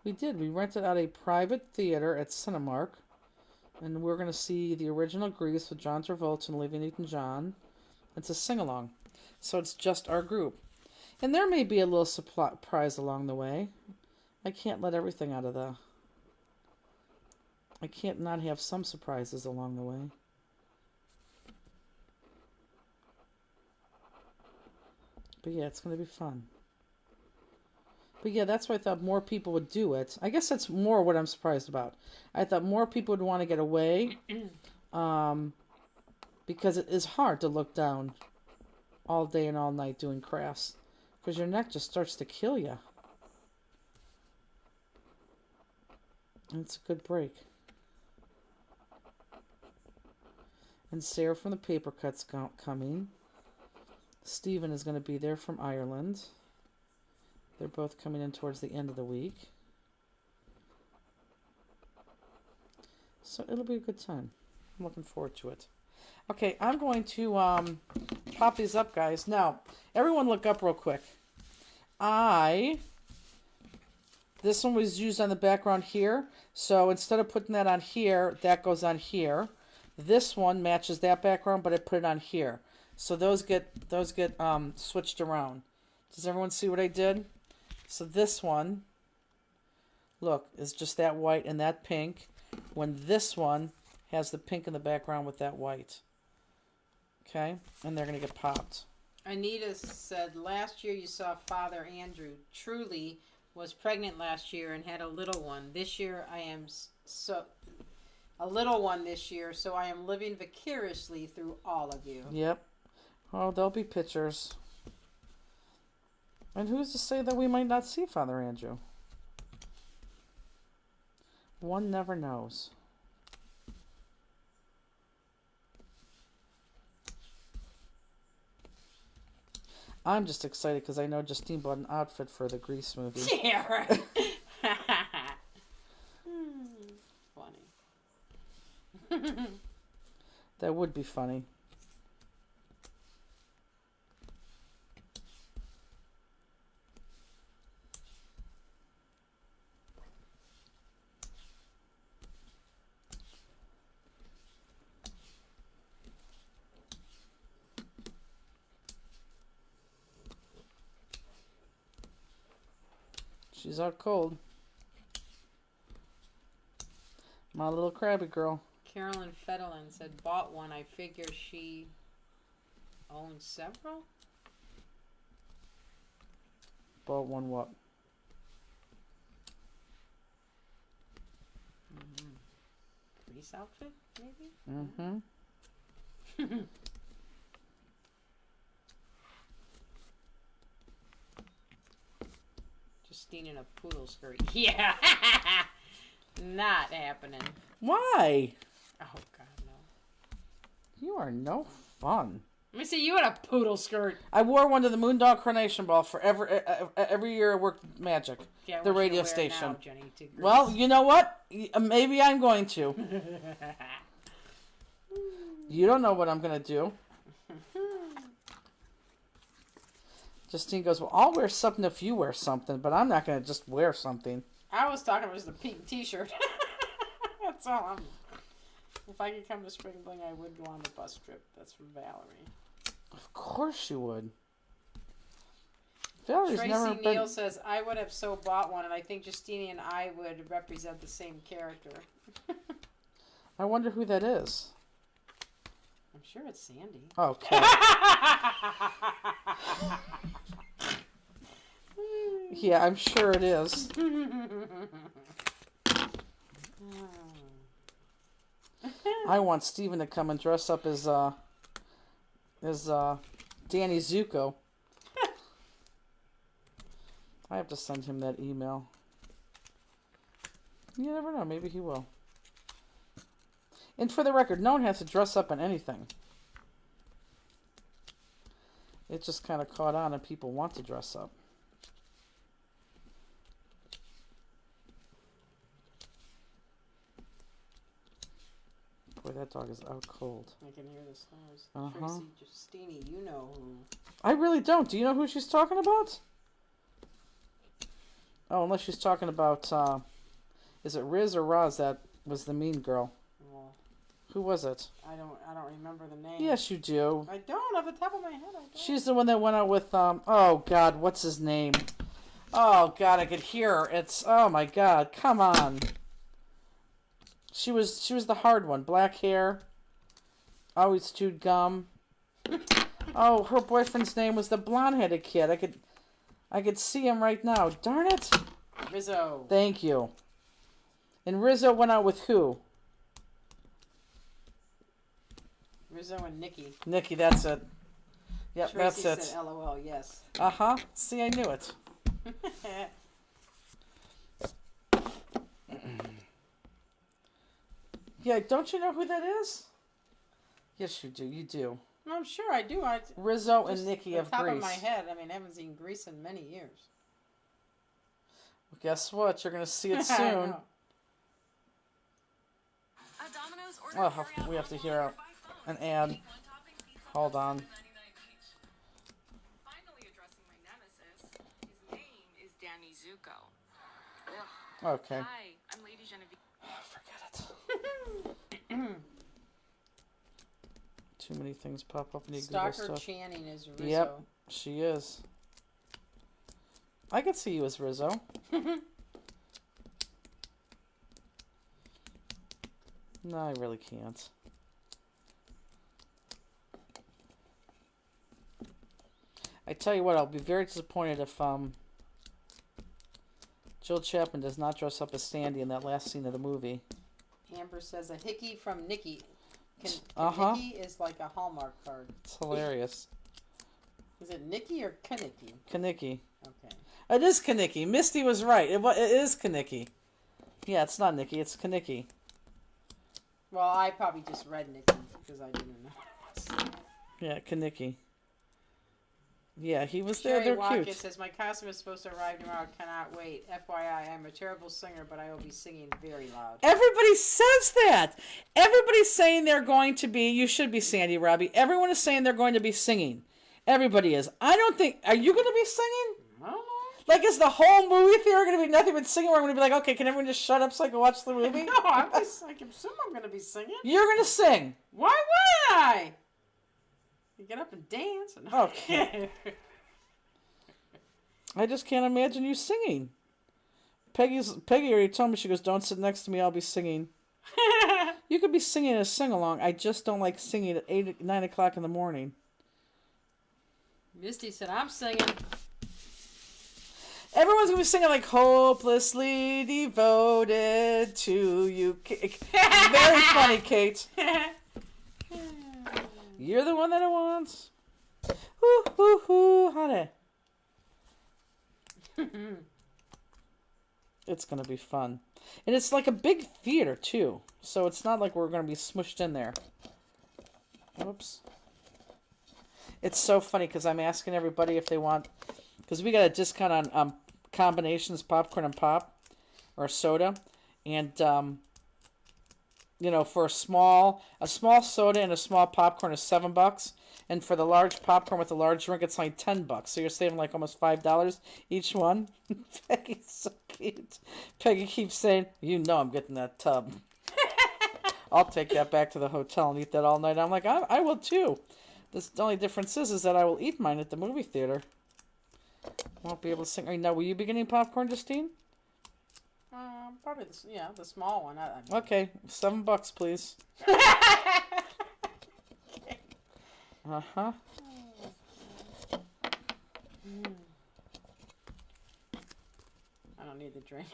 We did. We rented out a private theater at Cinemark, and we're going to see the original Grease with John Travolta and Olivia Newton-John. It's a sing-along, so it's just our group. And there may be a little surprise along the way. I can't let everything out of the... I can't not have some surprises along the way. But yeah, it's going to be fun. But yeah, that's why I thought more people would do it. I guess that's more what I'm surprised about. I thought more people would want to get away. Because it is hard to look down all day and all night doing crafts. Because your neck just starts to kill you. And it's a good break. And Sarah from the Paper Cuts coming. Stephen is going to be there from Ireland. They're both coming in towards the end of the week. So it'll be a good time. I'm looking forward to it. Okay, I'm going to pop these up, guys. Now, everyone look up real quick. This one was used on the background here. So instead of putting that on here, that goes on here. This one matches that background, but I put it on here. So those get switched around. Does everyone see what I did? So this one, look, is just that white and that pink. When this one has the pink in the background with that white. Okay? And they're going to get popped. Anita said, last year you saw Father Andrew. Truly was pregnant last year and had a little one. This year I am a little one this year, so I am living vicariously through all of you. Yep. Oh, there'll be pictures. And who's to say that we might not see Father Andrew? One never knows. I'm just excited because I know Justine bought an outfit for the Grease movie. Yeah, right. Funny. That would be funny. She's out cold. My little crabby girl. Carolyn Fedlin said, bought one. I figure she owns several. Bought one what? Grease outfit, maybe? Mm-hmm. Justine in a poodle skirt. Yeah. Not happening. Why? Oh, God, no. You are no fun. Let me see you in a poodle skirt. I wore one to the Moondog Coronation Ball for every year I worked Magic, Yeah, the what you radio wear station. now, Jenny, to Grease. Well, you know what? Maybe I'm going to. You don't know what I'm going to do. Justine goes, well, I'll wear something if you wear something, but I'm not going to just wear something. I was talking about just a pink t-shirt. That's all I'm... If I could come to Spring Bling, I would go on the bus trip. That's from Valerie. Of course you would. Valerie's Tracy never Neal been... says, I would have so bought one, and I think Justine and I would represent the same character. I wonder who that is. I'm sure it's Sandy. Okay. Yeah, I'm sure it is. I want Steven to come and dress up as Danny Zuko. I have to send him that email. You never know, maybe he will. And for the record, no one has to dress up in anything. It just kind of caught on and people want to dress up. Boy, that dog is out cold. I can hear the stars. Uh-huh. Tracy Justine, you know who. I really don't. Do you know who she's talking about? Oh, unless she's talking about, is it Riz or Roz that was the mean girl? Well, Who was it? I don't remember the name. Yes, you do. I don't, off the top of my head, I don't. She's the one that went out with, oh, God, what's his name? Oh, God, I could hear her. It's, oh, my God, come on. She was the hard one. Black hair. Always chewed gum. Oh, her boyfriend's name was the blonde-headed kid. I could see him right now. Darn it. Rizzo. Thank you. And Rizzo went out with who? Rizzo and Nikki. Nikki, that's it. Yep, Tracy that's it. said LOL, yes. Uh-huh. See, I knew it. Yeah, don't you know who that is? Yes, you do. You do. No, I'm sure I do. Rizzo and Just Nikki off of the top Grease. of my head, I mean, I haven't seen Grease in many years. Well, guess what? You're going to see it I soon. know. Oh, we have to hear an ad. Hold on. Finally addressing my nemesis. His name is Danny Zuko. Okay. Hi, I'm Lady Genevieve. Forget it. Too many things pop up in the Google Stalker stuff. Channing is Rizzo. Yep, she is. I could see you as Rizzo. No, I really can't. I tell you what, I'll be very disappointed if Jill Chapman does not dress up as Sandy in that last scene of the movie. Amber says a hickey from Nikki. Uh-huh. Nikki is like a Hallmark card. It's hilarious. Is it Nikki or Kanicki? Kanicki. Okay. It is Kanicki. Misty was right. It is Kanicki. Yeah, it's not Nikki. It's Kanicki. Well, I probably just read Nikki because I didn't know what it was. Yeah, Kanicki. Yeah, he was Sherry there. They're Watkins cute. says, my costume is supposed to arrive tomorrow. Cannot wait. FYI, I'm a terrible singer, but I will be singing very loud. Everybody says that. Everybody's saying they're going to be. You should be Sandy, Robbie. Everyone is saying they're going to be singing. Everybody is. I don't think. Are you going to be singing? No. Like, is the whole movie theater going to be nothing but singing? Where I'm going to be like, okay, can everyone just shut up so I can watch the movie? No, I assume I'm going to be singing. You're going to sing. Why would I? You get up and dance. And... Okay. I just can't imagine you singing. Peggy already told me, she goes, don't sit next to me, I'll be singing. You could be singing a sing-along. I just don't like singing at 9 o'clock in the morning. Misty said, I'm singing. Everyone's going to be singing like, hopelessly devoted to you. Very funny, Kate. You're the one that I want. Hoo, hoo, hoo, honey. It's going to be fun. And it's like a big theater, too. So it's not like we're going to be smushed in there. Whoops. It's so funny because I'm asking everybody if they want... Because we got a discount on combinations, popcorn and pop. Or soda. And, you know, for a small soda and a small popcorn is $7. And for the large popcorn with a large drink, it's like $10. So you're saving like almost $5 each one. Peggy's so cute. Peggy keeps saying, you know I'm getting that tub. I'll take that back to the hotel and eat that all night. I'm like, I will too. The only difference is that I will eat mine at the movie theater. Won't be able to sing. Now, will you be getting popcorn, Justine? Probably the small one. Okay, $7, please. Uh-huh. I don't need the drink.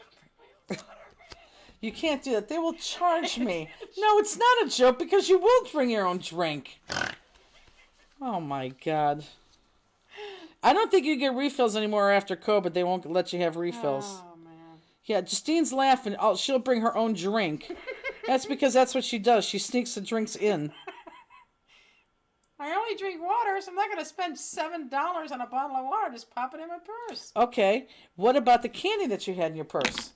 You can't do that. They will charge me. No, it's not a joke because you will bring your own drink. Oh, my God. I don't think you get refills anymore after COVID. They won't let you have refills. Oh, man. Yeah, Justine's laughing. Oh, she'll bring her own drink. That's because that's what she does. She sneaks the drinks in. I only drink water, so I'm not going to spend $7 on a bottle of water. Just pop it in my purse. Okay. What about the candy that you had in your purse?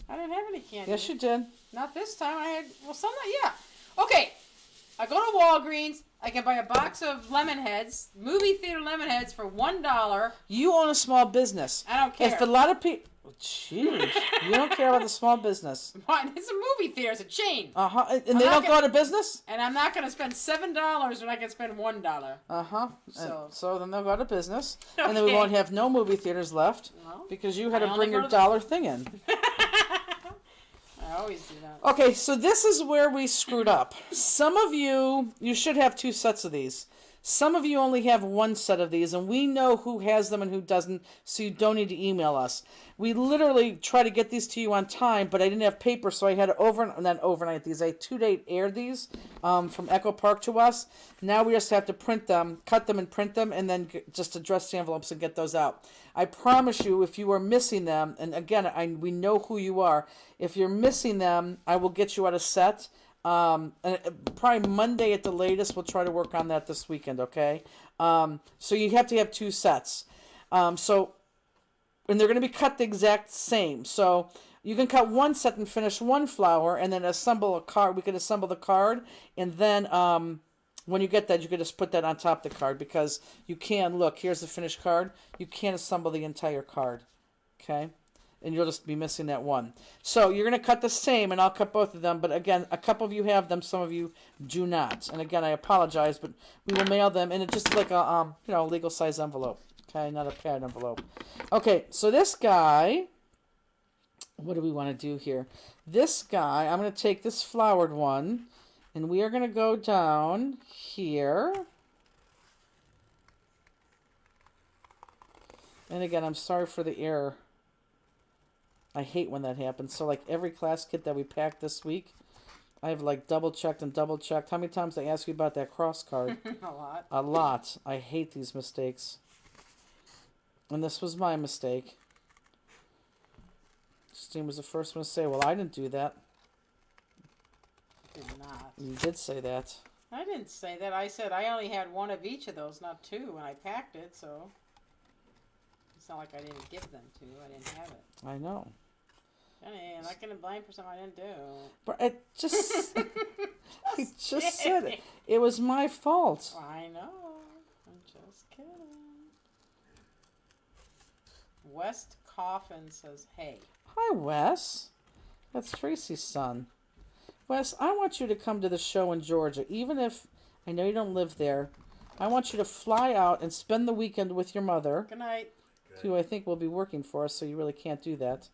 I didn't have any candy. Yes, you did. Not this time. I had, some, yeah. Okay. I go to Walgreens. I can buy a box of lemon heads, movie theater lemon heads for $1. You own a small business. I don't care. If a lot of people... Jeez. You don't care about the small business. What? It's a movie theater. It's a chain. Uh-huh. And they don't go out of business? And I'm not going to spend $7 when I can spend $1. Uh-huh. So then they'll go out of business. Okay. And then we won't have no movie theaters left because you had to bring your dollar thing in. I always do that. Okay, so this is where we screwed up. Some of you should have 2 sets of these. Some of you only have 1 set of these, and we know who has them and who doesn't, so you don't need to email us. We literally try to get these to you on time, but I didn't have paper, so I had to not overnight these. I 2-day aired these from Echo Park to us. Now we just have to print them, cut them and print them, and then just address the envelopes and get those out. I promise you, if you are missing them, and again, we know who you are, if you're missing them, I will get you out a set. And probably Monday at the latest. We'll try to work on that this weekend, okay? So you have to have 2 sets. And they're going to be cut the exact same. So you can cut 1 set and finish 1 flower, and then assemble a card. We can assemble the card, and then when you get that, you can just put that on top of the card, because you can, look, here's the finished card. You can't assemble the entire card, okay? And you'll just be missing that 1. So you're going to cut the same, and I'll cut both of them. But again, a couple of you have them, some of you do not. And again, I apologize, but we will mail them, and it's just like a legal size envelope. Okay, not a pad envelope. Okay, so this guy, what do we want to do here? This guy, I'm going to take this flowered one, and we are going to go down here. And again, I'm sorry for the error. I hate when that happens. So, like, every class kit that we packed this week, I've, like, double-checked and double-checked. How many times did I ask you about that cross card? A lot. A lot. I hate these mistakes. And this was my mistake. Justine was the first one to say, well, I didn't do that. Did not. You did say that. I didn't say that. I said I only had one of each of those, not two, when I packed it, so it's not like I didn't give them to you. I didn't have it. I know. Jenny, I'm not gonna blame for something I didn't do. But it just... I just said it. It was my fault. I know. I'm just kidding. West Coffin says, hey. Hi, Wes. That's Tracy's son. Wes, I want you to come to the show in Georgia, even if I know you don't live there. I want you to fly out and spend the weekend with your mother, Good night. who I think will be working for us, so you really can't do that.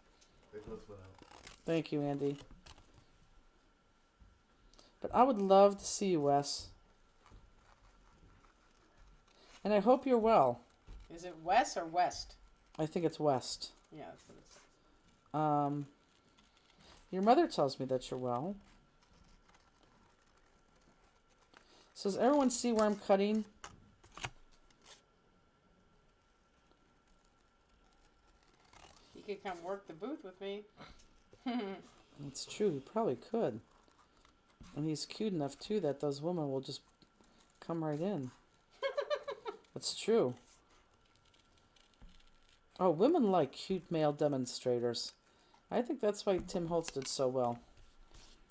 Thank you, Andy. But I would love to see you, Wes. And I hope you're well. Is it West or West? I think it's West. Yeah, that's what it says. Your mother tells me that you're well. So does everyone see where I'm cutting? He could come work the booth with me. It's true, he probably could. And he's cute enough, too, that those women will just come right in. That's true. Oh, women like cute male demonstrators. I think that's why Tim Holtz did so well.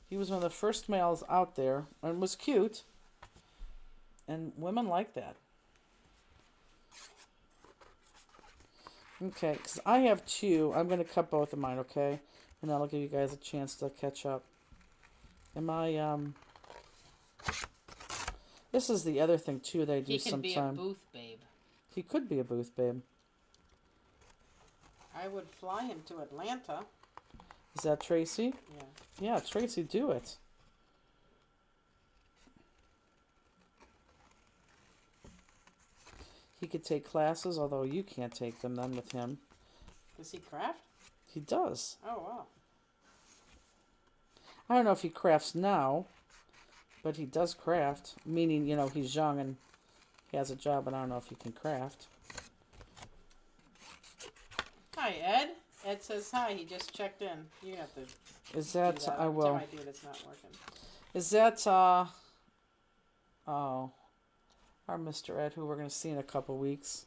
He was one of the first males out there and was cute. And women like that. Okay, because I have two. I'm going to cut both of mine, okay? And that'll give you guys a chance to catch up. Am I, This is the other thing, too, that I do He can sometime. be a booth babe. He could be a booth babe. I would fly him to Atlanta. Is that Tracy? Yeah. Yeah, Tracy, do it. He could take classes, although you can't take them then with him. Does he craft? He does. Oh, wow. I don't know if he crafts now, but he does craft. Meaning, you know, he's young and he has a job, but I don't know if he can craft. Hi, Ed. Ed says hi. He just checked in. You have to Is do that, that. I Every will. time I do it, it's not working. Is that, oh, our Mr. Ed, who we're going to see in a couple weeks.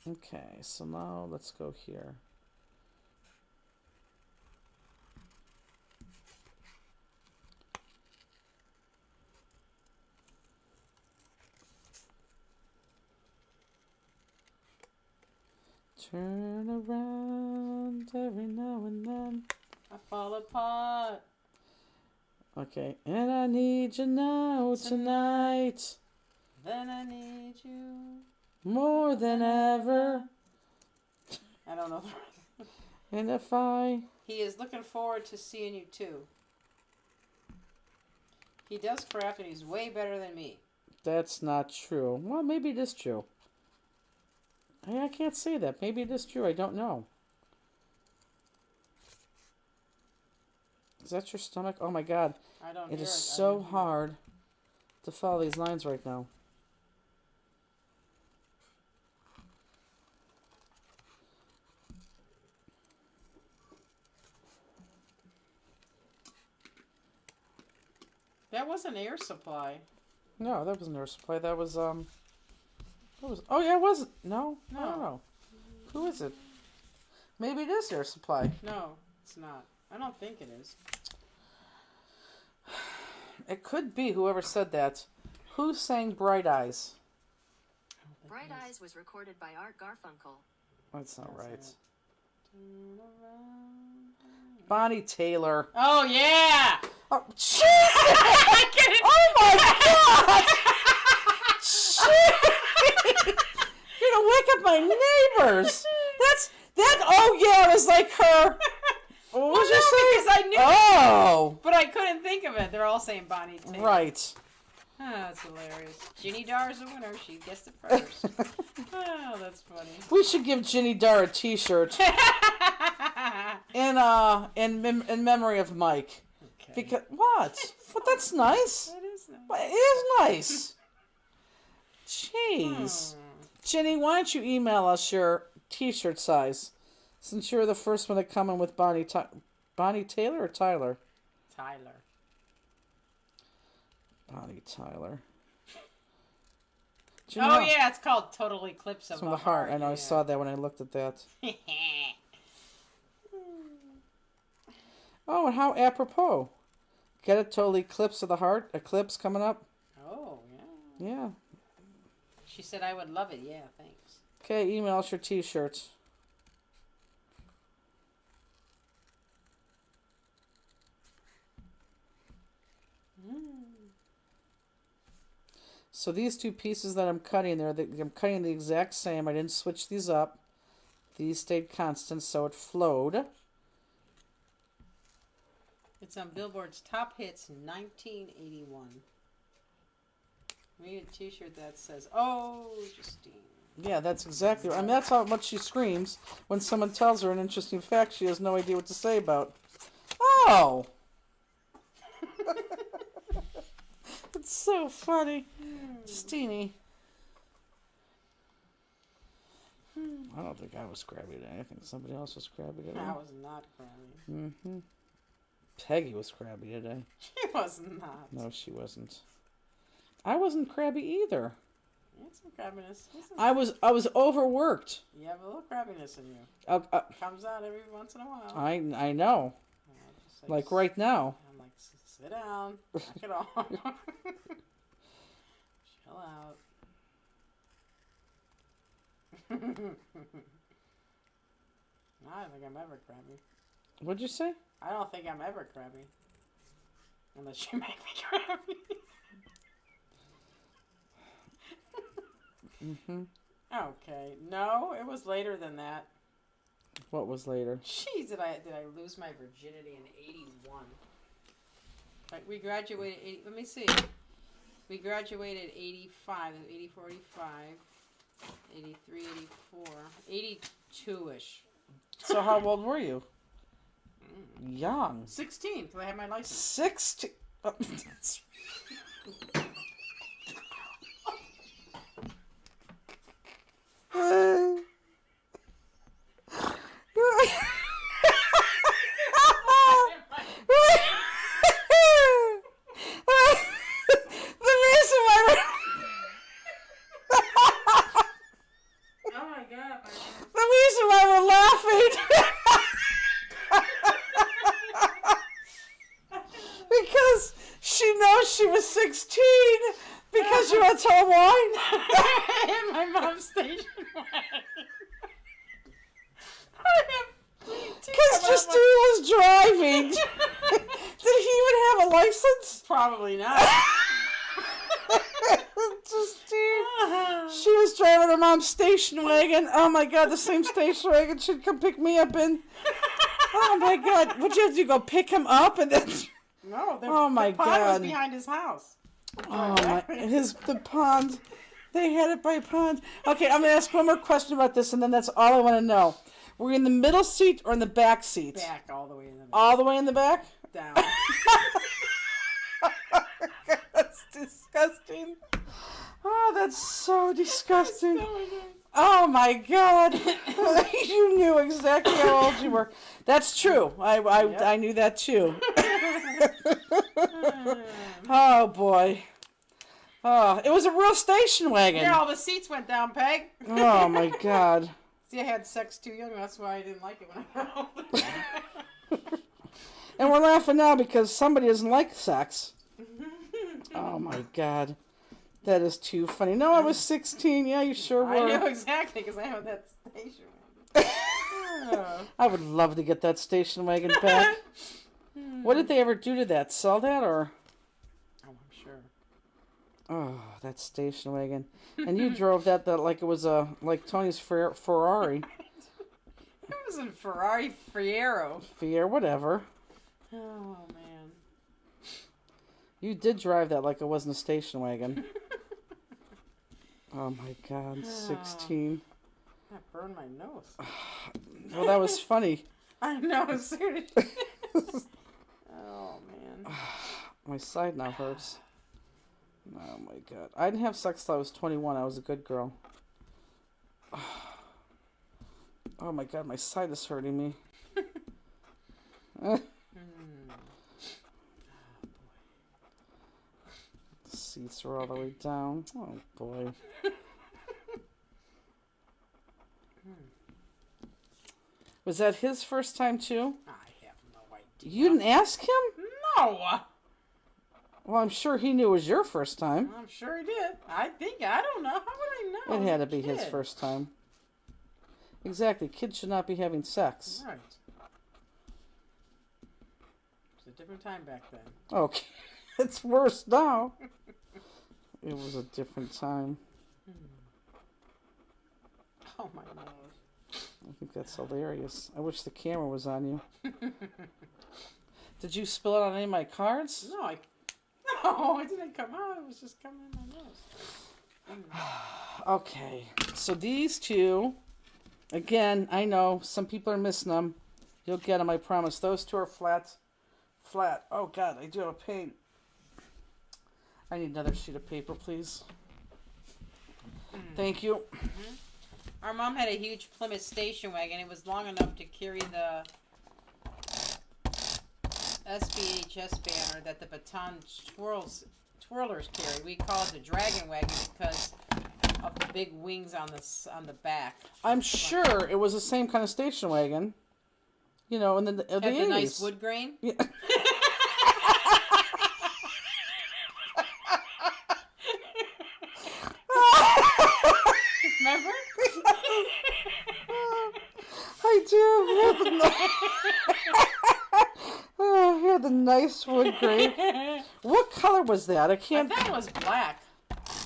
Okay, so now let's go here. Turn around every now and then. I fall apart. Okay, and I need you now tonight, Then I need you. more than ever. I don't know. And if I... He is looking forward to seeing you too. He does craft and he's way better than me. That's not true. Well, maybe it is true. I can't say that. Maybe it is true. I don't know. Is that your stomach? Oh my god. I don't It hear is it. I so don't hear it. hard to follow these lines right now. That was an air supply. No, that wasn't Air Supply. That was, oh yeah, it was. No, I don't No. know. Who is it? Maybe it is Air Supply. No, it's not. I don't think it is. It could be whoever said that. Who sang Bright Eyes? I don't think Bright it is. Eyes was recorded by Art Garfunkel. That's not right. That's Turn around. Bonnie Taylor. Oh yeah! Oh, Jesus! Oh my God! Jeez! You're gonna wake up my neighbors. That. Oh yeah, it was like her. What was you saying? Because I knew, Oh, but I couldn't think of it. They're all saying Bonnie Taylor. right. Oh, that's hilarious. Ginny Dar is the winner. She guessed it first. Oh, that's funny. We should give Ginny Dar a T-shirt in memory of Mike. Okay. Because what? But that's nice. That is nice. But it is nice. Jeez. Ginny, why don't you email us your T-shirt size? Since you're the first one to come in with Bonnie Taylor or Tyler? Tyler. Bonnie Tyler. Oh, yeah, it's called Total Eclipse of From the Heart. I know, Yeah. I saw that when I looked at that. Oh, and how apropos. Get a Total Eclipse of the Heart? Eclipse coming up? Oh, yeah. Yeah. She said I would love it. Yeah, thanks. Okay, email us your T-shirts. So these two pieces that I'm cutting there, I'm cutting the exact same. I didn't switch these up. These stayed constant, so it flowed. It's on Billboard's Top Hits 1981. We need a T-shirt that says, "Oh, Justine." Yeah, that's exactly right. I mean, that's how much she screams when someone tells her an interesting fact she has no idea what to say about. Oh! It's so funny. Steenie. I don't think I was crabby today. I think somebody else was crabby today. I was not crabby. Mm-hmm. Peggy was crabby today. She was not. No, she wasn't. I wasn't crabby either. You had some crabbiness. I was overworked. You have a little crabbiness in you. Comes out every once in a while. I know. Just Like right now. I'm like, sit down. Knock it off. Chill out. I don't think I'm ever crabby. What'd you say? I don't think I'm ever crabby. Unless you make me crabby. Mm-hmm. Okay. No, it was later than that. What was later? Jeez, did I lose my virginity in 81? Like we graduated, let me see. We graduated 85, 84, 85, 83, 84, 82-ish. So how old were you? Young. 16, because I had my license. 16. Oh, Oh my god. the reason why we're laughing because she knows she was 16 because you want to tell why? In my mom's station wagon. Because Justine was driving. Did he even have a license? Probably not. Justine, she was driving her mom's station wagon. Oh my god, the same station wagon should come pick me up in. Oh my god, would you have to go pick him up and then? No, Oh my the pond God. was behind his house. Oh my, the pond. They had it by pond. Okay, I'm gonna ask one more question about this, and then that's all I want to know. Were you in the middle seat or in the back seat? Back all the way in the back. All the way in the back? Down. That's disgusting. Oh, that's so disgusting. So Oh my god. You knew exactly how old you were. That's true. I knew that too. Oh boy. Oh, it was a real station wagon. yeah, all the seats went down, Peg. Oh my god. See, I had sex too young. That's why I didn't like it when I got older. And we're laughing now because somebody doesn't like sex. Oh my god. That is too funny. No, I was 16. Yeah, you sure were. I know exactly because I had that station wagon. I would love to get that station wagon back. What did they ever do to that? Sell that or? Oh, I'm sure. Oh, that station wagon. And you drove that like it was like Tony's Ferrari. It was a Ferrari Fiero. Fier, whatever. Oh man. You did drive that like it wasn't a station wagon. Oh my God, 16. That burned my nose. Well, that was funny. I know, seriously. Oh, man. My side now hurts. Oh my God. I didn't have sex till I was 21. I was a good girl. Oh my God, my side is hurting me. The seats are all the way down. Oh boy. Was that his first time too? I have no idea. You didn't ask him? No! Well, I'm sure he knew it was your first time. I'm sure he did. I don't know. How would I know? It I had was to a be his kid. first time. Exactly. Kids should not be having sex. Right. It's a different time back then. Okay. It's worse now. It was a different time. Oh, my nose. I think that's hilarious. I wish the camera was on you. Did you spill it on any of my cards? No, it didn't come out. It was just coming in my nose. Okay. So these two, again, I know some people are missing them. You'll get them, I promise. Those two are flat. Flat. Oh, God, I do have a pain. I need another sheet of paper, please. Thank you. Our mom had a huge Plymouth station wagon. It was long enough to carry the SBHS banner that the baton twirlers carry. We call it the dragon wagon because of the big wings on the back. I'm sure it was the same kind of station wagon. You know, in the 80s. Had the nice wood grain. Yeah. Remember? I do. Oh, he had the nice wood grain. What color was that? I I can't. thought it was black.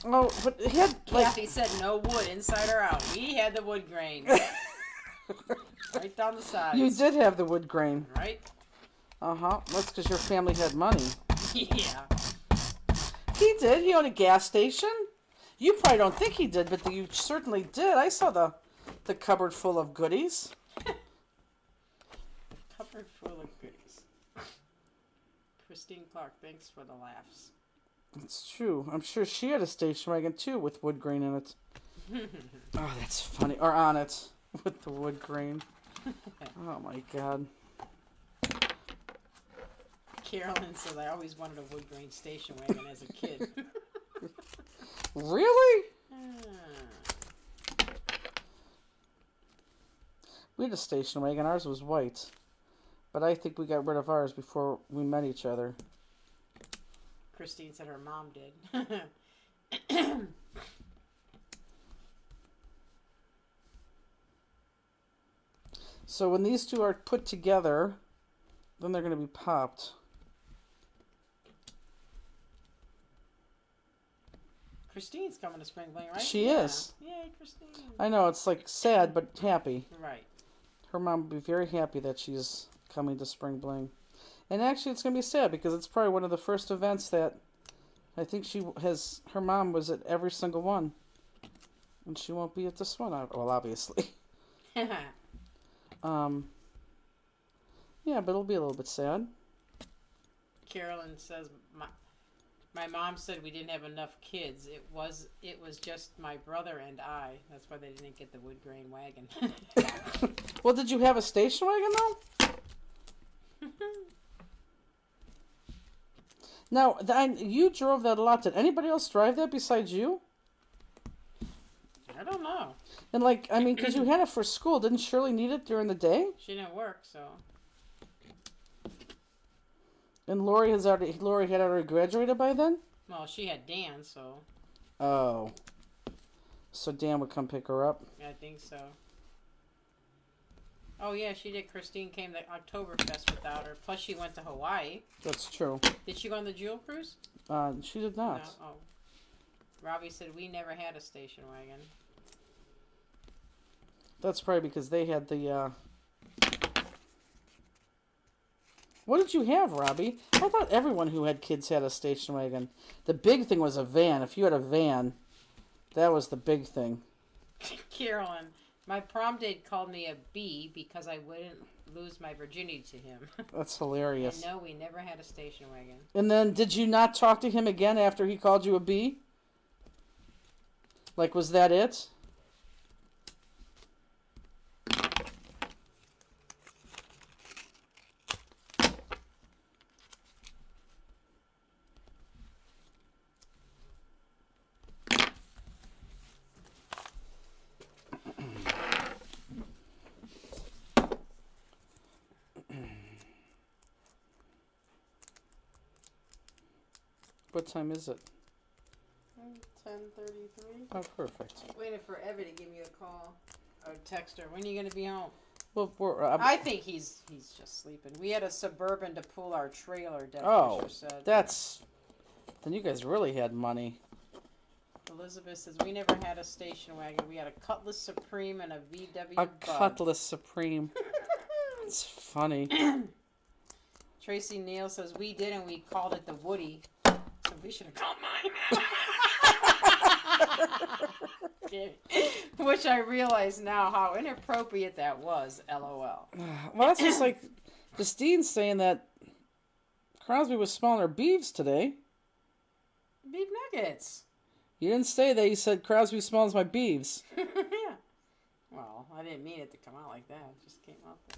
Oh, but he had like. Kathy said no wood, inside or out. We had the wood grain. Right down the sides. You did have the wood grain. Right? That's because your family had money. Yeah. He did. He owned a gas station. You probably don't think he did, but you certainly did. I saw the cupboard full of goodies. Cupboard full of goodies. Christine Clark, thanks for the laughs. It's true. I'm sure she had a station wagon too with wood grain in it. Oh, that's funny. Or on it with the wood grain. Oh my God. Carolyn says I always wanted a wood grain station wagon as a kid. Really? We had a station wagon. Ours was white. But I think we got rid of ours before we met each other. Christine said her mom did. So when these two are put together, then they're going to be popped. Christine's coming to Spring Bling, right? She Yeah. is. Yay, Christine. I know, it's like sad but happy. Right. Her mom will be very happy that she's coming to Spring Bling. And actually, it's going to be sad because it's probably one of the first events that I think her mom was at every single one. And she won't be at this one, well, obviously. Yeah, but it'll be a little bit sad. Carolyn says my mom said we didn't have enough kids. It was just my brother and I. That's why they didn't get the wood grain wagon. Well, did you have a station wagon, though? Now, you drove that a lot. Did anybody else drive that besides you? I don't know. And, like, I mean, because you had it for school. Didn't Shirley need it during the day? She didn't work, so. And Lori had already graduated by then? Well, she had Dan, so Oh. So Dan would come pick her up? I think so. Oh yeah, she did. Christine came to Oktoberfest without her. Plus, she went to Hawaii. That's true. Did she go on the Jewel cruise? She did not. No. Oh. Robbie said we never had a station wagon. That's probably because they had the, What did you have, Robbie? I thought everyone who had kids had a station wagon. The big thing was a van. If you had a van, that was the big thing. Carolyn, my prom date called me a bee because I wouldn't lose my virginity to him. That's hilarious. And no, we never had a station wagon. And then, did you not talk to him again after he called you a bee? Like, was that it? What time is it? 10:33. Oh, perfect. Waiting for Evie to give me a call or text her. When are you going to be home? Well, I think he's just sleeping. We had a Suburban to pull our trailer, Deb oh, Fisher said. then you guys really had money. Elizabeth says, we never had a station wagon. We had a Cutlass Supreme and a VW A Bug. Cutlass Supreme. It's funny. Tracy Neal says, we did, and we called it the Woody. So we should have called mine. Which I realize now how inappropriate that was, LOL. Well, that's just like Christine saying that Crosby was smelling her beeves today. Beef nuggets. You didn't say that. You said Crosby smells my beeves. Yeah. Well, I didn't mean it to come out like that. It just came out that.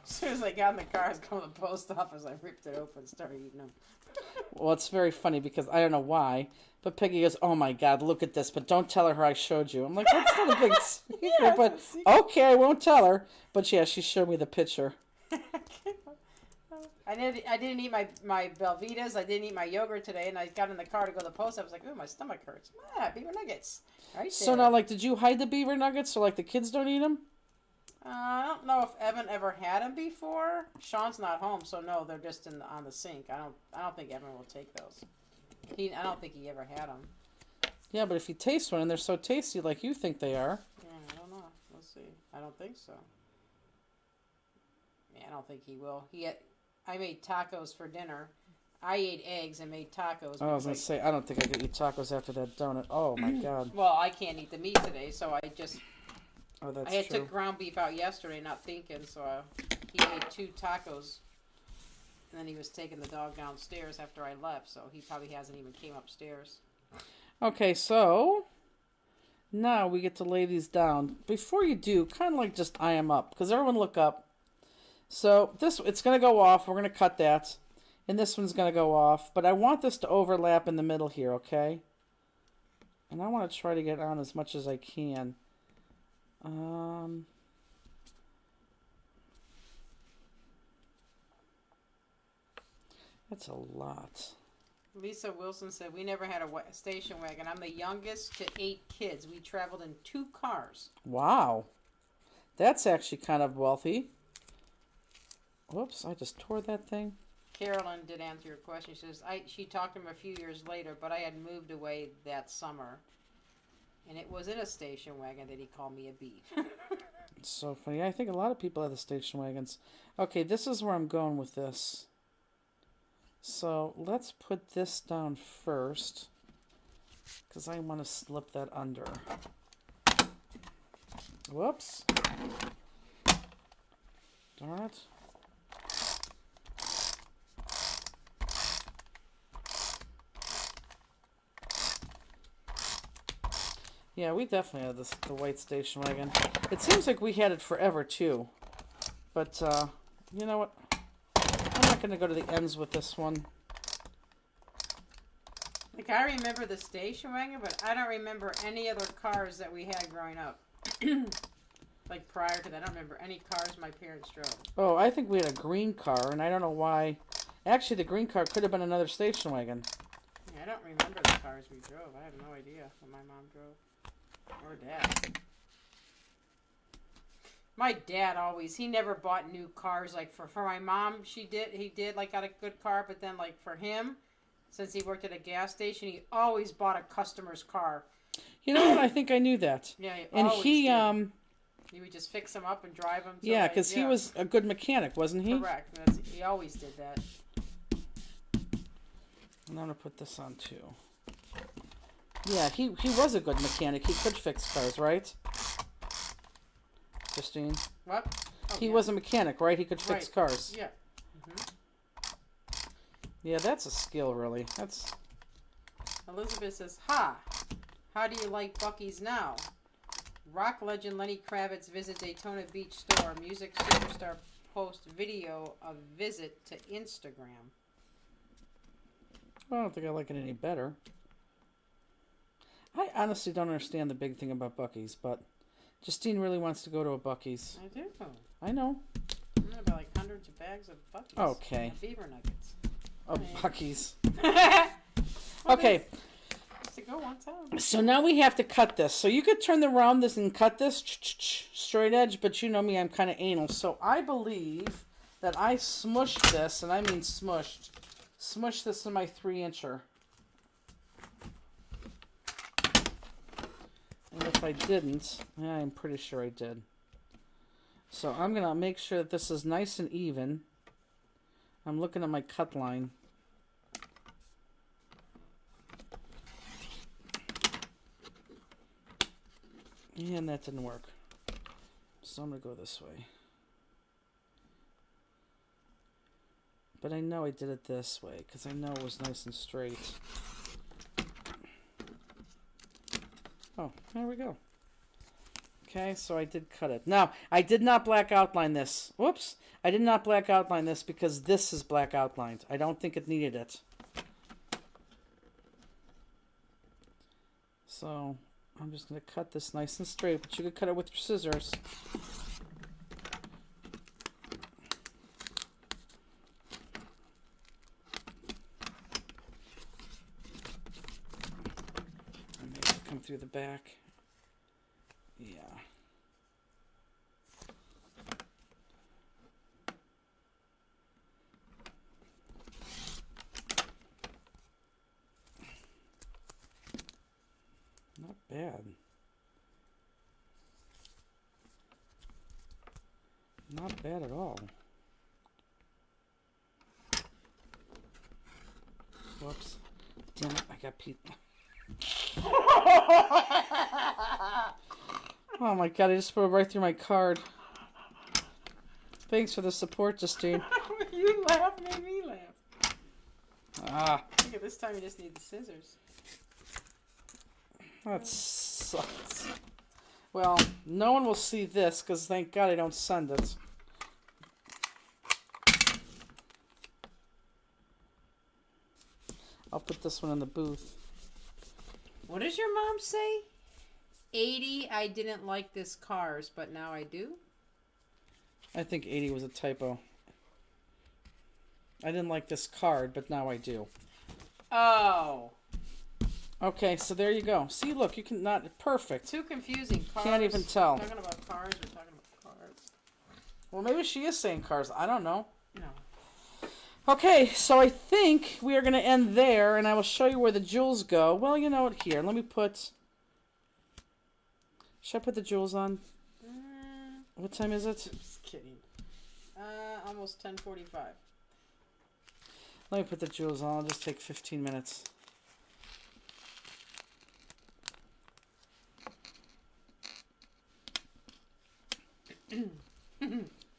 As soon as I got in the car, I was going to the post office. I ripped it open and started eating them. Well, it's very funny because I don't know why, but Peggy goes, "Oh my God, look at this!" But don't tell her I showed you. I'm like, that's not a big secret, Yeah, but it's a secret. okay, I won't tell her. But yeah, she showed me the picture. I didn't eat my Belvitas. I didn't eat my yogurt today, and I got in the car to go to the post. I was like, "Ooh, my stomach hurts." Ah, beaver nuggets. Right So there. now, like, did you hide the beaver nuggets so like the kids don't eat them? I don't know if Evan ever had them before. Sean's not home, so no, they're just on the sink. I don't think Evan will take those. I don't think he ever had them. Yeah, but if you taste one and they're so tasty like you think they are. Yeah, I don't know. We'll see. I don't think so. Yeah, I don't think he will. I made tacos for dinner. I ate eggs and made tacos. Oh, I was gonna say I don't think I could eat tacos after that donut. Oh my God. Well, I can't eat the meat today, so I just Oh, that's I had true. took ground beef out yesterday, not thinking. So he made 2 tacos, and then he was taking the dog downstairs after I left. So he probably hasn't even came upstairs. Okay, so now we get to lay these down. Before you do, kind of like just eye them up, because everyone look up. So it's going to go off. We're going to cut that. And this one's going to go off. But I want this to overlap in the middle here, okay? And I want to try to get on as much as I can. That's a lot. Lisa Wilson said, we never had a station wagon. I'm the youngest to 8 kids. We traveled in 2 cars. Wow. That's actually kind of wealthy. Whoops, I just tore that thing. Carolyn did answer your question. She says, she talked to him a few years later, but I had moved away that summer. And it was in a station wagon that he called me a bee. It's so funny. I think a lot of people have the station wagons. Okay, this is where I'm going with this. So let's put this down first, because I want to slip that under. Whoops. Darn it. Yeah, we definitely had the white station wagon. It seems like we had it forever, too. But, you know what? I'm not going to go to the ends with this one. Like, I remember the station wagon, but I don't remember any other cars that we had growing up. Like, prior to that, I don't remember any cars my parents drove. Oh, I think we had a green car, and I don't know why. Actually, the green car could have been another station wagon. Yeah, I don't remember the cars we drove. I have no idea what my mom drove. Or dad. My dad he never bought new cars. Like, for my mom, he did, like, got a good car, but then, like, for him, since he worked at a gas station, he always bought a customer's car. You know what? I think I knew that. Yeah, he And always he, did. You would just fix them up and drive them. Yeah, because he was a good mechanic, wasn't he? Correct. He always did that. And I'm gonna put this on too. Yeah, he was a good mechanic. He could fix cars, right? Christine? What? Oh, He yeah. was a mechanic, right? He could fix Right. cars. Yeah. Yeah, that's a skill, really. That's Elizabeth says, "Ha! How do you like Buc-ee's now? Rock legend Lenny Kravitz visit Daytona Beach store. Music superstar post video of visit to Instagram." I don't think I like it any better. I honestly don't understand the big thing about Buc-ee's, but Justine really wants to go to a Buc-ee's. I do. I know. I'm gonna buy like hundreds of bags of Buc-ee's. Okay. And beaver nuggets. Oh, Hey. Buc-ee's. Well, Okay, that's to go one time. so now we have to cut this. So you could turn around this and cut this straight edge, but you know me, I'm kind of anal. So I believe that I smushed this, and I mean smushed this in my 3-incher. And if I didn't, I'm pretty sure I did. So I'm going to make sure that this is nice and even. I'm looking at my cut line. And that didn't work. So I'm going to go this way. But I know I did it this way because I know it was nice and straight. Oh, there we go. Okay, so I did cut it. Now, I did not black outline this. Whoops. I did not black outline this because this is black outlined. I don't think it needed it. So, I'm just going to cut this nice and straight, but you could cut it with your scissors. And maybe come through the back. Yeah. Not bad. Not bad at all. Whoops. Damn it, I got people. Oh my god, I just put it right through my card. Thanks for the support, Justine. You laugh made me laugh. Ah, I think at this time you just need the scissors. that sucks. Well, no one will see this because thank God I don't send it. I'll put this one in the booth. What does your mom say? 80, I didn't like this cars, but now I do? I think 80 was a typo. I didn't like this card, but now I do. Oh. Okay, so there you go. See, look, you can not perfect. Too confusing. Cars. Can't even tell. Talking about cars or talking about cars? Well, maybe she is saying cars. I don't know. No. Okay, so I think we are going to end there, and I will show you where the jewels go. Well, you know what? Here, let me put... Should I put the jewels on? What time is it? Just kidding. Almost 10:45. Let me put the jewels on. I'll just take 15 minutes.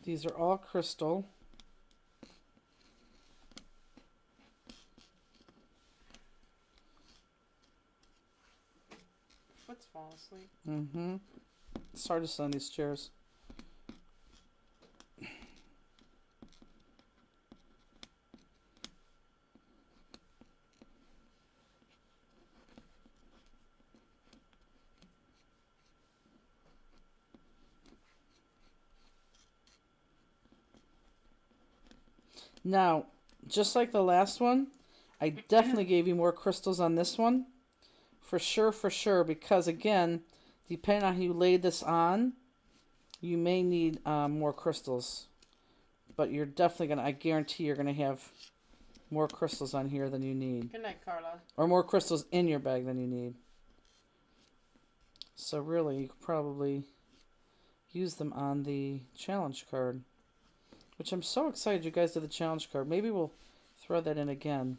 These are all crystal. Foot's falling asleep. Mm-hmm. It's hard to sit on these chairs. Now, just like the last one, I definitely gave you more crystals on this one. For sure, because again, depending on how you lay this on, you may need more crystals. But you're definitely going to, I guarantee you're going to have more crystals on here than you need. Good night, Carla. Or more crystals in your bag than you need. So really, you could probably use them on the challenge card, which I'm so excited you guys did the challenge card. Maybe we'll throw that in again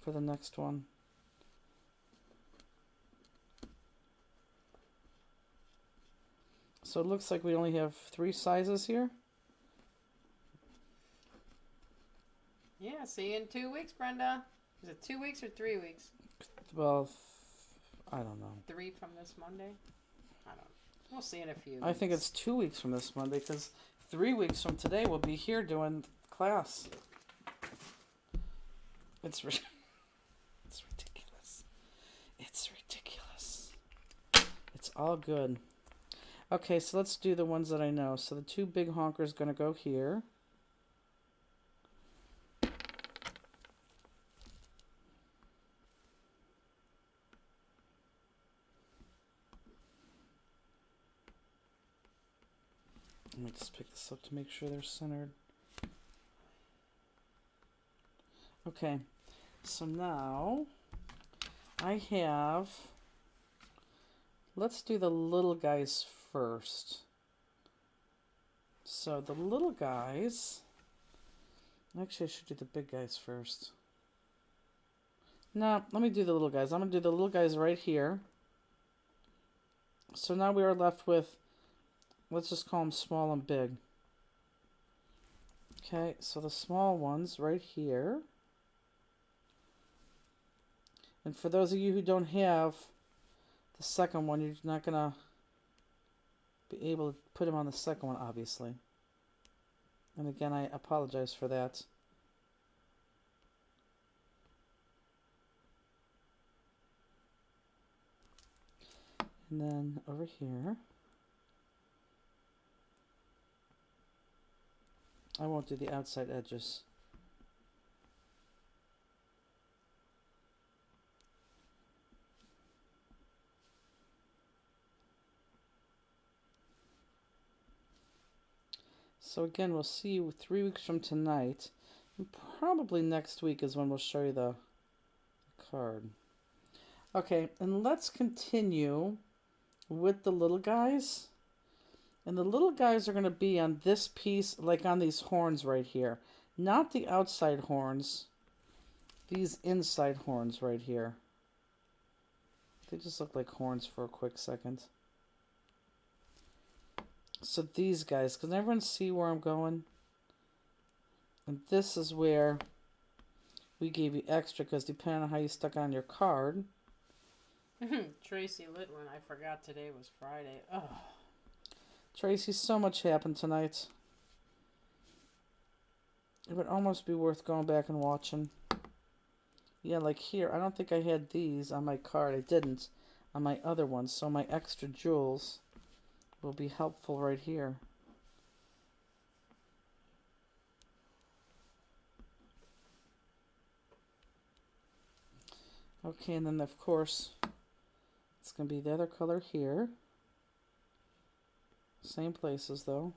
for the next one. So it looks like we only have 3 sizes here. Yeah, see you in 2 weeks, Brenda. Is it 2 weeks or 3 weeks? Well, I don't know. 3 from this Monday? I don't know. We'll see in a few I think it's 2 weeks from this Monday, because 3 weeks from today we'll be here doing class. It's ridiculous. It's ridiculous. It's all good. Okay, so let's do the ones that I know. So the 2 big honkers going to go here. Let me just pick this up to make sure they're centered. Okay, so now I have, let's do the little guys first. So the little guys, actually I should do the big guys first. No, let me do the little guys. I'm going to do the little guys right here. So now we are left with, let's just call them small and big. Okay, so the small ones right here. And for those of you who don't have the second one, you're not going to be able to put them on the second one, obviously. And again, I apologize for that. And then over here, I won't do the outside edges. So again, we'll see you 3 weeks from tonight. And probably next week is when we'll show you the card. Okay, and let's continue with the little guys. And the little guys are going to be on this piece, like on these horns right here. Not the outside horns. These inside horns right here. They just look like horns for a quick second. So these guys, can everyone see where I'm going? And this is where we gave you extra, because depending on how you stuck on your card. Tracy lit one. I forgot today was Friday. Oh. Tracy, so much happened tonight. It would almost be worth going back and watching. Yeah, like here, I don't think I had these on my card. I didn't on my other ones, so my extra jewels will be helpful right here. Okay, and then of course, it's going to be the other color here. Same places though.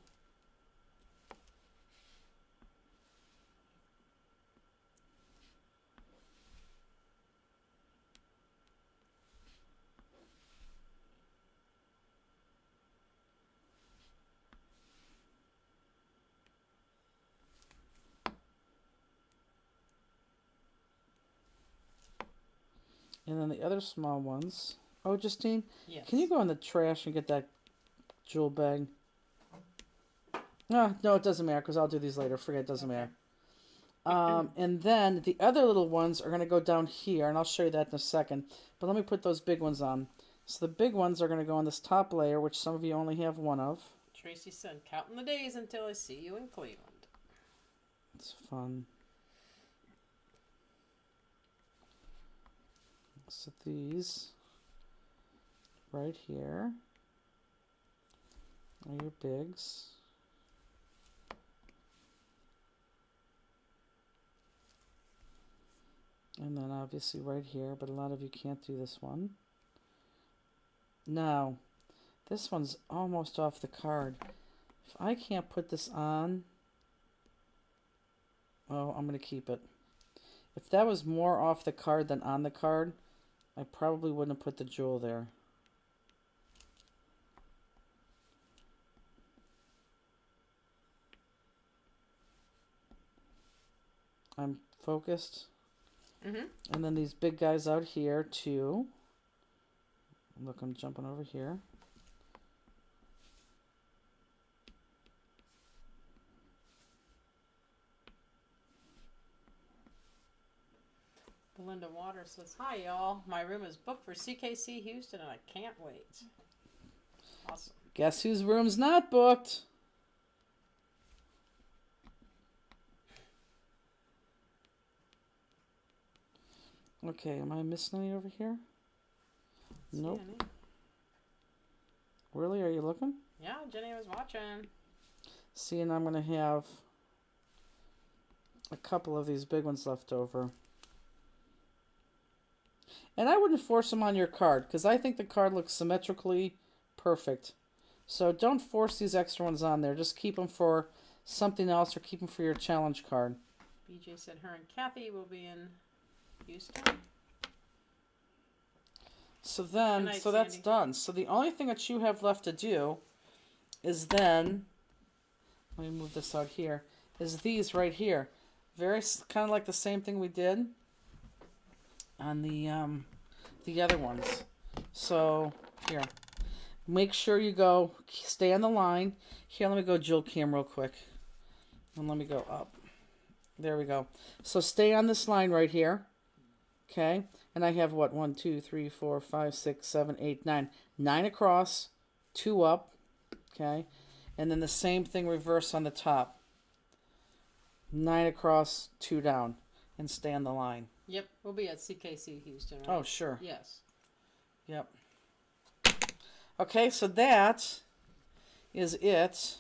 And then the other small ones. Oh, Justine, Yes. can you go in the trash and get that jewel bag? No, it doesn't matter, because I'll do these later. Forget, it doesn't matter. And then the other little ones are going to go down here, and I'll show you that in a second. But let me put those big ones on. So the big ones are going to go on this top layer, which some of you only have one of. Tracy said, counting the days until I see you in Cleveland. It's fun. So these right here are your bigs. And then obviously right here, but a lot of you can't do this one. Now, this one's almost off the card. If I can't put this on, oh, I'm going to keep it. If that was more off the card than on the card, I probably wouldn't have put the jewel there. I'm focused. Mhm. And then these big guys out here too. Look, I'm jumping over here. Belinda Waters says, "Hi y'all. My room is booked for CKC Houston, and I can't wait." Awesome. Guess whose room's not booked? Okay, am I missing any over here? Nope. See any? Really? Are you looking? Yeah, Jenny was watching. See, and I'm going to have a couple of these big ones left over. And I wouldn't force them on your card, because I think the card looks symmetrically perfect. So don't force these extra ones on there. Just keep them for something else, or keep them for your challenge card. BJ said her and Kathy will be in Houston. So then, Good night, so that's Sandy. done. So the only thing that you have left to do is then, let me move this out here, is these right here. Very kind of like the same thing we did on the other ones. So here, make sure you go, stay on the line. Here, let me go dual cam real quick. And let me go up. There we go. So stay on this line right here. Okay. And I have what? 1, 2, 3, 4, 5, 6, 7, 8, 9. 9 across, 2 up. Okay. And then the same thing reverse on the top. 9 across, 2 down. And stay on the line. Yep, we'll be at CKC Houston, right? Oh, sure. Yes. Yep. Okay, so that is it.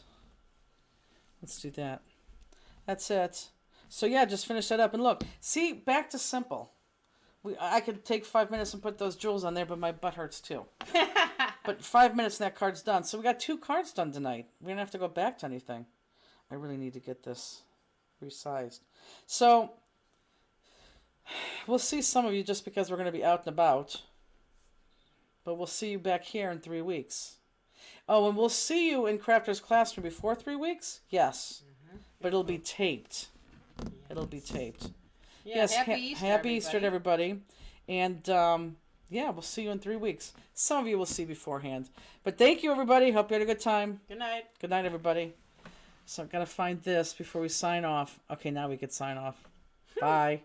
Let's do that. That's it. So yeah, just finish that up. And look, see, back to simple. I could take 5 minutes and put those jewels on there, but my butt hurts too. But 5 minutes and that card's done. So we got 2 cards done tonight. We don't have to go back to anything. I really need to get this resized. So we'll see some of you just because we're going to be out and about. But we'll see you back here in 3 weeks. Oh, and we'll see you in Crafter's Classroom before 3 weeks? Yes. But it'll be taped. It'll be taped. Yeah, Yes, happy Easter, happy Easter to everybody. everybody. And yeah, we'll see you in 3 weeks. Some of you will see beforehand. But thank you, everybody. Hope you had a good time. Good night. Good night, everybody. So I'm going to find this before we sign off. Okay, now we could sign off. Bye.